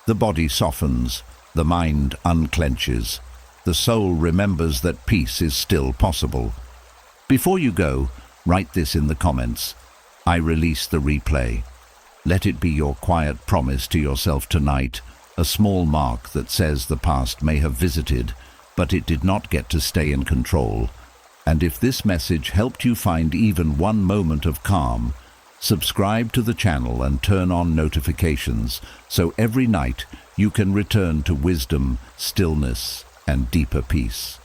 The body softens, the mind unclenches. The soul remembers that peace is still possible. Before you go, write this in the comments. I release the replay. Let it be your quiet promise to yourself tonight, a small mark that says the past may have visited, but it did not get to stay in control. And if this message helped you find even one moment of calm, subscribe to the channel and turn on notifications so every night you can return to wisdom, stillness, and deeper peace.